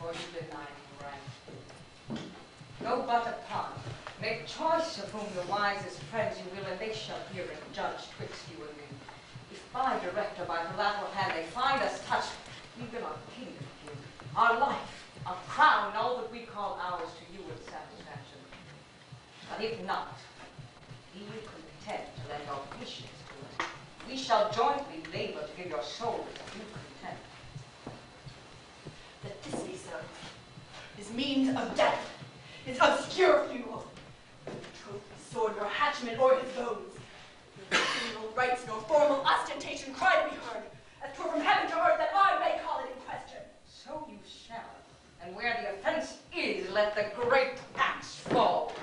for you deny me right. Go but upon, make choice of whom your wisest friends you will, and they shall hear and judge twixt you and me. If by direct or by collateral hand they find us touched, we will our kingdom give, our life, our crown, and all that we call ours to you with satisfaction. But if not, be you content to lend our patience to it. We shall jointly labor to give your soul its due content. That this be so. His means of death, his obscure funeral, trophy, sword, nor hatchment, or his bones. No funeral rites, nor formal ostentation cry to be heard, as 'twere from heaven to earth that I may call it in question. So you shall, and where the offense is, let the great axe fall.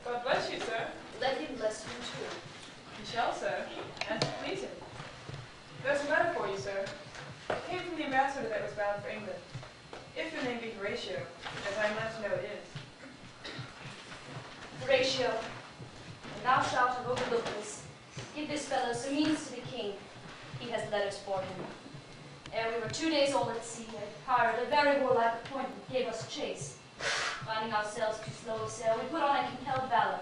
God bless you, sir. Let him bless you too. You shall, sir, as it please him. There's a letter for you, sir. It came from the ambassador that was bound for England. If your name be Horatio, as I am led to know it is. Horatio, and thou shalt have overlooked this. Give this fellow some means to the king. He has letters for him. Ere we were 2 days old at sea, a pirate, a very warlike appointment, gave us chase. Finding ourselves too slow of sail, we put on a compelled valor,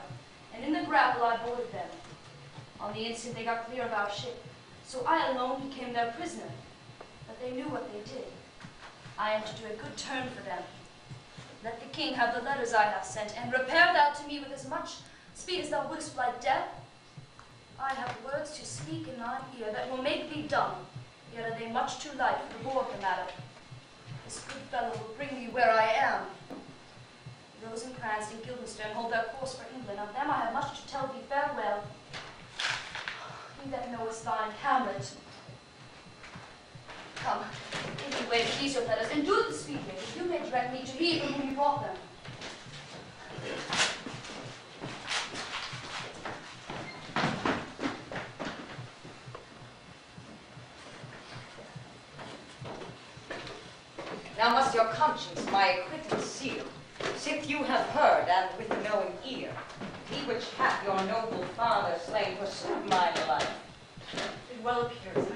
and in the grapple I boarded them. On the instant they got clear of our ship, so I alone became their prisoner. But they knew what they did. I am to do a good turn for them. Let the king have the letters I have sent, and repair thou to me with as much speed as thou wouldst fly death. I have words to speak in thine ear that will make thee dumb, yet are they much too light for the bore of the matter. This good fellow will bring me where I am. Rosencrantz and Guildenstern hold their course for England. Of them I have much to tell thee. Farewell. He that knowest thine Hamlet. Come, take away these your letters, and do it speedily, that you may direct me to he from whom you brought them. Now must your conscience my acquittal seal, sith you have heard, and with knowing ear, he which hath your noble father slain forsook mine life. It well appears,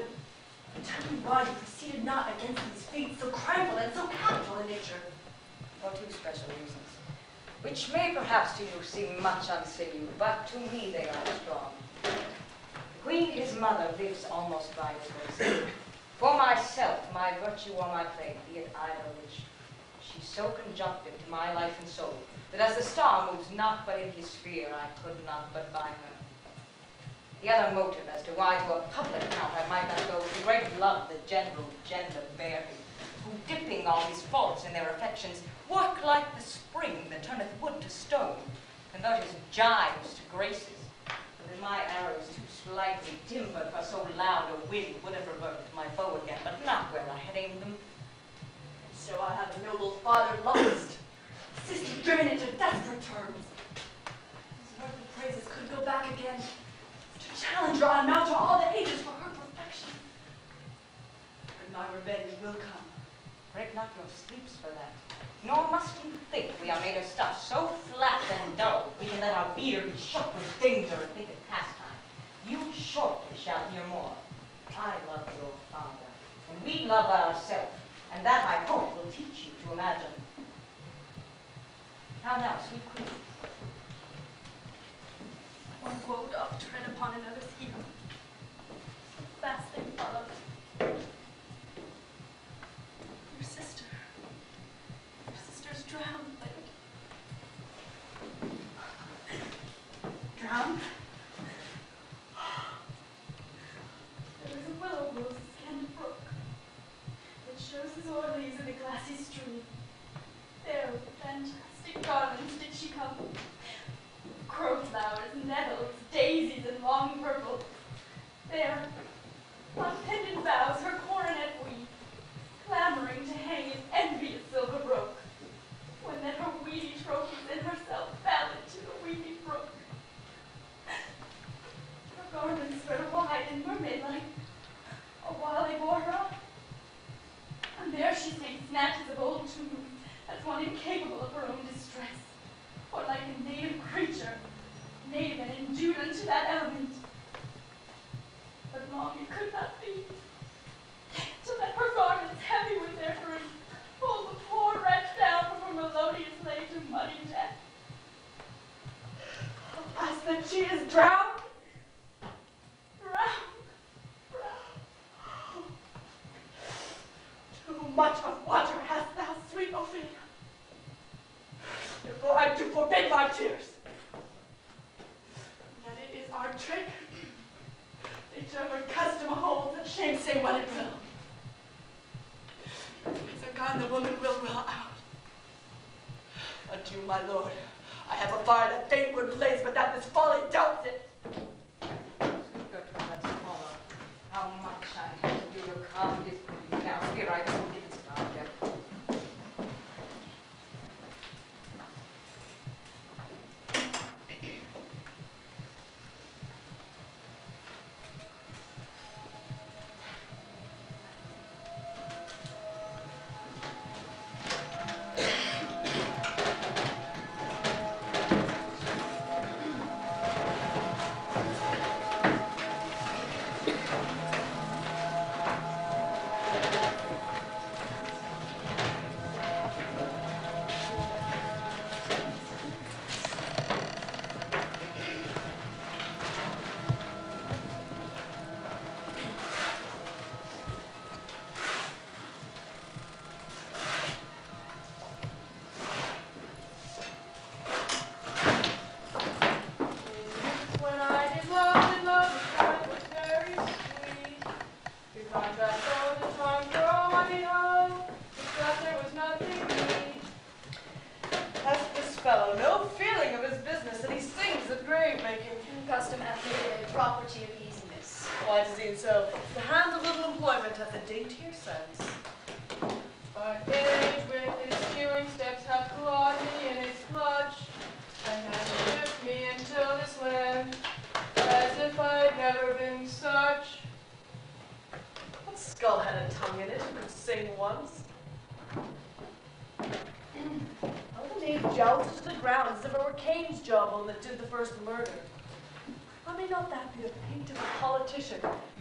but tell me why you proceeded not against these fates so crimeful and so capital in nature. For two special reasons, which may perhaps to you seem much unseemly, but to me they are strong. The queen his mother lives almost by his grace. For myself, my virtue or my fame, be it either which, she's so conjunctive to my life and soul, that as the star moves not but in his sphere, I could not but by her. The other motive as to why to a public account I might not go, the great love the general gender bear me, who dipping all his faults in their affections, work like the spring that turneth wood to stone, convert his gibes to graces, but in my arrows too slightly timbered for so loud a wind would have reverted my bow again, but not where I had aimed them. So I have a noble father lost, sister driven into desperate terms. His earthly praises could go back again, to challenge her on now to all the ages for her perfection. But my revenge will come. Break not your sleeps for that, nor must you think we are made of stuff so flat and dull, we can let our beer be shook with danger and think it pastime. You shortly shall hear more. I love your father, and we love ourselves, and that I hope will teach you to imagine. How now, sweet queen? One woe doth tread upon another's heel. Fast they follow. Your sister's drowned, lady. Drowned? There is a willow rose scanned brook that shows his oar leaves in a glassy stream. There with fantastic garlands did she come. Crowflowers, nettles, daisies, and long purple. on pendant boughs her coronet weave, clamoring to hang in envious silver broke, when then her weedy trophies in herself fell into the weedy brook. Her garments spread wide and mermaid-like, a while they bore her up, and there she sang snatches of old tunes, as one incapable of her own distress, or like a native creature, native and endued unto that element. But long it could not be, till that her garments heavy with their grief pulled the poor wretch down from her melodious lay to muddy death. Alas, that she is drowned! Drowned! Drowned! Too much of water hast thou, sweet Ophelia. Therefore I do forbid thy tears. That it is our trick. Whichever custom holds, that shame say what it will. So God the woman will out. Adieu, my lord. I have a fire that fain would blaze, but that this folly doubts it. How much I have to do to calm this grief. Now, here I can get it started.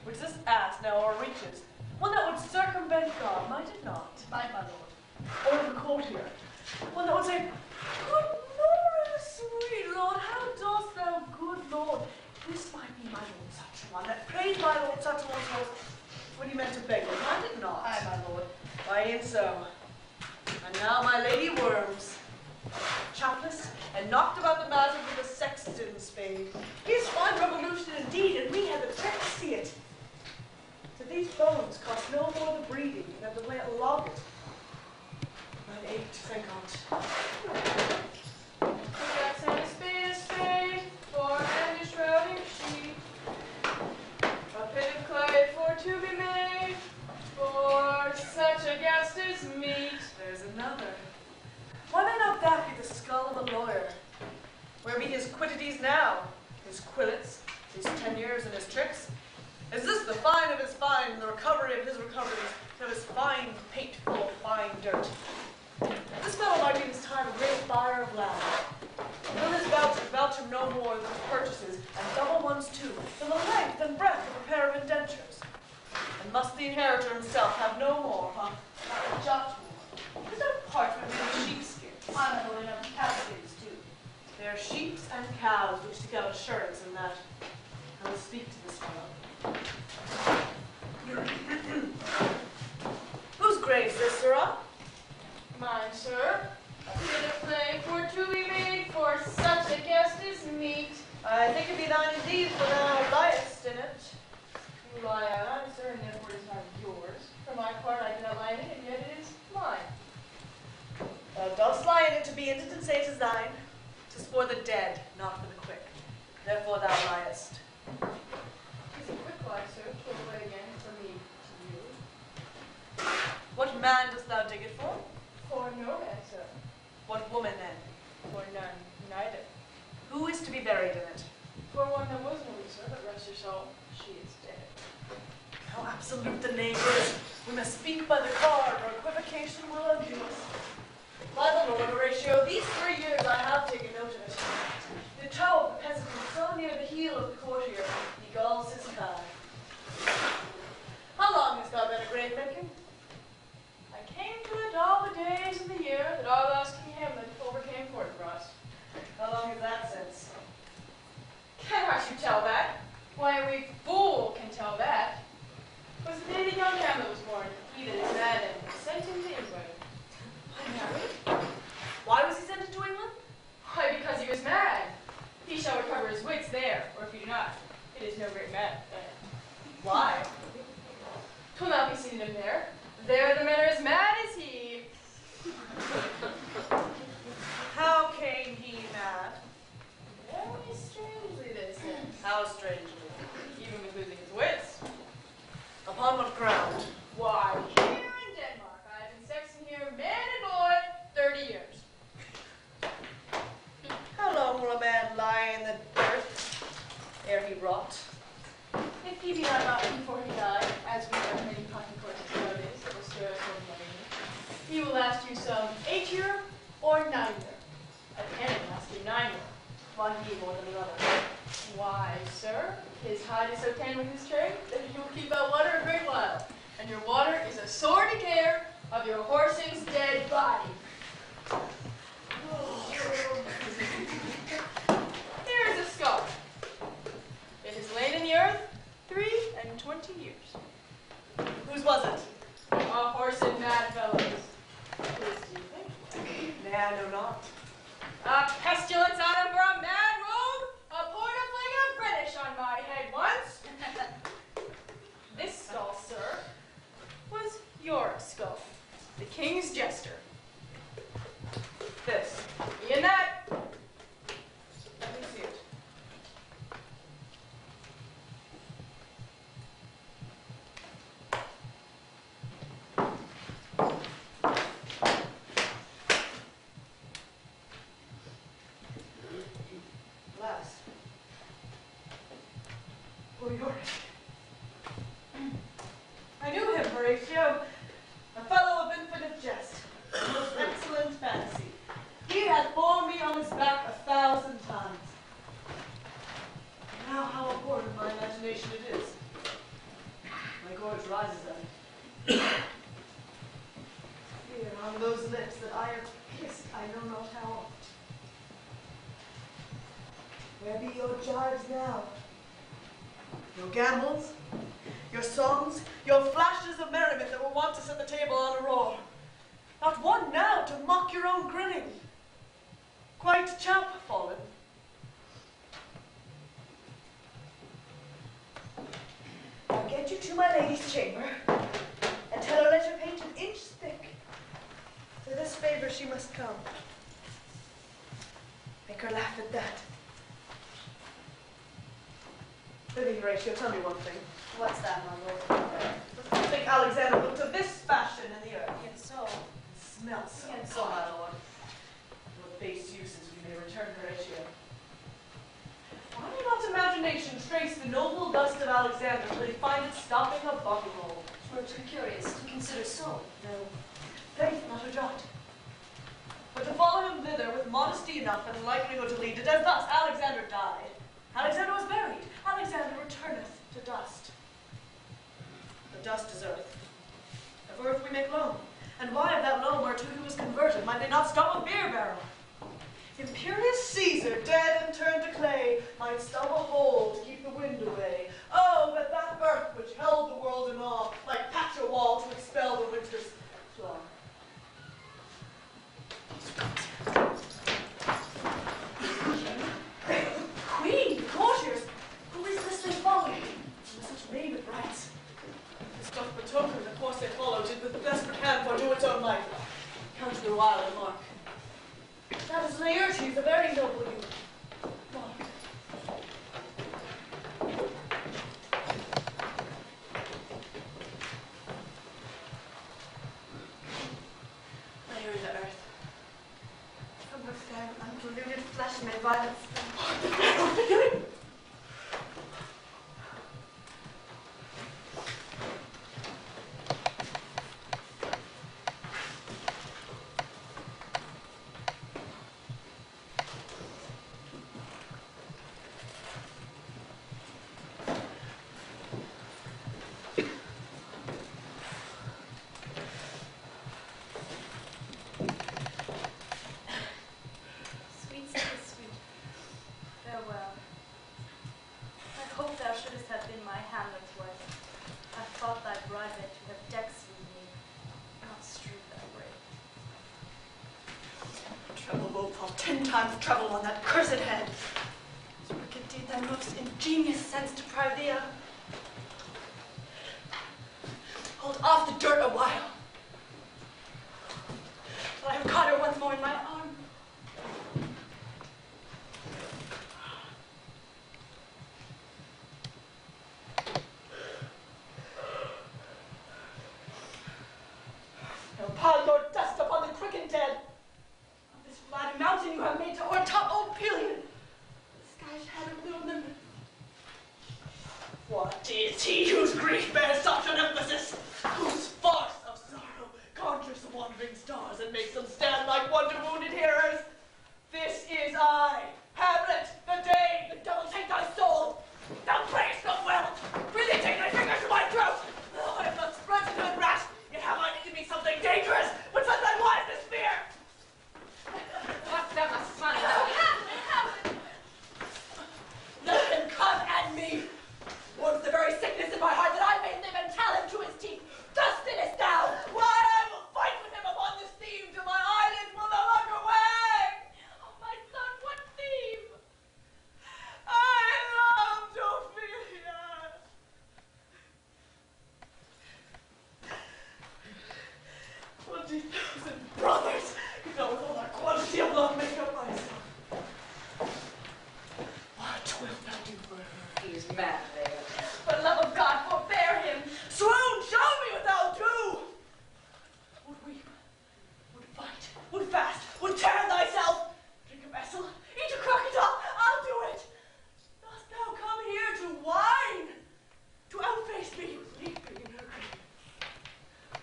Which this ass now o'erreaches, one that would circumvent God, might it not? By my lord. Or the courtier, one that would say, Good Lord, sweet Lord, how dost thou, good Lord? This might be my Lord such one, that praised my Lord such one's horse when he meant to beg him, might it not? Aye, my lord. Why, in so. And now my lady worms, chapless, and knocked about the Mazow with a sexton spade. Here's fine revolution indeed, and we had the trick to see it. So these bones cost no more the breeding than to play at logget. Mine ache to think on't. Pickaxe and a spade, for and a shrouding sheet. A pit of clay for to be made, for such a guest as meet. There's another. Why may not that be the skull of a lawyer? Where be his quiddities now? His quillets, his tenures, and his tricks? Is this the fine of his fine, and the recovery of his recoveries, of his fine pate full of fine dirt? This fellow might be in his time a great buyer of land. Will his vouch him no more than his purchases, and double ones too, than the length and breadth of a pair of indentures? And must the inheritor himself have no more, huh? Not a jot more. Is that parchment made of sheepskins? I'm a lord enough cow skins too. They are sheep and cows which seek out assurance in that. I will speak to this fellow. Whose grave's this, sirrah? Mine, sir. A pit of clay for to be made, for such a guest as meet. I think it be thine indeed, for thou liest in it. You lie out, sir, and therefore it is not yours. For my part, I do not lie in it, and yet it is mine. Thou dost lie in it to be in it and say it is thine. 'Tis for the dead, not for the quick. Therefore thou liest. Tis a quick lie, sir, told away again, for man dost thou dig it for? For no man, sir. What woman then? For none, neither. Who is to be buried in it? For one that was no sir, but rest your soul, she is dead. How absolute the name is. We must speak by the card, or equivocation will undo us. By the Lord, Horatio, these 3 years I have taken note of it. The toe of the peasant is so near the heel of the courtier, he galls his calf. How long hast thou been a grave making? I came to it all the days of the year that our last King Hamlet overcame Fortinbras. How long is that since? Cannot you tell that? Why, a weak fool can tell that. Was the day that young Hamlet was born, he that is mad and was sent into England. Why was he sent into England? Why, because he was mad. He shall recover his wits there, or if he do not, it is no great matter then. Why? 'Twill not be seen him there. There the men are as mad as he. How came he mad? Very strangely, they say. How strangely. Even with losing his wits. Upon what ground? Why, here in Denmark, I have been sexton here, man and boy, 30 years. How long will a man lie in the dirt ere he rot? If he be not rotten before he die, as we have many cotton courses nowadays that will stir us more money, he will last you some 8 year or 9 year. A cannon lasts you 9 year, one he more than another. Why, sir, his hide is so tanned with his trade that he will keep out water a great while, and your water is a sore care of your horse's dead body. Here is a skull. It has lain in the earth 23 years. Whose was it? A horse and mad fellows. Whose do you think? Nay, I know not. A pestilence on him for a mad rogue? A poured a fling of British on my head once? This skull, sir, was your skull, the king's jester. This. In that. Let me see it. Alas. Poor Yorick. I knew him, Horatio. A fellow of infinite jest, a most excellent fancy. He hath borne me on his back 1,000 times. Now how abhorrent of my imagination it is. My gorge rises at it. Here on those lips that I have kissed I know not how oft. Where be your gibes now? Your gambols, your songs, your flashes of merriment that were wont to set the table on a roar. Not one now to mock your own grinning. Quite chap fallen. I'll get you to my lady's chamber, and tell her let her paint an inch thick. To this favor she must come. Make her laugh at that. Lady Horatio, tell me one thing. What's that, my lord? Does you think Alexander looked of this fashion in the earth? Even so. It smells so. Even so, my lord. What base uses we may return, Horatio. Why may not imagination trace the noble dust of Alexander till they find it stopping a buttonhole? Twere too curious to consider so. No, faith not a jot. But to follow him thither with modesty enough and likelihood to lead it, as thus Alexander died. Alexander was buried. Alexander returneth to dust. The dust is earth. Of earth we make loam. And why of that loam whereto he was converted might they not stop a beer barrel? Imperious Caesar, dead and turned to clay, might stop a hole to keep the wind away. Oh, but that earth which held the world in awe, might patch a wall to expel the winter's flaw. Queen, courtiers, who is this they follow? With such name it writes. This doth betoken the course they followed did with the desperate hand fordo its own life. Count the while and mark. That is Laertes, the very noble youth. Mark. arrive at to have decks with me, not straight that way. Treble Woeful, 10 times treble on that cursed head. This wicked deed thy most ingenious sense deprived thee of. Hold off the dirt a while, till I have caught her once more in my arm. Now pile your dust upon the quick and dead. On this flat mountain you have made to o'ertop old Pelion. The sky shadow illumined. What is he whose grief bears such an emphasis? Whose farce of sorrow conjures the wandering stars and makes them stand like wonder wounded hearers? This is I, Hamlet, the day the devil take thy soul. Thou prayest not well. Really take thy finger to my throat. Oh, I am not sprung into a rat, yet have I in me something dangerous, which let thy wisest fear. What's that, my son? Hamlet! Let him come at me. Warms the very sickness in my heart that I may live and tell him to his teeth, thus sittest thou. Why, I will fight with him upon this theme till my eyelids will no longer wag. Oh, my son, what theme? I love Ophelia. 20,000 brothers, you know, with all that quantity of love make up my son. What wilt thou do for her? He's mad there. For the love of God, forbear him. Swoon, show me what thou do. Would weep, would fight, would fast, would tear thyself. Drink a vessel, eat a crocodile, I'll do it. Dost thou come here to whine, to outface me with leaping in her grave?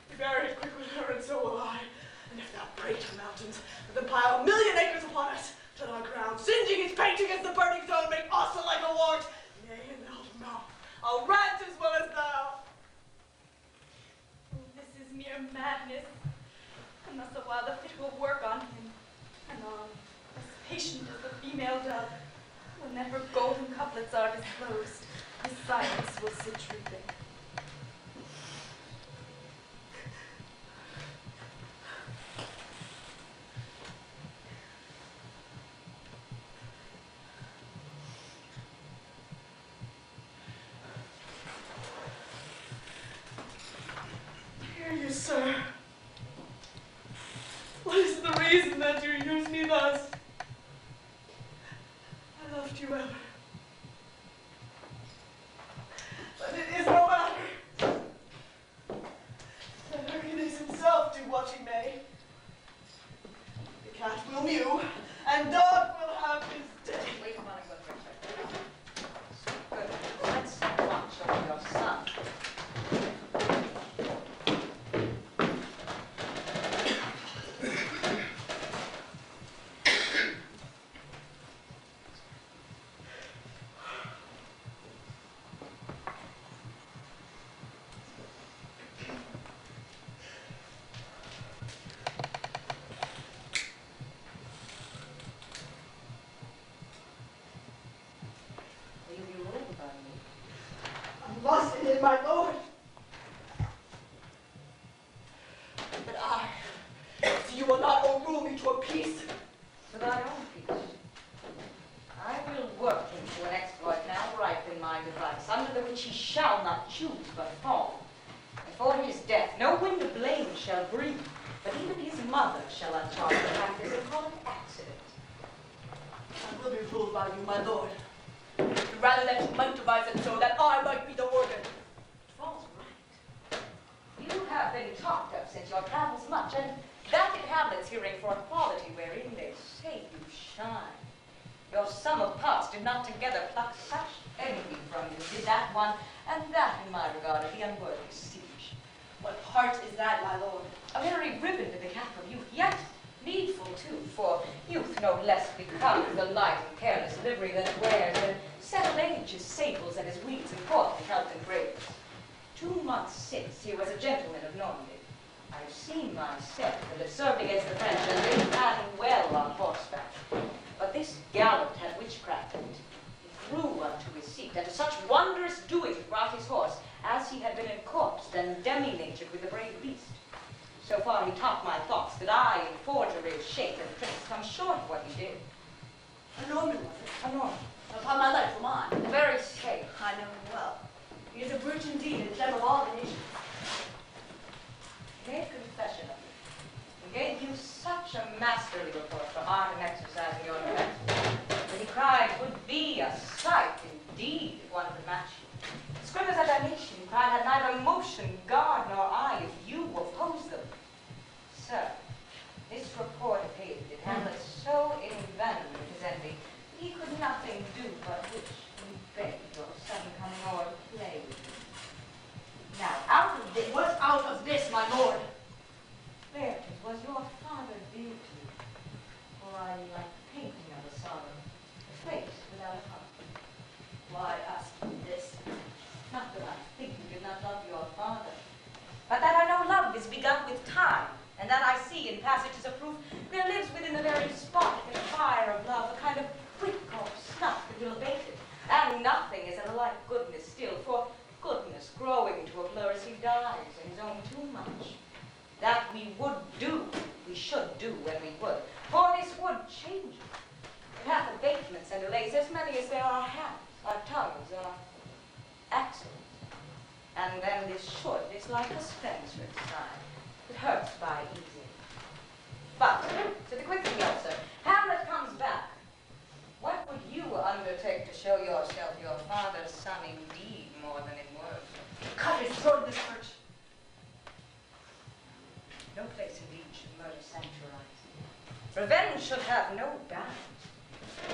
Be buried quick with her, and so will I. And if thou break the mountains, let them pile 1,000,000 acres upon us, till our ground, singeing its paint against the burning zone, make us like a wart. Nay, in thou mouth, I'll rant as well as thou. Oh, this is mere madness. And thus a while the fit will work on him, anon, as patient as the female dove. When that her golden couplets are disclosed, his silence will sit drooping. Hear you, sir. What is the reason that you use me thus? I loved you ever. But it is no matter. Let Hercules himself do what he may. The cat will mew, and dog will have his day. Wait a minute, good. Let's watch over your son. Lost it in my lord. But I, so you will not overrule me to a peace. For thy own peace. I will work into an exploit now ripe in my device, under the which he shall not choose but fall. And for his death no wind of blame shall breathe, but even his mother shall uncharge the practice and call it accident. I will be ruled by you, my lord. Rather that you might devise it so that I might be the organ. It falls right. You have been talked of since your travels much, and that in Hamlet's hearing for a quality wherein they say you shine. Your sum of parts did not together pluck such envy from you, did that one, and that in my regard the unworthy siege. What part is that, my lord? A very ribbon to the cap of youth, yet needful too, for youth no less becomes the light and careless livery that it wears, and settled age his sables and his weeds and courtly health and grace. 2 months since he was a gentleman of Normandy. I have seen myself, and have served against the French, and they battle well on horseback. But this gallant had witchcraft in it. He threw unto his seat, and to such wondrous doings brought his horse, as he had been encorpsed and dead So far he topped my thoughts that I, in forgery, shape and tricks, come short of what he did. A Norman, was it? A Norman. Upon my life, for mine. The very same. I know him well. He is a brute indeed, and gem of all the nations. He made confession of you. He gave you such a masterly report for art and exercising your defense. But he cried, "'Twould be a sight indeed if one could match you." Scribblers at that nation, he cried, had neither motion, guard, nor eye if you oppose them. Sir, this report paved Hamlet so envenomed with his envy, he could nothing do but wish and beg your son come o'er to play with you. Now, out of this. What out of this, my lord? Laertes, was your father dear to you? Or are you like the painting of a sorrow, a face without a heart? Why ask you this? Not that I think you did not love your father, but that I know love is begun with time, and that I see in passages of proof there lives within the very spark and fire of love a kind of wick or snuff that will abate it. And nothing is ever like goodness still, for goodness growing to a pleurisy dies in his own too much. That we would do, we should do when we would, for this would change it. It hath abatements and delays as many as there are hands, are tongues, are accidents. And then this should is like a Spencer's sign. It hurts by easy. But, to the quick thing also, Hamlet comes back. What would you undertake to show yourself your father's son indeed more than in words? Cut his throat in this church. No place indeed should murder sanctuarize. Revenge should have no bounds.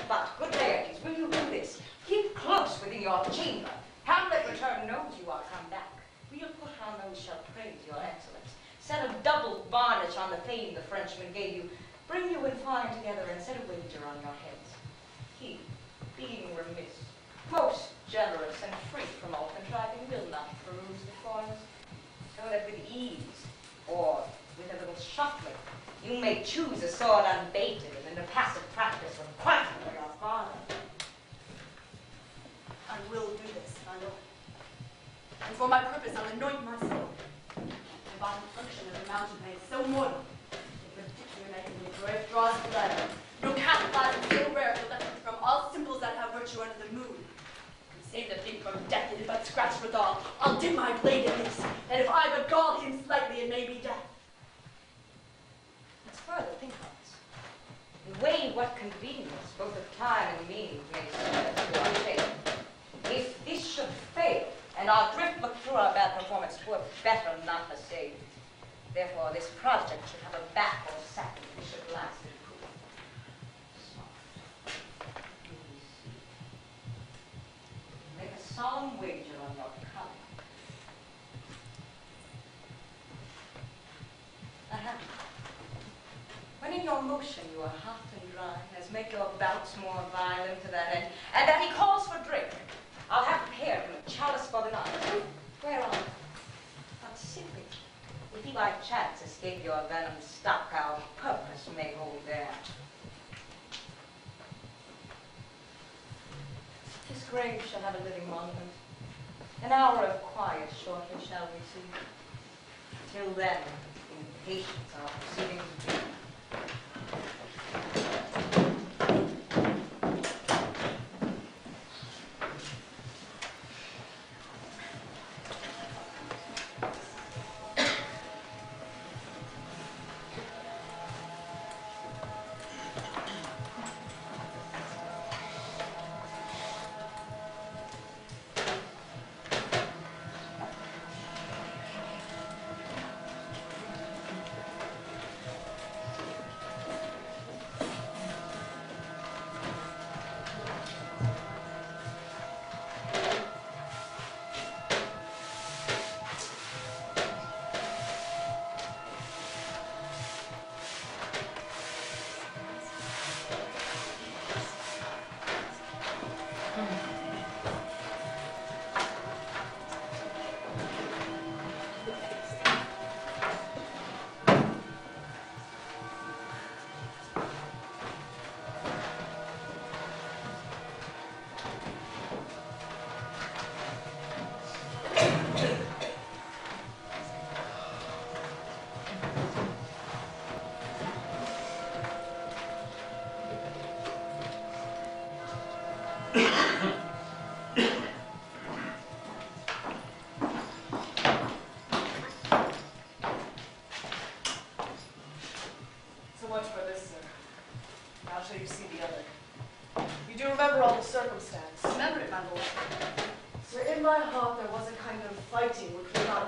But, good Laertes, will you do this? Keep close within your chamber. Hamlet return knows you are come back. We'll put how nose shall praise your excellence. Set a double varnish on the fame the Frenchman gave you. Bring you and fine together and set a wager on your heads. He, being remiss, most generous and free from all contriving, will not peruse the foils, so that with ease, or with a little shuffling, you may choose a sword unbaited and in a passive practice requite for your father. I will do this, my lord. And for my purpose, I'll anoint my soul. The bottom unction of the mountain made so mortal, it would dip your neck in the grave draws blood. No cat flies so rare to let from all simples that have virtue under the moon. And save the thing from death, it but scratch withal. I'll dip my blade in this, and if I but gall him slightly, it may be death. Let's further think on this. And weigh what convenience, both of time and means, may serve to our fate. If this should fail, and our drift look through our bad performance, 'twere better not to say. Therefore, this project should have a back or sack if it should last in proof. Soft. Easy. Make a solemn wager on your coming. When in your motion you are hot and dry, as make your bouts more violent to that end, and that he calls for drink, I'll have prepared him a chalice for the night, whereon, but simply, if he by chance escape your venom stock, our purpose may hold there. His grave shall have a living monument. An hour of quiet shortly shall we see. Till then, in patience our proceedings be.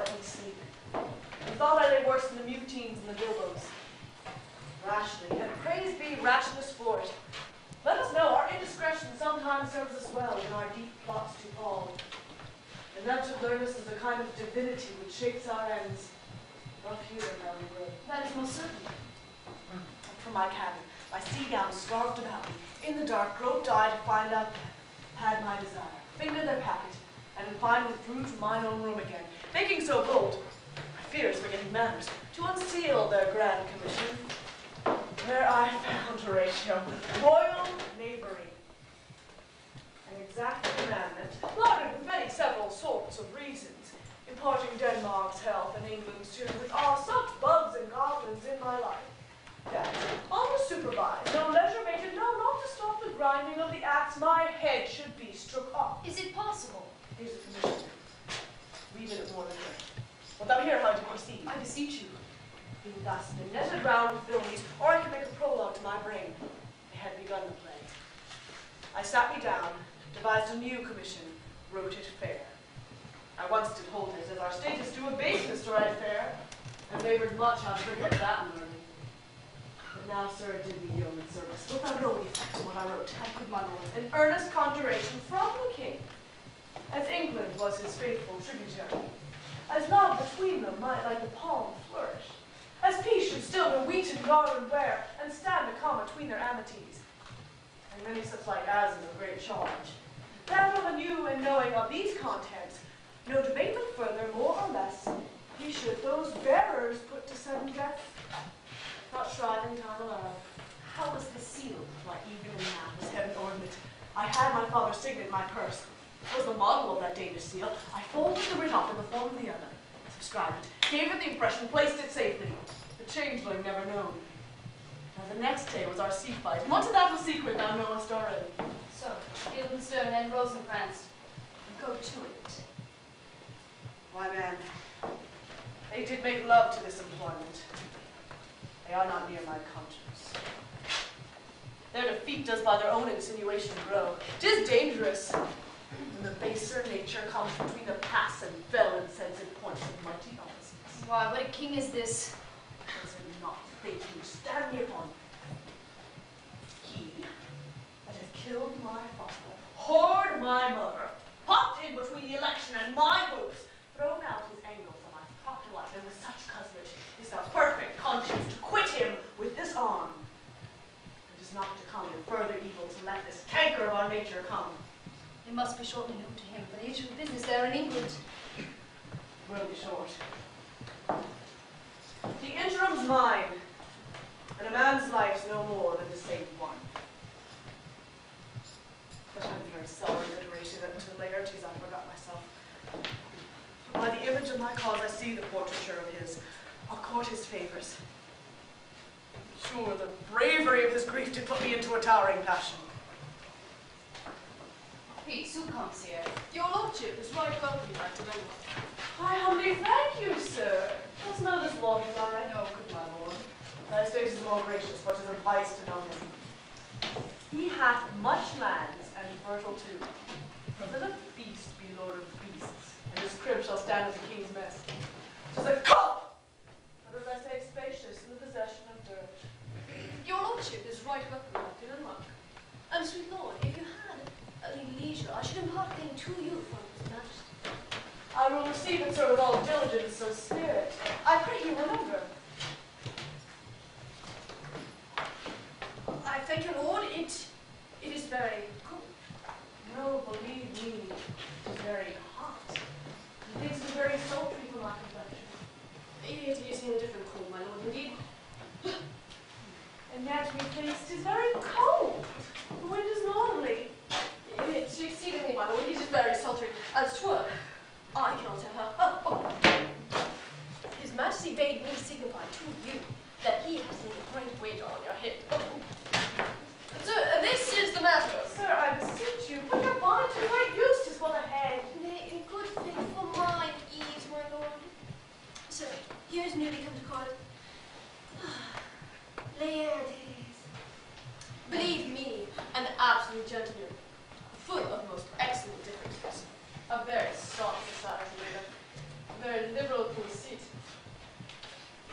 let me sleep. I thought I lay worse than the mutines and the bilbos. Rashly, and praise be Rashness for it. Let us know our indiscretion sometimes serves us well in our deep plots to fall. And that should learn us as a kind of divinity which shapes our ends. Rough hew and how we will. That is most certain. From my cabin, my sea gown scarfed about me. In the dark, groped I to find out that had my desire. Fingered their packet, and in fine withdrew to mine own room again, making so bold, my fears forgetting manners, to unseal their grand commission, where I found Horatio, royal knavery. An exact commandment, lauded with many several sorts of reasons, imparting Denmark's health and England's too, with all such bugs and goblins in my life, that, unsupervised, no leisure mated, no, not to stop the grinding of the axe, my head should be struck off. Is it possible? Here's the commission. Read it more than her. Wilt thou hear how to proceed? I beseech you. Being thus netted round with villainies, or I can make a prologue to my brain. I had begun the play. I sat me down, devised a new commission, wrote it fair. I once did hold it as our status do a baseness to write fair, and labored much on forget that learning. But now, sir, it did me yeoman service. Wilt thou know the effect of what I wrote? I could, my lord. An earnest conjuration from the king, as England was his faithful tributary, as love between them might like the palm flourish, as peace should still be wheaten garland wear, and stand a calm between their amities, and many such like as is a great charge. That of a new and knowing of these contents, no debate but further, more or less, he should those bearers put to sudden death, not shriving time allowed. How was this sealed? Why, even in that was heaven ornament. I had my father's signet in my purse. It was the model of that Danish seal. I folded the writ off in the form of the other, subscribed it, gave it the impression, placed it safely. The changeling never known. Now the next day was our sea fight. Much of that was secret, thou knowest already. So, Guildenstern and Rosencrantz, go to it. Why, man, they did make love to this employment. They are not near my conscience. Their defeat does by their own insinuation grow. 'Tis dangerous when the baser nature comes between the pass and fell insensate points of mighty opposites. Why, what a king is this? Is it not fate who stand me upon? He that has killed my father, whored my mother, popped in between the election and my hopes, thrown out his angle from my proper life, and with such cozenage is the perfect conscience to quit him with this arm. It is not to come in further evil to let this canker of our nature come. It must be shortly known to him, the nature of business there in England. Will be short. The interim's mine, and a man's life's no more than to save one. But I'm very sorry, Devery, that to Laertes I forgot myself. By the image of my cause I see the portraiture of his. I'll court his favors. Sure, the bravery of his grief did put me into a towering passion. Peace, who comes here? Your lordship is right welcome back to England. I humbly thank you, sir. Dost know this lord as I? No, good my lord. Thy state is more gracious, but 'tis a vice to know him. He hath much lands, and fertile too. Let a beast be lord of beasts, and his crib shall stand as a king's mess. 'Tis a cup, but as I say, spacious in the possession of dirt. Your lordship is right welcome back to Denmark. And sweet lord, if you had any leisure, I should impart them to you from his majesty. I will receive it, sir, with all diligence of spirit. I pray you remember. I thank you, lord. It is very cool. No, believe me, it is very hot. It is very sultry for my complexion. It is in a different cool, my lord, indeed. And yet, methinks, 'tis very cold. The wind is northerly. It's exceedingly, my lord. It is very sultry. As 'twere, I cannot tell her. Oh. His majesty bade me signify to you that he has laid a great weight on your head. Sir, this is the matter. Sir, I beseech you, put your bonnet to great use, 'tis for the head. Nay, in good faith for mine ease, my lord. Sir, here is newly come to court. Laertes. Believe me, an absolute gentleman, full of most excellent differences. A very soft society leader. very liberal conceit.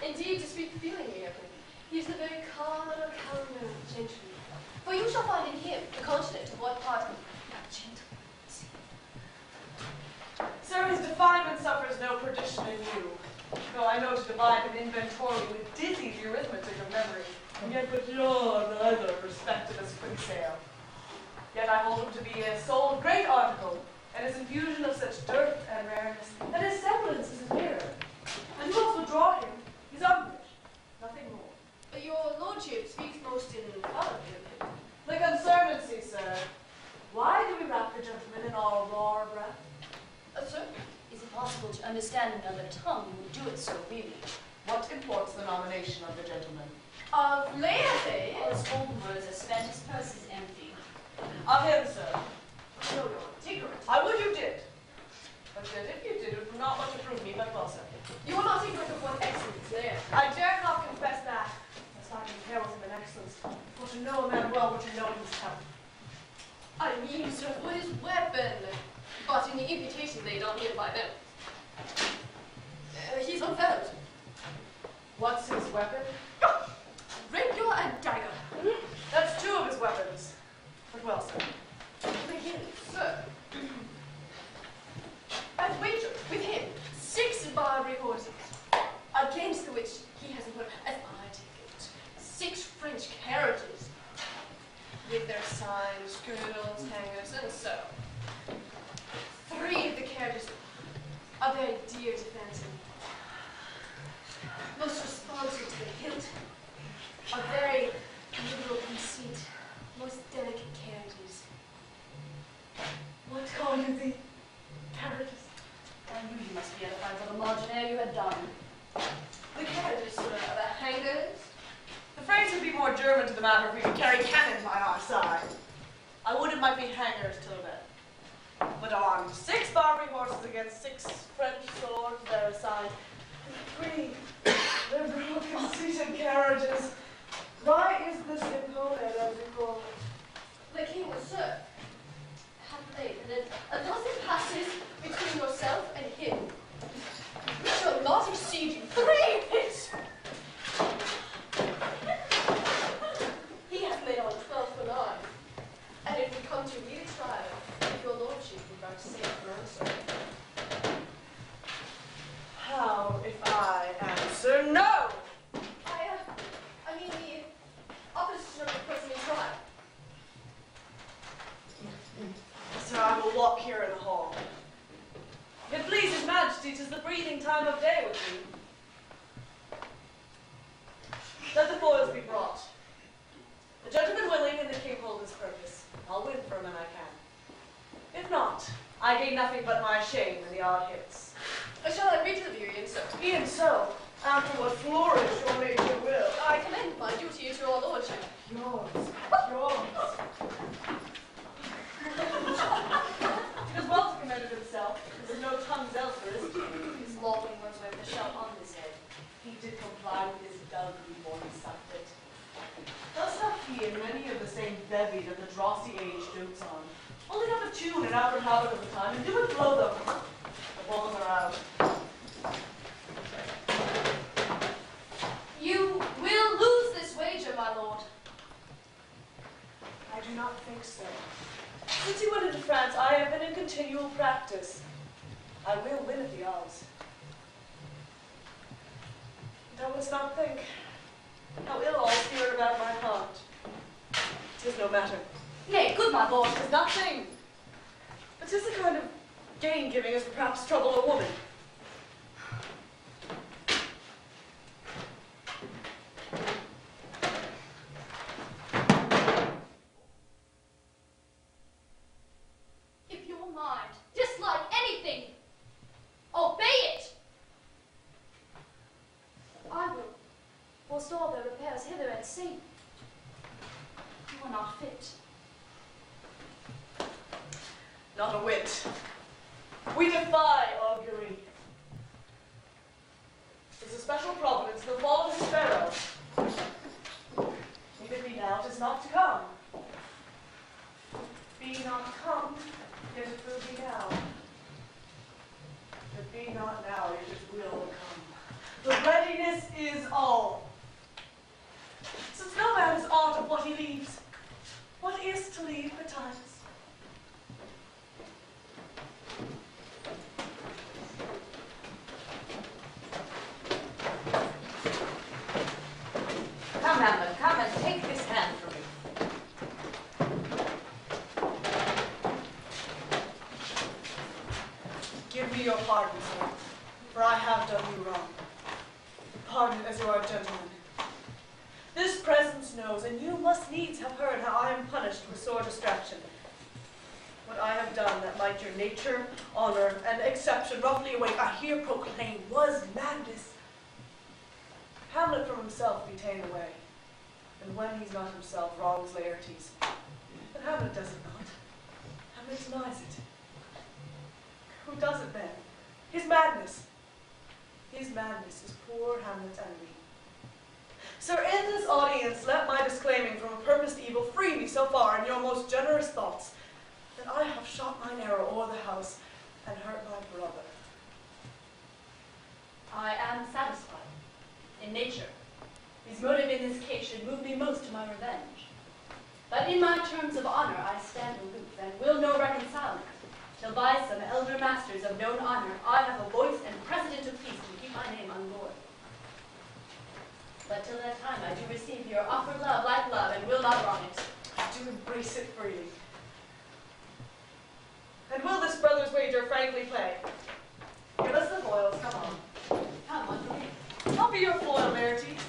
Indeed, to speak feelingly of him, he is the very calmer gentleman. For you shall find in him the continent of what part of that gentleman. Sir, his definement suffers no perdition in you. Though I know to divide him inventorily with dizzy arithmetic of memory, and yet but you're neither respected as quicksale. Yet I hold him to be a soul of great article, and his infusion of such dearth and rareness, that his semblance is a mirror. And you also draw him, his umbrage, nothing more. Your lordship speaks most in favour of him. The conservancy, sir. Why do we wrap the gentleman in our raw breath? Sir? Is it possible to understand another tongue? You would do it so really. What imports the nomination of the gentleman? Of Laertes? All his old words are spent, his purse is empty. Of him, sir. No, you're ignorant. I would you did. But yet if you did, it would not much approve me, but well, sir. You are not ignorant of what excellence there. I dare not confess that. As I compare with him in excellence. For to know a man well, would you know his talent? I mean, sir, for his weapon. But in the imputation laid on him by them. He's unfettered. What's his weapon? Rapier and dagger. That's two of his weapons. But well, sir. Begin, sir. At wager, with him, 6 Barbary horses, against the which he has put, as I take it, 6 French carriages, with their signs, girdles, hangers, and so. 3 of the carriages are very dear to fancy, most responsive to the hilt, a very liberal conceit, most delicate carriages. What call you the carriages? I knew you must be edified for the margin ere you had done. The carriages, sir, are the hangers. The phrase would be more German to the matter if we could carry cannon by our side. I would it might be hangers till then. But armed, 6 Barbary horses against 6 French swords there aside, and 3 liberal conceited carriages. Why is this impotent as we call it? The king, sir, hath laid a dozen passes between yourself and him. We shall not exceed you 3 hits. He hath laid on 12 for 9. And if we come to real trial, if your lordship would vouchsafe an answer. How if I answer no? I mean the opposition of the person in trial. Sir, I will walk here in the hall. If it please his majesty, 'tis the breathing time of day with me. Let the foils be brought. The gentleman willing and the king hold his purpose. I'll win for him when I can. If not, I gain nothing but my shame in the odd hits. Shall I agree to the view, Ian, sir? E'en so, after what flourish your nature will. I commend my duty to your lordship. Yours. It is well to commend it himself. There's no tongues elsewhere, is it? His lordling was with the shell on his head. He did comply with his dove before he sucked it. Thus hath he and many of the same bevy that the drossy age dotes on. Only have a tune and outward habit of the time, and do it blow them. The balls are out. You will lose this wager, my lord. I do not think so. Since he went into France, I have been in continual practice. I will win at the odds. Thou wouldst not think how ill all spirit about my heart. 'Tis no matter. Nay, good my lord. 'Tis nothing. But 'tis the kind of gain giving as perhaps trouble a woman. If your mind dislike anything, obey it. I will forestall the repairs hither at sea. You are not fit. Not a whit. We defy augury. It's a special providence, the fall of his sparrow. If it be now, 'tis not to come. Be not come, yet it will be now. If it be not now if it will come. The readiness is all. Since no man is aught of what he leaves, what is to leave betimes? Come, Hamlet, come and take this hand from me. Give me your pardon, sir, for I have done you wrong. Pardon as you are a gentleman. This presence knows, and you must needs have heard how I am punished with sore distraction. What I have done that might your nature, honor, and exception roughly await, I here proclaim, was madness. Hamlet from himself be ta'en away, and when he's not himself, wrongs Laertes. But Hamlet does it not. Hamlet denies it. Who does it then? His madness. His madness is poor Hamlet's enemy. Sir, in this audience, let my disclaiming from a purposed evil free me so far in your most generous thoughts, that I have shot mine arrow o'er the house and hurt my brother. I am satisfied. In nature, his motive in this case should move me most to my revenge. But in my terms of honor I stand aloof, and will no reconcilement, till by some elder masters of known honor I have a voice and precedent of peace to keep my name unloyed. But till that time I do receive your offered love like love, and will not wrong it. I do embrace it freely. And will this brother's wager frankly play? Give us the foils, come on. Come, one for me. I'll be your foil, Laertes.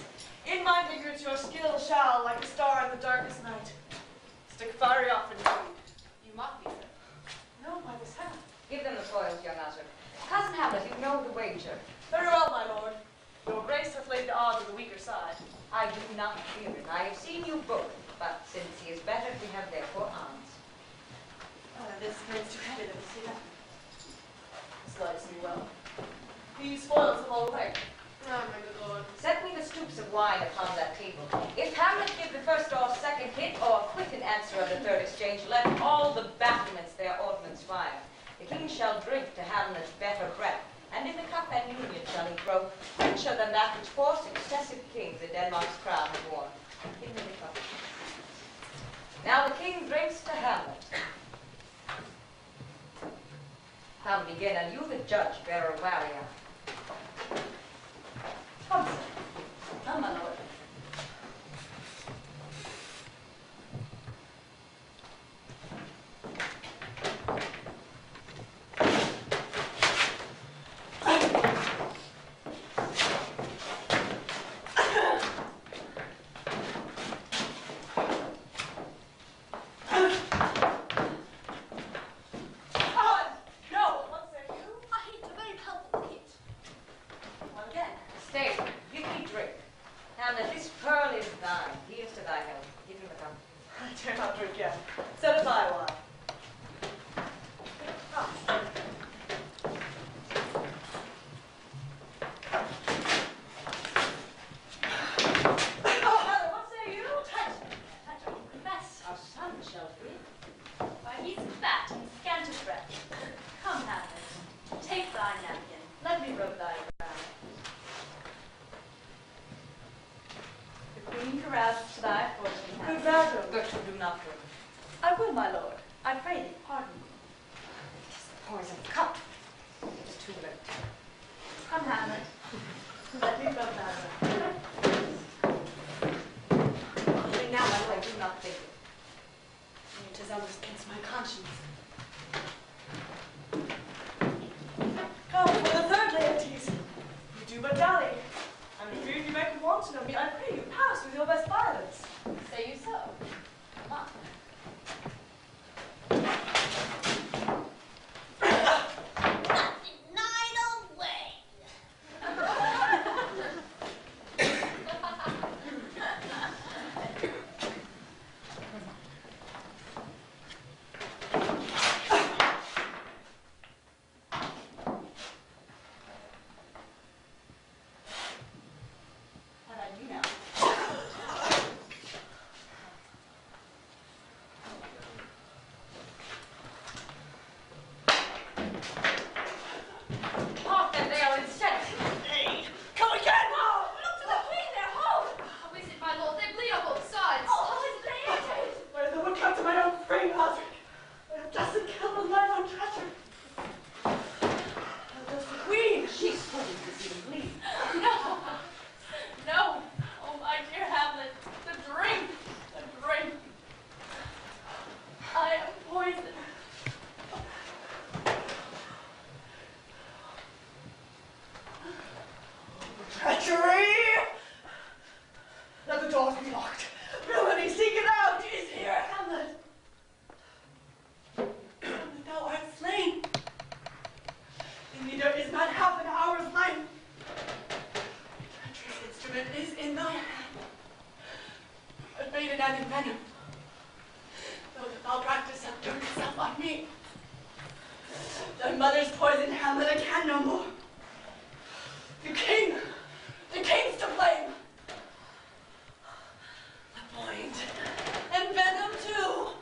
In my vigors your skill shall, like a star in the darkest night, stick fiery off in speed. You mock me, sir. No, by this hand. Give them the foils, young Mazow. Cousin Hamlet, you know the wager. Very well, my lord. Your grace hath laid the odds on the weaker side. I do not fear it. I have seen you both, but since he is better, we have therefore arms. This man's too heavy, let me see that. Slides me well. These foils have all away. Oh, my good lord. Set me the stoops of wine upon that table. If Hamlet give the first or second hit, or quit in answer of the third exchange, let all the battlements their ordnance fire. The king shall drink to Hamlet's better breath, and in the cup and union shall he grow richer than that which 4 successive kings in Denmark's crown have worn. Give me the cup. Now the king drinks to Hamlet. Come, begin, and you the judge bear a warrior. Come, sir. Come, my lord. Say you so. Come on. venom. Though the malpractice have turned itself on me. Thy mother's poison, Hamlet, I can no more. The king's to blame. The point, and venom too,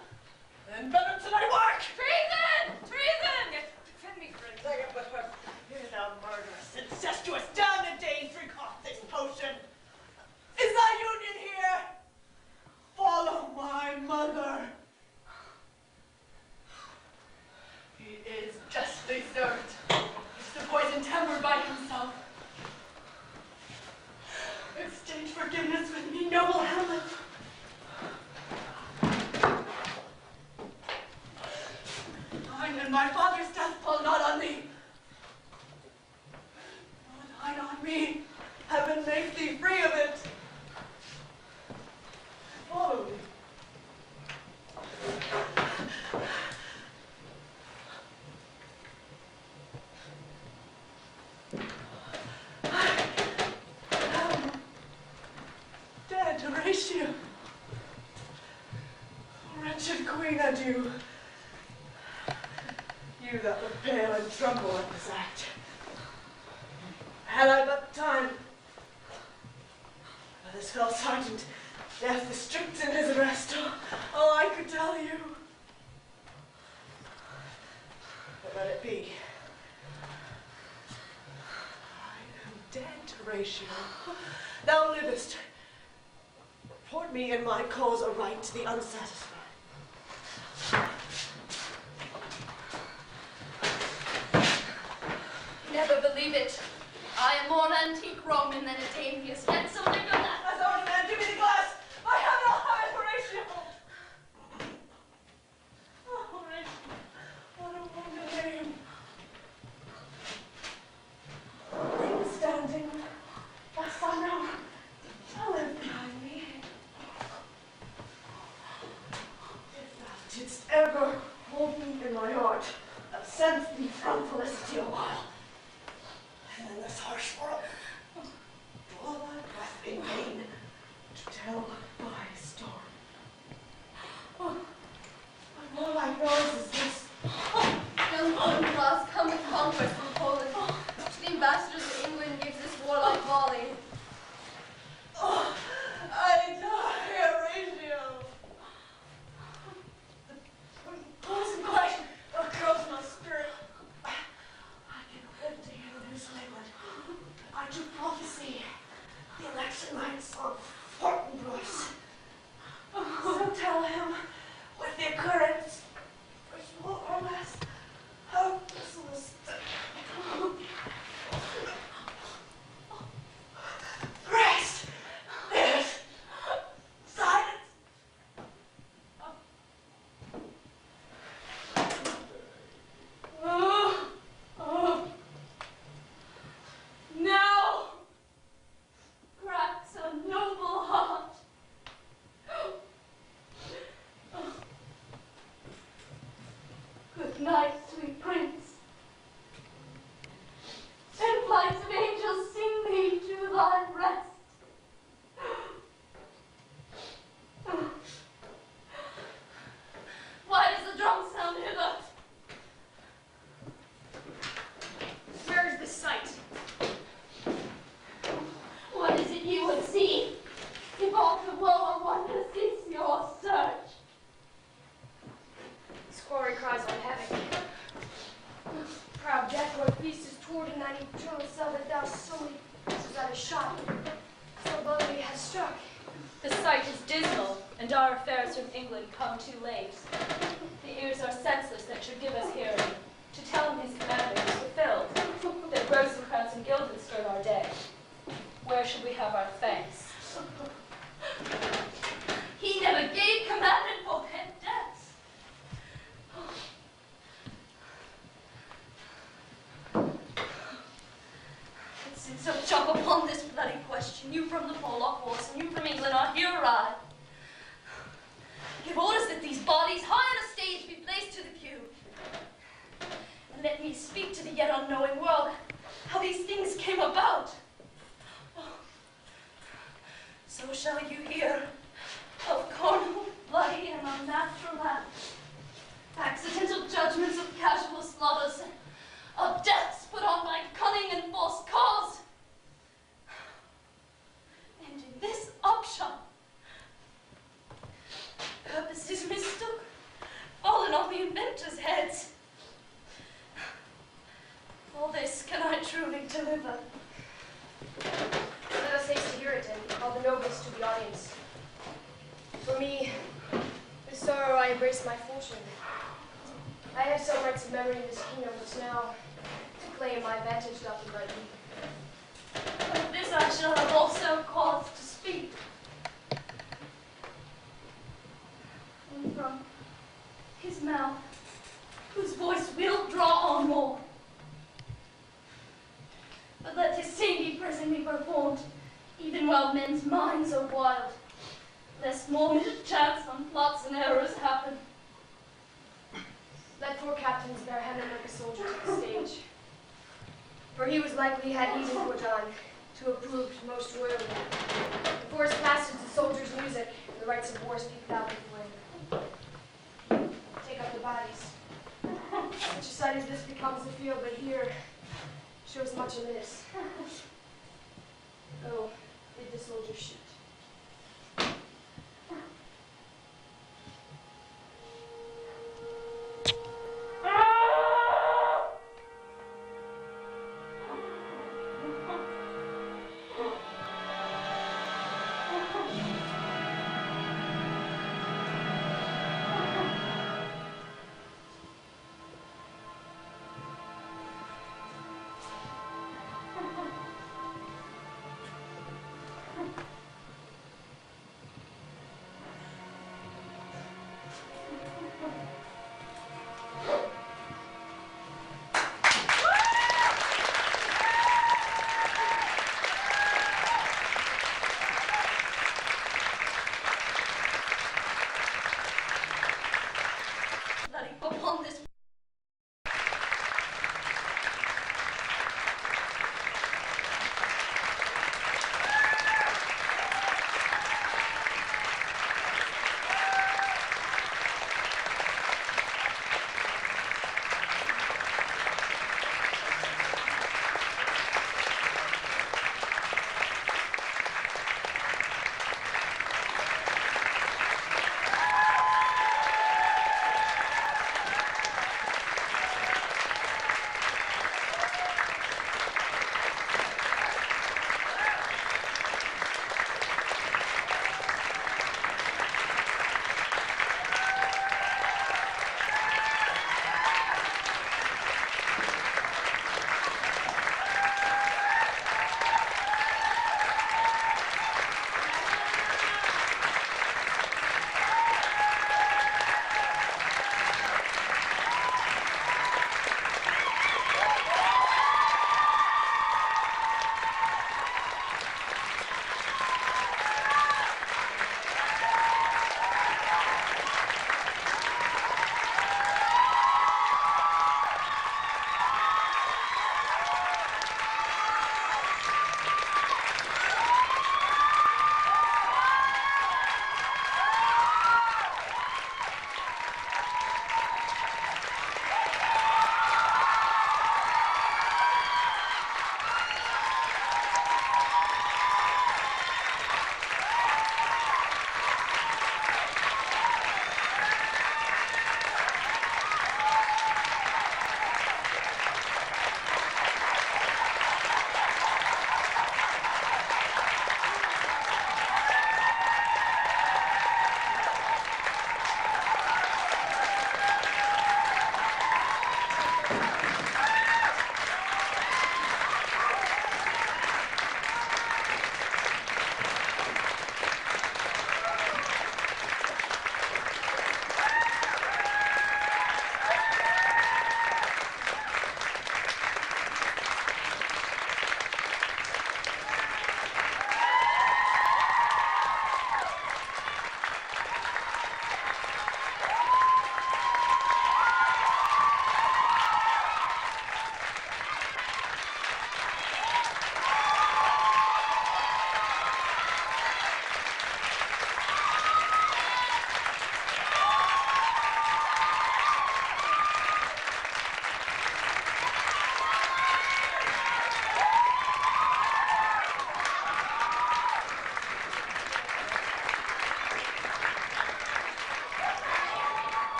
and venom to my work. Treason! Treason! Defend me for a second, but here thou murderous, incestuous, damned Dane, drink off this potion. Is thy union here? Follow my mother. He is justly served. Is the poison tempered by himself? Exchange forgiveness with me, noble Hamlet. Thine and my father's death fall not on thee. Nor thine on me. Heaven make thee free of it. Follow me. Dead, Horatio. Wretched queen, adieu. You that look pale and tremble at this act. Had I but time. This fell sergeant, death is strict in his arrest. All I could tell you. But let it be. I am dead, Horatio. Thou livest. Report me in my cause aright to the unsatisfied. Never believe it. I am more antique Roman than Atamius, yet so think of that. As our man, give me the glass. I have it, I'll have it, Horatio. Oh, Horatio, what a woman name. Ring standing, Allana, I live behind me. If thou didst ever hold me in my heart, absent me from felicity a while, and in this harsh world, draw thy breath in vain to tell thy story. Oh, all I know is this. Young Claus come with conquest from Poland. To the ambassadors of England gives this warlike volley. Oh, I die, Horatio. The poison blush curls my spirit. I can live to hear the news from England. I do prophesy the election nights of Fortinbras. So tell him, with the occurrence, which more or less, how merciless. Rest! There's silence! Now cracks a noble heart. Good night, sweet prince. And flights of angels sing thee to thy rest. Why does the drum sound hither? Where is the sight? What is it you would see? If all the woe or wonder cease your search. This quarry cries on heaven. Proud death, what feast is toward in thine eternal cell that thou so many pieces at a shot, so bodily has struck. The sight is dismal, and our affairs from England come too late. The ears are senseless that should give us hearing, to tell him his commandment is fulfilled, that Rosencrantz and Guildenstern are dead. Where should we have our thanks? He never gave commandment for head deaths. And since so jump upon this bloody question, you from the Pollock horse and you from England are here arrived. Give orders that these bodies high on a stage be placed to the view. And let me speak to the yet unknowing world how these things came about. So shall you hear of carnal, bloody, and unnatural acts, accidental judgments of casual slaughters, of deaths put on by cunning and false cause. And in this upshot, purposes mistook, fallen on the inventors' heads. All this can I truly deliver. Let us haste to hear it and call the nobles to the audience. For me, with sorrow I embrace my fortune. I have some rights of memory in this kingdom which now, to claim my advantage, doth invite me. Of this I shall have also cause to speak. And from his mouth, whose voice will draw on more. But let his scene be presently performed, even while men's minds are wild, lest more mischance on plots and errors happen. Let four captains bear Hamlet like a soldier to the stage. For he was likely, had he been put on, to have proved most royally. For his passage the soldiers' music, and the rights of war speak loudly for him. Take up the bodies. Such a sight as this becomes the field, but here shows much amiss. Oh, bid the soldiers shoot.